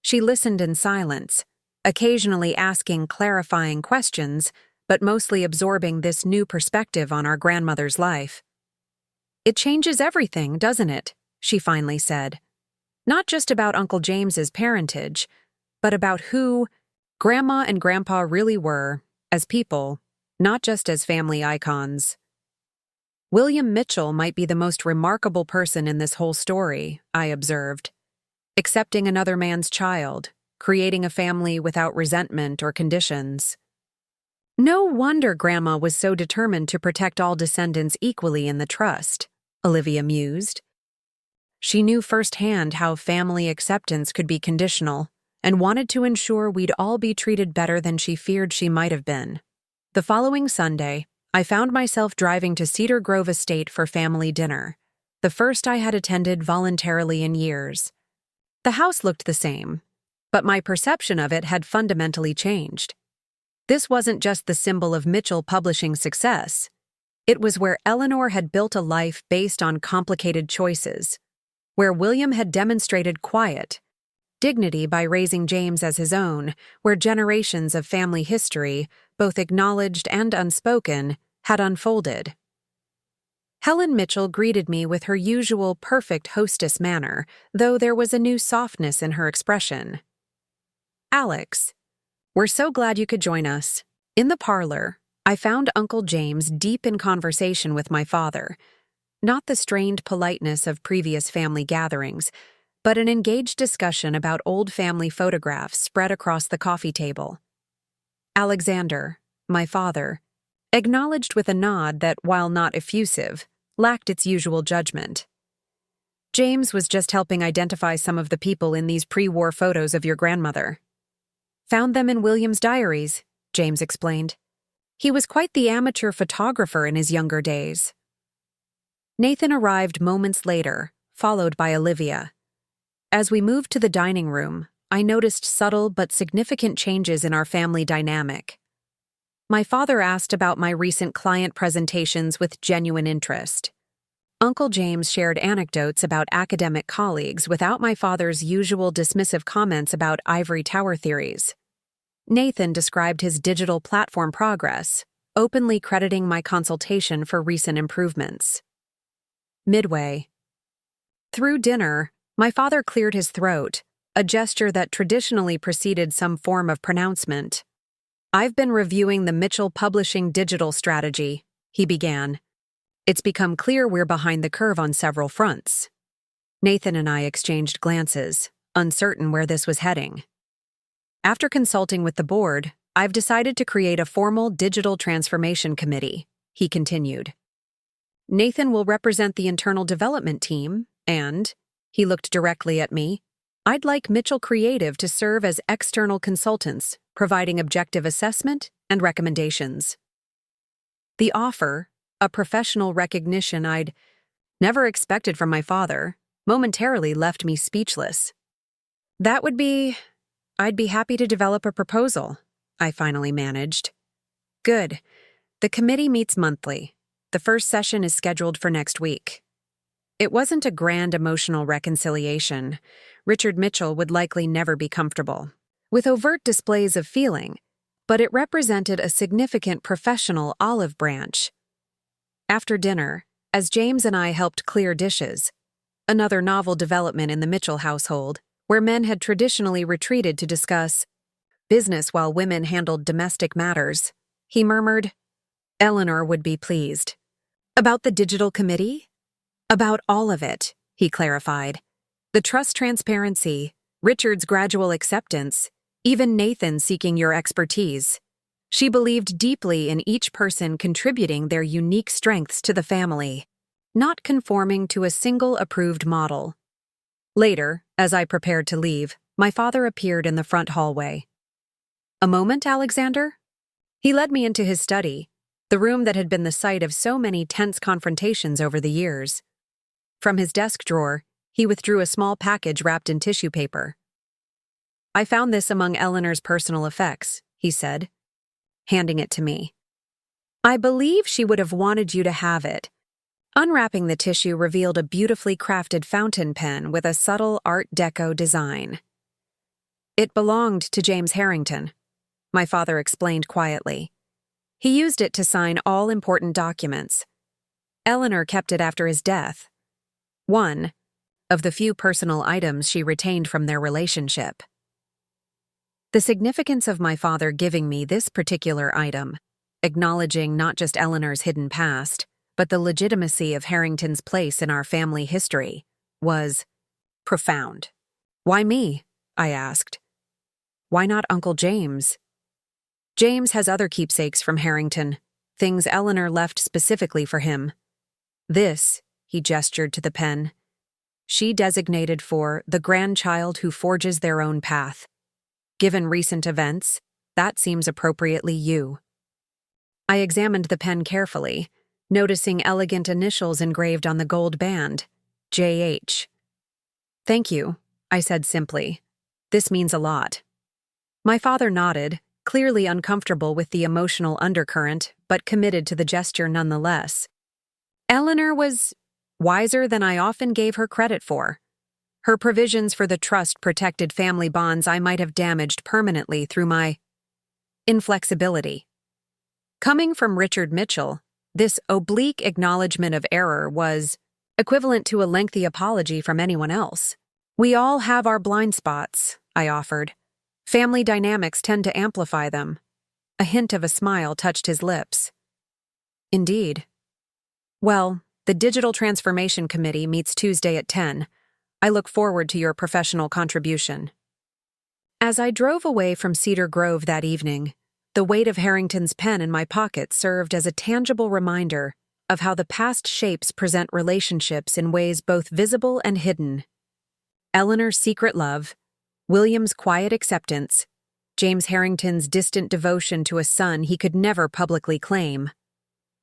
A: She listened in silence, occasionally asking clarifying questions, but mostly absorbing this new perspective on our grandmother's life. "It changes everything, doesn't it?" she finally said. "Not just about Uncle James's parentage, but about who Grandma and Grandpa really were, as people, not just as family icons." "William Mitchell might be the most remarkable person in this whole story," I observed. "Accepting another man's child, creating a family without resentment or conditions." "No wonder Grandma was so determined to protect all descendants equally in the trust," Olivia mused. She knew firsthand how family acceptance could be conditional and wanted to ensure we'd all be treated better than she feared she might have been. The following Sunday, I found myself driving to Cedar Grove Estate for family dinner, the first I had attended voluntarily in years. The house looked the same, but my perception of it had fundamentally changed. This wasn't just the symbol of Mitchell Publishing success. It was where Eleanor had built a life based on complicated choices, where William had demonstrated quiet dignity by raising James as his own, where generations of family history, both acknowledged and unspoken, had unfolded. Helen Mitchell greeted me with her usual perfect hostess manner, though there was a new softness in her expression. "Alex, we're so glad you could join us." In the parlor, I found Uncle James deep in conversation with my father, not the strained politeness of previous family gatherings, but an engaged discussion about old family photographs spread across the coffee table. Alexander, my father, acknowledged with a nod that, while not effusive, lacked its usual judgment. "James was just helping identify some of the people in these pre-war photos of your grandmother. Found them in William's diaries," James explained. "He was quite the amateur photographer in his younger days." Nathan arrived moments later, followed by Olivia. As we moved to the dining room, I noticed subtle but significant changes in our family dynamic. My father asked about my recent client presentations with genuine interest. Uncle James shared anecdotes about academic colleagues without my father's usual dismissive comments about ivory tower theories. Nathan described his digital platform progress, openly crediting my consultation for recent improvements. Midway through dinner, my father cleared his throat, a gesture that traditionally preceded some form of pronouncement. "I've been reviewing the Mitchell Publishing digital strategy," he began. "It's become clear we're behind the curve on several fronts." Nathan and I exchanged glances, uncertain where this was heading. "After consulting with the board, I've decided to create a formal digital transformation committee," he continued. "Nathan will represent the internal development team, and," he looked directly at me, "I'd like Mitchell Creative to serve as external consultants, providing objective assessment and recommendations." The offer, a professional recognition I'd never expected from my father, momentarily left me speechless. I'd be happy to develop a proposal," I finally managed. "Good. The committee meets monthly. The first session is scheduled for next week." It wasn't a grand emotional reconciliation. Richard Mitchell would likely never be comfortable with overt displays of feeling, but it represented a significant professional olive branch. After dinner, as James and I helped clear dishes, another novel development in the Mitchell household, where men had traditionally retreated to discuss business while women handled domestic matters, he murmured, "Eleanor would be pleased." "About the digital committee?" "About all of it," he clarified. "The trust transparency, Richard's gradual acceptance, even Nathan seeking your expertise." She believed deeply in each person contributing their unique strengths to the family, not conforming to a single approved model. Later, as I prepared to leave, my father appeared in the front hallway. "A moment, Alexander?" He led me into his study, the room that had been the site of so many tense confrontations over the years. From his desk drawer, he withdrew a small package wrapped in tissue paper. "I found this among Eleanor's personal effects," he said, handing it to me. "I believe she would have wanted you to have it." Unwrapping the tissue revealed a beautifully crafted fountain pen with a subtle Art Deco design. "It belonged to James Harrington," my father explained quietly. "He used it to sign all important documents. Eleanor kept it after his death. One of the few personal items she retained from their relationship." The significance of my father giving me this particular item, acknowledging not just Eleanor's hidden past, but the legitimacy of Harrington's place in our family history, was profound. "Why me?" I asked. "Why not Uncle James?" "James has other keepsakes from Harrington, things Eleanor left specifically for him. This," he gestured to the pen, she designated for the grandchild who forges their own path. Given recent events, that seems appropriately you. I examined the pen carefully, noticing elegant initials engraved on the gold band, J.H. Thank you, I said simply. This means a lot. My father nodded, clearly uncomfortable with the emotional undercurrent, but committed to the gesture nonetheless. Eleanor was wiser than I often gave her credit for. Her provisions for the trust protected family bonds I might have damaged permanently through my inflexibility. Coming from Richard Mitchell, this oblique acknowledgement of error was equivalent to a lengthy apology from anyone else. We all have our blind spots, I offered. Family dynamics tend to amplify them. A hint of a smile touched his lips. Indeed. Well, the Digital Transformation Committee meets Tuesday at 10. I look forward to your professional contribution. As I drove away from Cedar Grove that evening, the weight of Harrington's pen in my pocket served as a tangible reminder of how the past shapes present relationships in ways both visible and hidden. Eleanor's secret love, William's quiet acceptance, James Harrington's distant devotion to a son he could never publicly claim.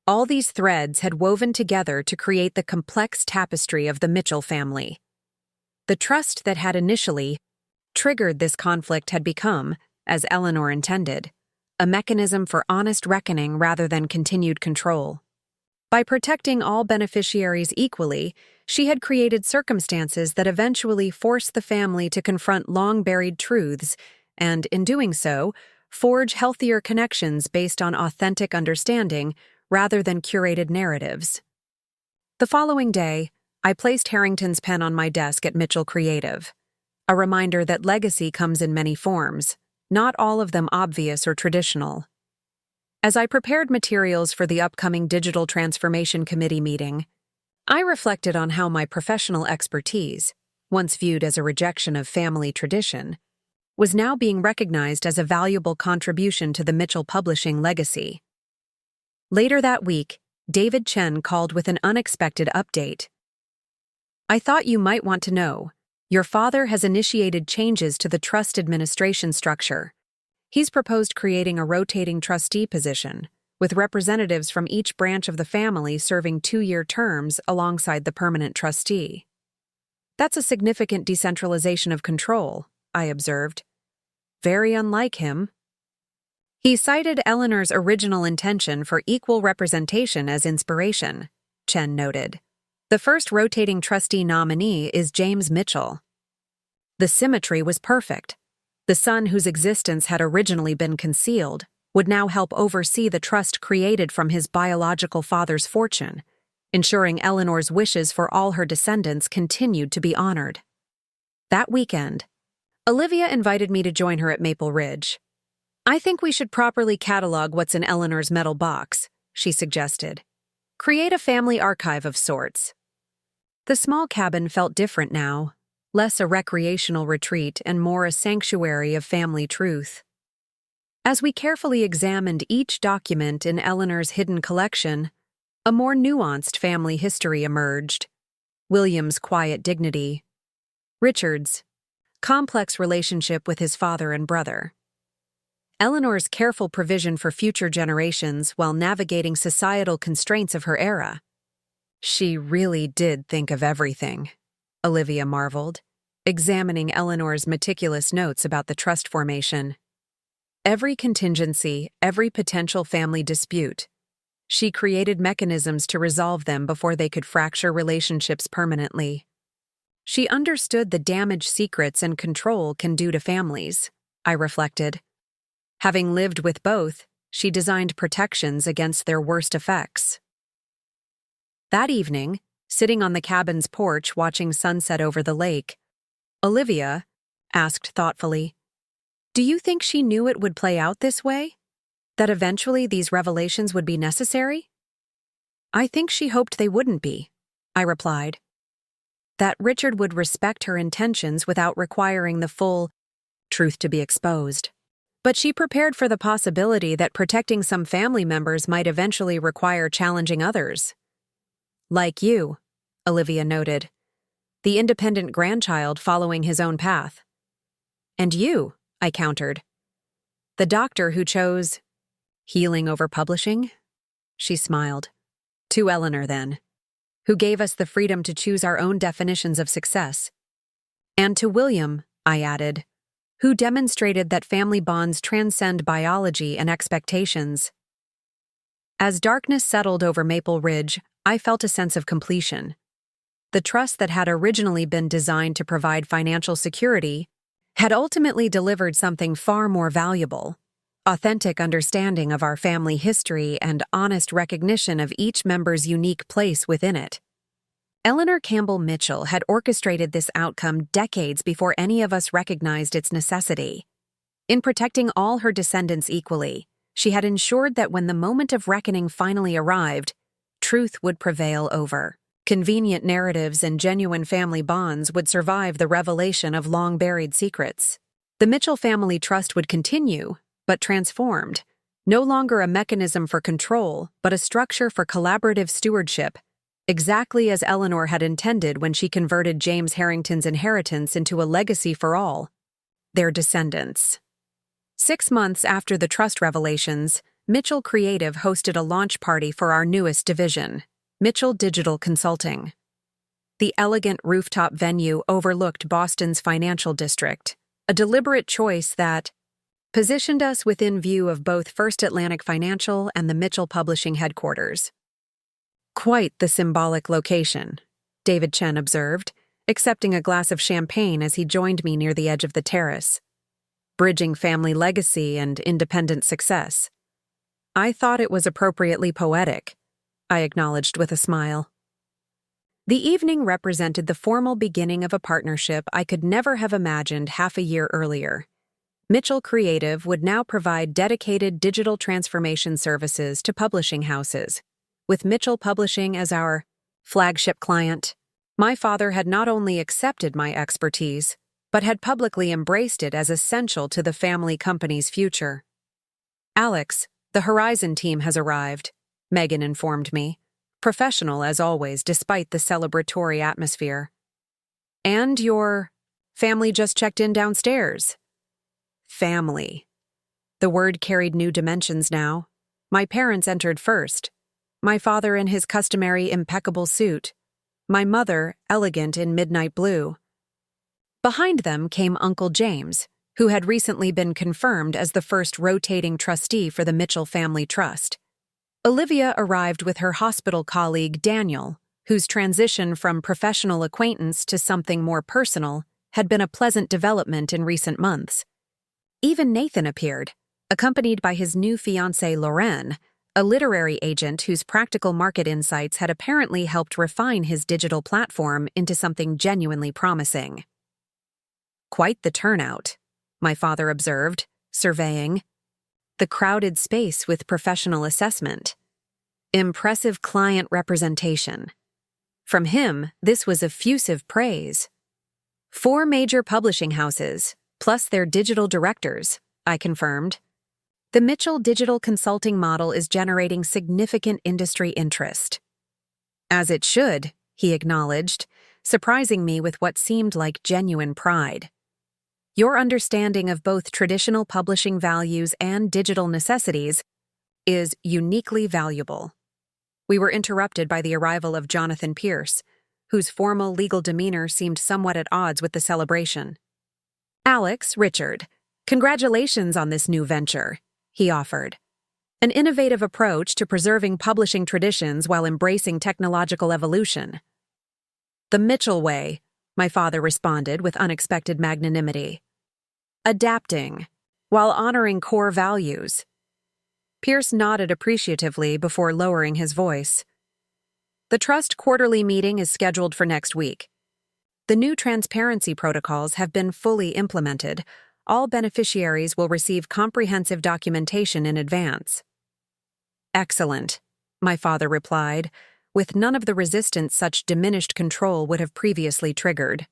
A: All these threads had woven together to create the complex tapestry of the Mitchell family. The trust that had initially triggered this conflict had become, as Eleanor intended, a mechanism for honest reckoning rather than continued control. By protecting all beneficiaries equally, she had created circumstances that eventually forced the family to confront long-buried truths and, in doing so, forge healthier connections based on authentic understanding rather than curated narratives. The following day, I placed Harrington's pen on my desk at Mitchell Creative, a reminder that legacy comes in many forms, not all of them obvious or traditional. As I prepared materials for the upcoming Digital Transformation Committee meeting, I reflected on how my professional expertise, once viewed as a rejection of family tradition, was now being recognized as a valuable contribution to the Mitchell publishing legacy. Later that week, David Chen called with an unexpected update. I thought you might want to know. Your father has initiated changes to the trust administration structure. He's proposed creating a rotating trustee position, with representatives from each branch of the family serving 2-year terms alongside the permanent trustee. That's a significant decentralization of control, I observed. Very unlike him. He cited Eleanor's original intention for equal representation as inspiration, Chen noted. The first rotating trustee nominee is James Mitchell. The symmetry was perfect. The son whose existence had originally been concealed would now help oversee the trust created from his biological father's fortune, ensuring Eleanor's wishes for all her descendants continued to be honored. That weekend, Olivia invited me to join her at Maple Ridge. I think we should properly catalog what's in Eleanor's metal box, she suggested. Create a family archive of sorts. The small cabin felt different now, less a recreational retreat and more a sanctuary of family truth. As we carefully examined each document in Eleanor's hidden collection, a more nuanced family history emerged. William's quiet dignity, Richard's complex relationship with his father and brother, Eleanor's careful provision for future generations while navigating societal constraints of her era. She really did think of everything, Olivia marveled, examining Eleanor's meticulous notes about the trust formation. Every contingency, every potential family dispute. She created mechanisms to resolve them before they could fracture relationships permanently. She understood the damage secrets and control can do to families, I reflected. Having lived with both, she designed protections against their worst effects. That evening, sitting on the cabin's porch watching sunset over the lake, Olivia asked thoughtfully, "Do you think she knew it would play out this way? That eventually these revelations would be necessary?" "I think she hoped they wouldn't be," I replied. That Richard would respect her intentions without requiring the full truth to be exposed. But she prepared for the possibility that protecting some family members might eventually require challenging others. "Like you," Olivia noted. the independent grandchild following his own path. And you, I countered. The doctor who chose healing over publishing? She smiled. To Eleanor, then, who gave us the freedom to choose our own definitions of success. And to William, I added, who demonstrated that family bonds transcend biology and expectations. As darkness settled over Maple Ridge, I felt a sense of completion. The trust that had originally been designed to provide financial security had ultimately delivered something far more valuable: authentic understanding of our family history and honest recognition of each member's unique place within it. Eleanor Campbell Mitchell had orchestrated this outcome decades before any of us recognized its necessity. In protecting all her descendants equally, she had ensured that when the moment of reckoning finally arrived, truth would prevail over. Convenient narratives and genuine family bonds would survive the revelation of long-buried secrets. The Mitchell Family Trust would continue, but transformed, no longer a mechanism for control, but a structure for collaborative stewardship, exactly as Eleanor had intended when she converted James Harrington's inheritance into a legacy for all, their descendants. 6 months after the trust revelations, Mitchell Creative hosted a launch party for our newest division, Mitchell Digital Consulting. The elegant rooftop venue overlooked Boston's financial district, a deliberate choice that positioned us within view of both First Atlantic Financial and the Mitchell Publishing headquarters. Quite the symbolic location, David Chen observed, accepting a glass of champagne as he joined me near the edge of the terrace. Bridging family legacy and independent success. I thought it was appropriately poetic, I acknowledged with a smile. The evening represented the formal beginning of a partnership I could never have imagined half a year earlier. Mitchell Creative would now provide dedicated digital transformation services to publishing houses, with Mitchell Publishing as our flagship client. My father had not only accepted my expertise, but had publicly embraced it as essential to the family company's future. Alex, the Horizon team has arrived, Megan informed me, professional as always despite the celebratory atmosphere. And your family just checked in downstairs. Family. The word carried new dimensions now. My parents entered first. My father in his customary impeccable suit. My mother, elegant in midnight blue. Behind them came Uncle James, who had recently been confirmed as the first rotating trustee for the Mitchell Family Trust. Olivia arrived with her hospital colleague Daniel, whose transition from professional acquaintance to something more personal had been a pleasant development in recent months. Even Nathan appeared, accompanied by his new fiancée Lorraine, a literary agent whose practical market insights had apparently helped refine his digital platform into something genuinely promising. Quite the turnout, my father observed, surveying the crowded space with professional assessment. Impressive client representation. From him, this was effusive praise. 4 major publishing houses, plus their digital directors, I confirmed. The Mitchell digital consulting model is generating significant industry interest. As it should, he acknowledged, surprising me with what seemed like genuine pride. Your understanding of both traditional publishing values and digital necessities is uniquely valuable. We were interrupted by the arrival of Jonathan Pierce, whose formal legal demeanor seemed somewhat at odds with the celebration. Alex, Richard, congratulations on this new venture, he offered. An innovative approach to preserving publishing traditions while embracing technological evolution. The Mitchell way, my father responded with unexpected magnanimity. Adapting, while honoring core values. Pierce nodded appreciatively before lowering his voice. The Trust quarterly meeting is scheduled for next week. The new transparency protocols have been fully implemented. All beneficiaries will receive comprehensive documentation in advance. Excellent, my father replied, with none of the resistance such diminished control would have previously triggered.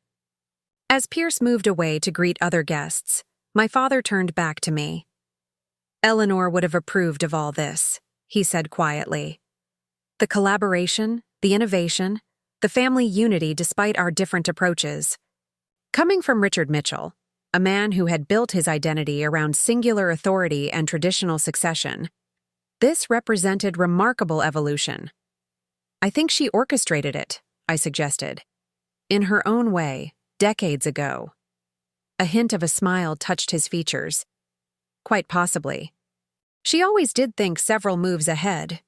A: As Pierce moved away to greet other guests, my father turned back to me. Eleanor would have approved of all this, he said quietly. The collaboration, the innovation, the family unity despite our different approaches. Coming from Richard Mitchell, a man who had built his identity around singular authority and traditional succession, this represented remarkable evolution. I think she orchestrated it, I suggested. In her own way, decades ago. A hint of a smile touched his features. Quite possibly. She always did think several moves ahead.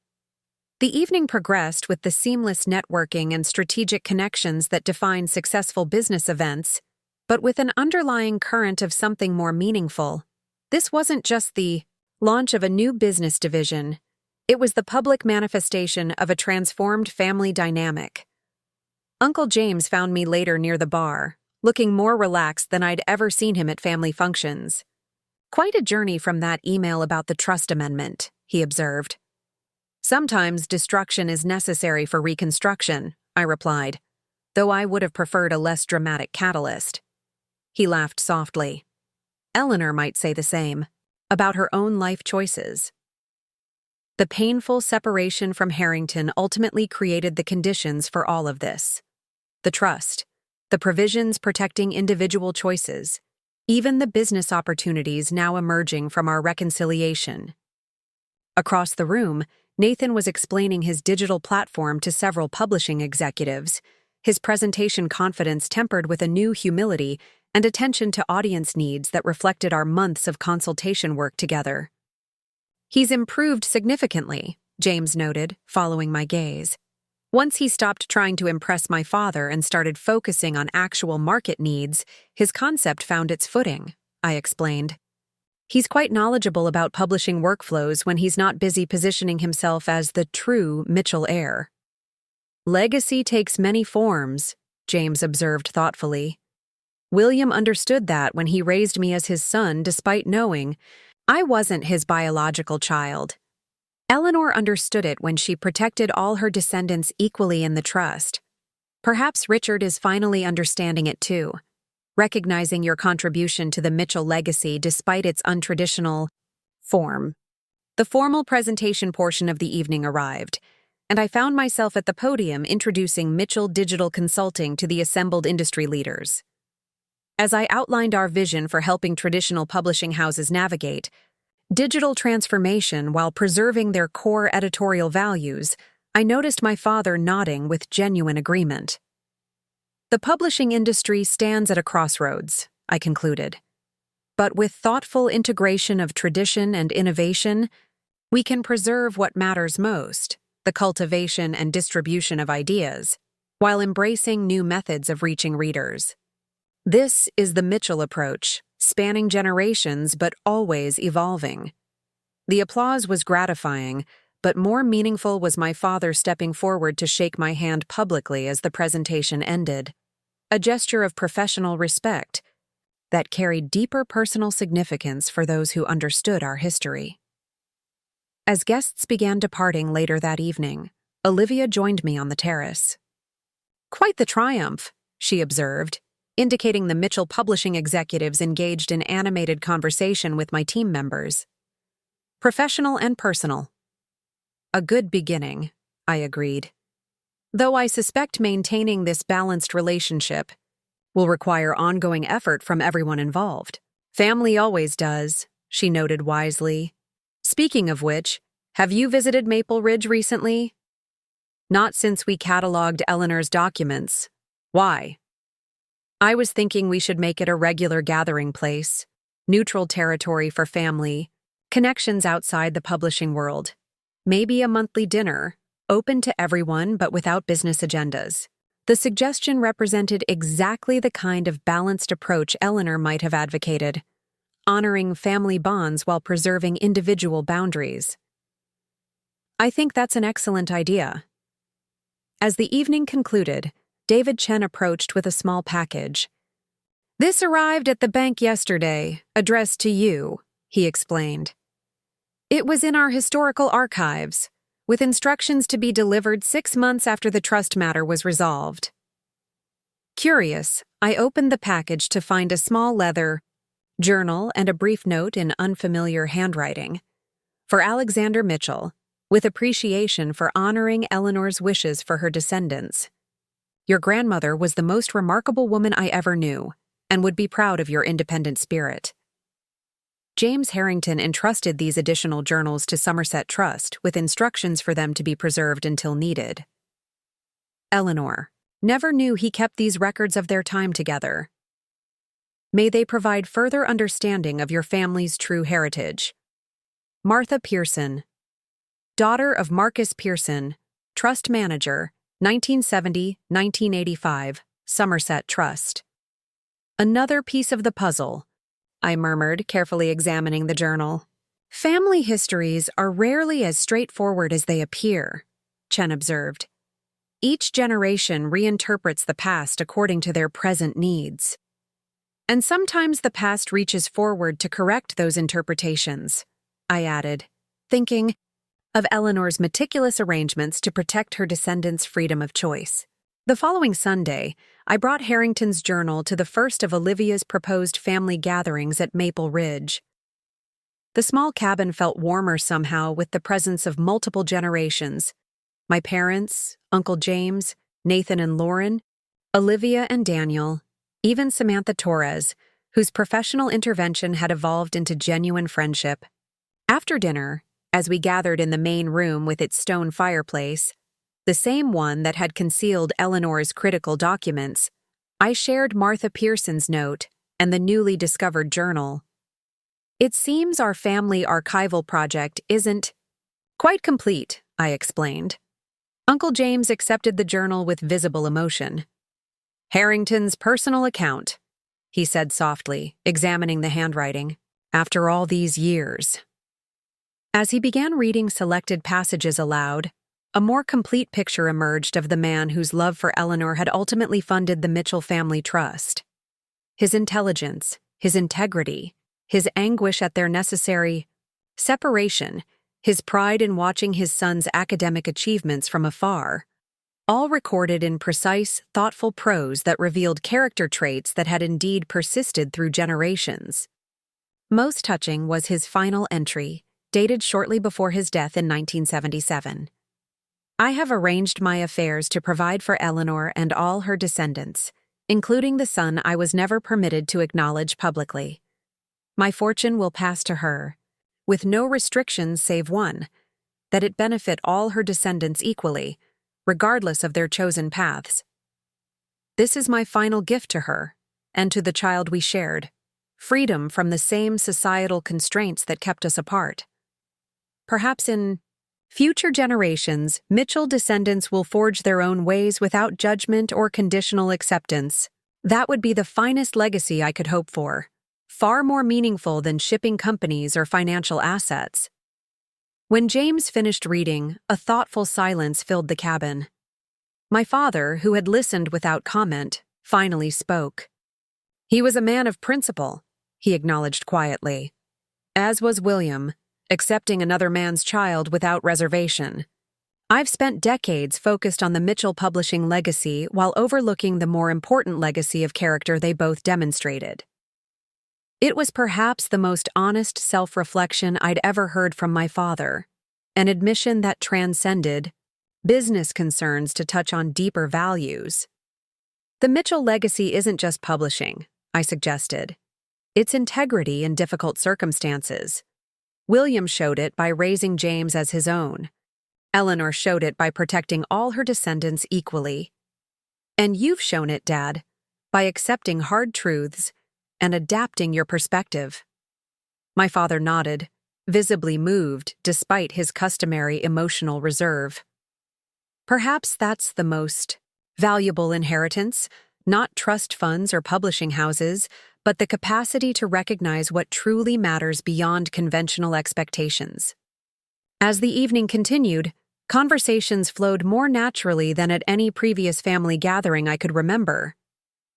A: The evening progressed with the seamless networking and strategic connections that define successful business events, but with an underlying current of something more meaningful. This wasn't just the launch of a new business division. It was the public manifestation of a transformed family dynamic. Uncle James found me later near the bar, looking more relaxed than I'd ever seen him at family functions. Quite a journey from that email about the trust amendment, he observed. Sometimes destruction is necessary for reconstruction, I replied, though I would have preferred a less dramatic catalyst. He laughed softly. Eleanor might say the same, about her own life choices. The painful separation from Harrington ultimately created the conditions for all of this. The trust, the provisions protecting individual choices, even the business opportunities now emerging from our reconciliation. Across the room, Nathan was explaining his digital platform to several publishing executives, his presentation confidence tempered with a new humility and attention to audience needs that reflected our months of consultation work together. He's improved significantly, James noted, following my gaze. Once he stopped trying to impress my father and started focusing on actual market needs, his concept found its footing, I explained. He's quite knowledgeable about publishing workflows when he's not busy positioning himself as the true Mitchell heir. Legacy takes many forms, James observed thoughtfully. William understood that when he raised me as his son despite knowing I wasn't his biological child. Eleanor understood it when she protected all her descendants equally in the trust. Perhaps Richard is finally understanding it too, recognizing your contribution to the Mitchell legacy despite its untraditional form. The formal presentation portion of the evening arrived, and I found myself at the podium introducing Mitchell Digital Consulting to the assembled industry leaders. As I outlined our vision for helping traditional publishing houses navigate digital transformation while preserving their core editorial values, I noticed my father nodding with genuine agreement. The publishing industry stands at a crossroads, I concluded. But with thoughtful integration of tradition and innovation, we can preserve what matters most, the cultivation and distribution of ideas, while embracing new methods of reaching readers. This is the Mitchell approach, spanning generations but always evolving. The applause was gratifying, but more meaningful was my father stepping forward to shake my hand publicly as the presentation ended, a gesture of professional respect that carried deeper personal significance for those who understood our history. As guests began departing later that evening, Olivia joined me on the terrace. "Quite the triumph," she observed, indicating the Mitchell publishing executives engaged in animated conversation with my team members. "Professional and personal." "A good beginning," I agreed. "Though I suspect maintaining this balanced relationship will require ongoing effort from everyone involved. Family always does," she noted wisely. "Speaking of which, have you visited Maple Ridge recently?" "Not since we cataloged Eleanor's documents. Why?" "I was thinking we should make it a regular gathering place, neutral territory for family, connections outside the publishing world. Maybe a monthly dinner, open to everyone but without business agendas." The suggestion represented exactly the kind of balanced approach Eleanor might have advocated, honoring family bonds while preserving individual boundaries. "I think that's an excellent idea." As the evening concluded, David Chen approached with a small package. "This arrived at the bank yesterday, addressed to you," he explained. "It was in our historical archives, with instructions to be delivered 6 months after the trust matter was resolved." Curious, I opened the package to find a small leather journal and a brief note in unfamiliar handwriting. "For Alexander Mitchell, with appreciation for honoring Eleanor's wishes for her descendants." Your grandmother was the most remarkable woman I ever knew, and would be proud of your independent spirit. James Harrington entrusted these additional journals to Somerset Trust with instructions for them to be preserved until needed. Eleanor never knew he kept these records of their time together. May they provide further understanding of your family's true heritage. Martha Pearson, daughter of Marcus Pearson, Trust Manager, 1970-1985, Somerset Trust. Another piece of the puzzle, I murmured, carefully examining the journal. Family histories are rarely as straightforward as they appear, Chen observed. Each generation reinterprets the past according to their present needs. And sometimes the past reaches forward to correct those interpretations, I added, thinking of Eleanor's meticulous arrangements to protect her descendants' freedom of choice. The following Sunday, I brought Harrington's journal to the first of Olivia's proposed family gatherings at Maple Ridge. The small cabin felt warmer somehow with the presence of multiple generations. My parents, Uncle James, Nathan and Lauren, Olivia and Daniel, even Samantha Torres, whose professional intervention had evolved into genuine friendship. After dinner, as we gathered in the main room with its stone fireplace, the same one that had concealed Eleanor's critical documents, I shared Martha Pearson's note and the newly discovered journal. It seems our family archival project isn't quite complete, I explained. Uncle James accepted the journal with visible emotion. Harrington's personal account, he said softly, examining the handwriting, after all these years. As he began reading selected passages aloud, a more complete picture emerged of the man whose love for Eleanor had ultimately funded the Mitchell family trust. His intelligence, his integrity, his anguish at their necessary separation, his pride in watching his son's academic achievements from afar, all recorded in precise, thoughtful prose that revealed character traits that had indeed persisted through generations. Most touching was his final entry, dated shortly before his death in 1977. I have arranged my affairs to provide for Eleanor and all her descendants, including the son I was never permitted to acknowledge publicly. My fortune will pass to her, with no restrictions save one, that it benefit all her descendants equally, regardless of their chosen paths. This is my final gift to her, and to the child we shared, freedom from the same societal constraints that kept us apart. Perhaps in future generations, Mitchell descendants will forge their own ways without judgment or conditional acceptance. That would be the finest legacy I could hope for, far more meaningful than shipping companies or financial assets. When James finished reading, a thoughtful silence filled the cabin. My father, who had listened without comment, finally spoke. He was a man of principle, he acknowledged quietly. As was William, accepting another man's child without reservation. I've spent decades focused on the Mitchell publishing legacy while overlooking the more important legacy of character they both demonstrated. It was perhaps the most honest self-reflection I'd ever heard from my father, an admission that transcended business concerns to touch on deeper values. The Mitchell legacy isn't just publishing, I suggested. It's integrity in difficult circumstances. William showed it by raising James as his own. Eleanor showed it by protecting all her descendants equally. And you've shown it, Dad, by accepting hard truths and adapting your perspective. My father nodded, visibly moved despite his customary emotional reserve. Perhaps that's the most valuable inheritance, not trust funds or publishing houses, but the capacity to recognize what truly matters beyond conventional expectations. As the evening continued, conversations flowed more naturally than at any previous family gathering I could remember.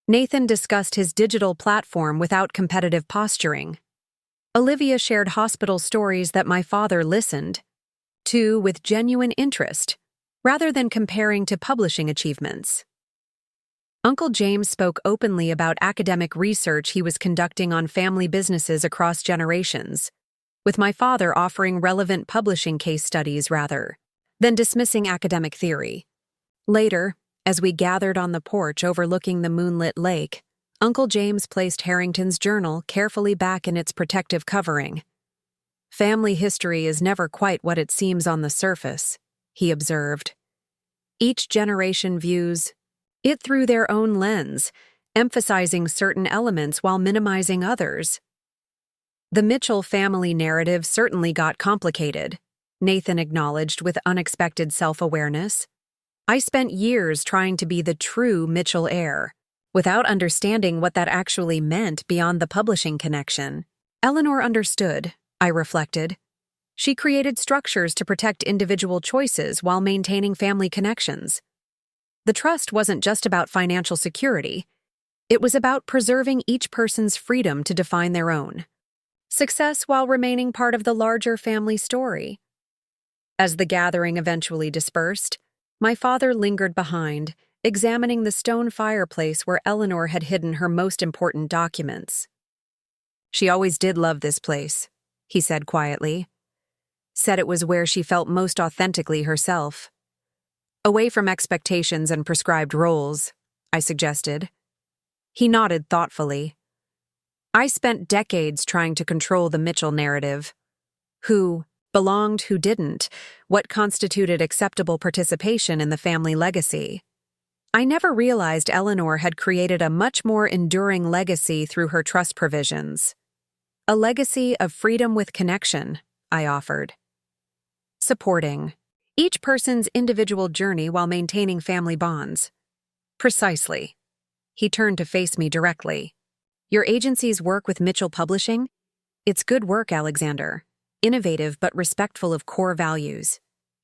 A: Nathan discussed his digital platform without competitive posturing. Olivia shared hospital stories that my father listened to with genuine interest, rather than comparing to publishing achievements. Uncle James spoke openly about academic research he was conducting on family businesses across generations, with my father offering relevant publishing case studies rather than dismissing academic theory. Later, As we gathered on the porch overlooking the moonlit lake, Uncle James placed Harrington's journal carefully back in its protective covering. "Family history is never quite what it seems on the surface," he observed. "Each generation views it through their own lens, emphasizing certain elements while minimizing others." "The Mitchell family narrative certainly got complicated," Nathan acknowledged with unexpected self-awareness. "I spent years trying to be the true Mitchell heir, without understanding what that actually meant beyond the publishing connection." Eleanor understood, I reflected. She created structures to protect individual choices while maintaining family connections. The trust wasn't just about financial security. It was about preserving each person's freedom to define their own success while remaining part of the larger family story. As the gathering eventually dispersed, my father lingered behind, examining the stone fireplace where Eleanor had hidden her most important documents. "She always did love this place," he said quietly. "Said it was where she felt most authentically herself. Away from expectations and prescribed roles," I suggested. He nodded thoughtfully. "I spent decades trying to control the Mitchell narrative. Who belonged, who didn't, what constituted acceptable participation in the family legacy. I never realized Eleanor had created a much more enduring legacy through her trust provisions. A legacy of freedom with connection," I offered. "Supporting each person's individual journey while maintaining family bonds." "Precisely." He turned to face me directly. "Your agency's work with Mitchell Publishing? It's good work, Alexander. Innovative but respectful of core values.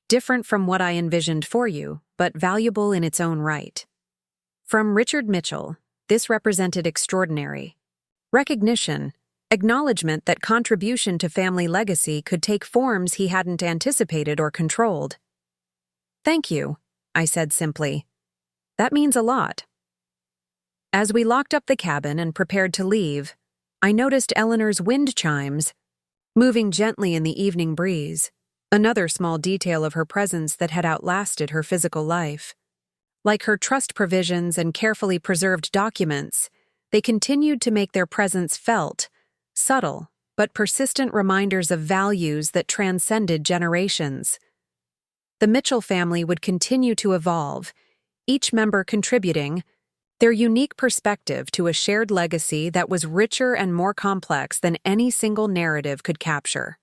A: Different from what I envisioned for you, but valuable in its own right." From Richard Mitchell, this represented extraordinary recognition, acknowledgement that contribution to family legacy could take forms he hadn't anticipated or controlled. "Thank you," I said simply. "That means a lot." As we locked up the cabin and prepared to leave, I noticed Eleanor's wind chimes moving gently in the evening breeze, another small detail of her presence that had outlasted her physical life. Like her trust provisions and carefully preserved documents, they continued to make their presence felt, subtle but persistent reminders of values that transcended generations. The Mitchell family would continue to evolve, each member contributing their unique perspective to a shared legacy that was richer and more complex than any single narrative could capture.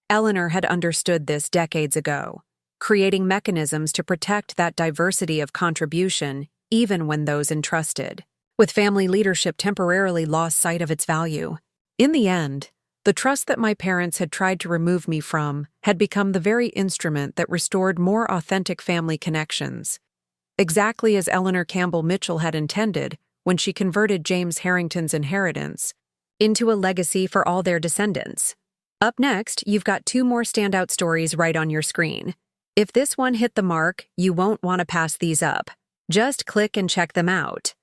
A: Eleanor had understood this decades ago, creating mechanisms to protect that diversity of contribution even when those entrusted with family leadership temporarily lost sight of its value. In the end, the trust that my parents had tried to remove me from had become the very instrument that restored more authentic family connections, exactly as Eleanor Campbell Mitchell had intended when she converted James Harrington's inheritance into a legacy for all their descendants. Up next, you've got 2 more standout stories right on your screen. If this one hit the mark, you won't want to pass these up. Just click and check them out.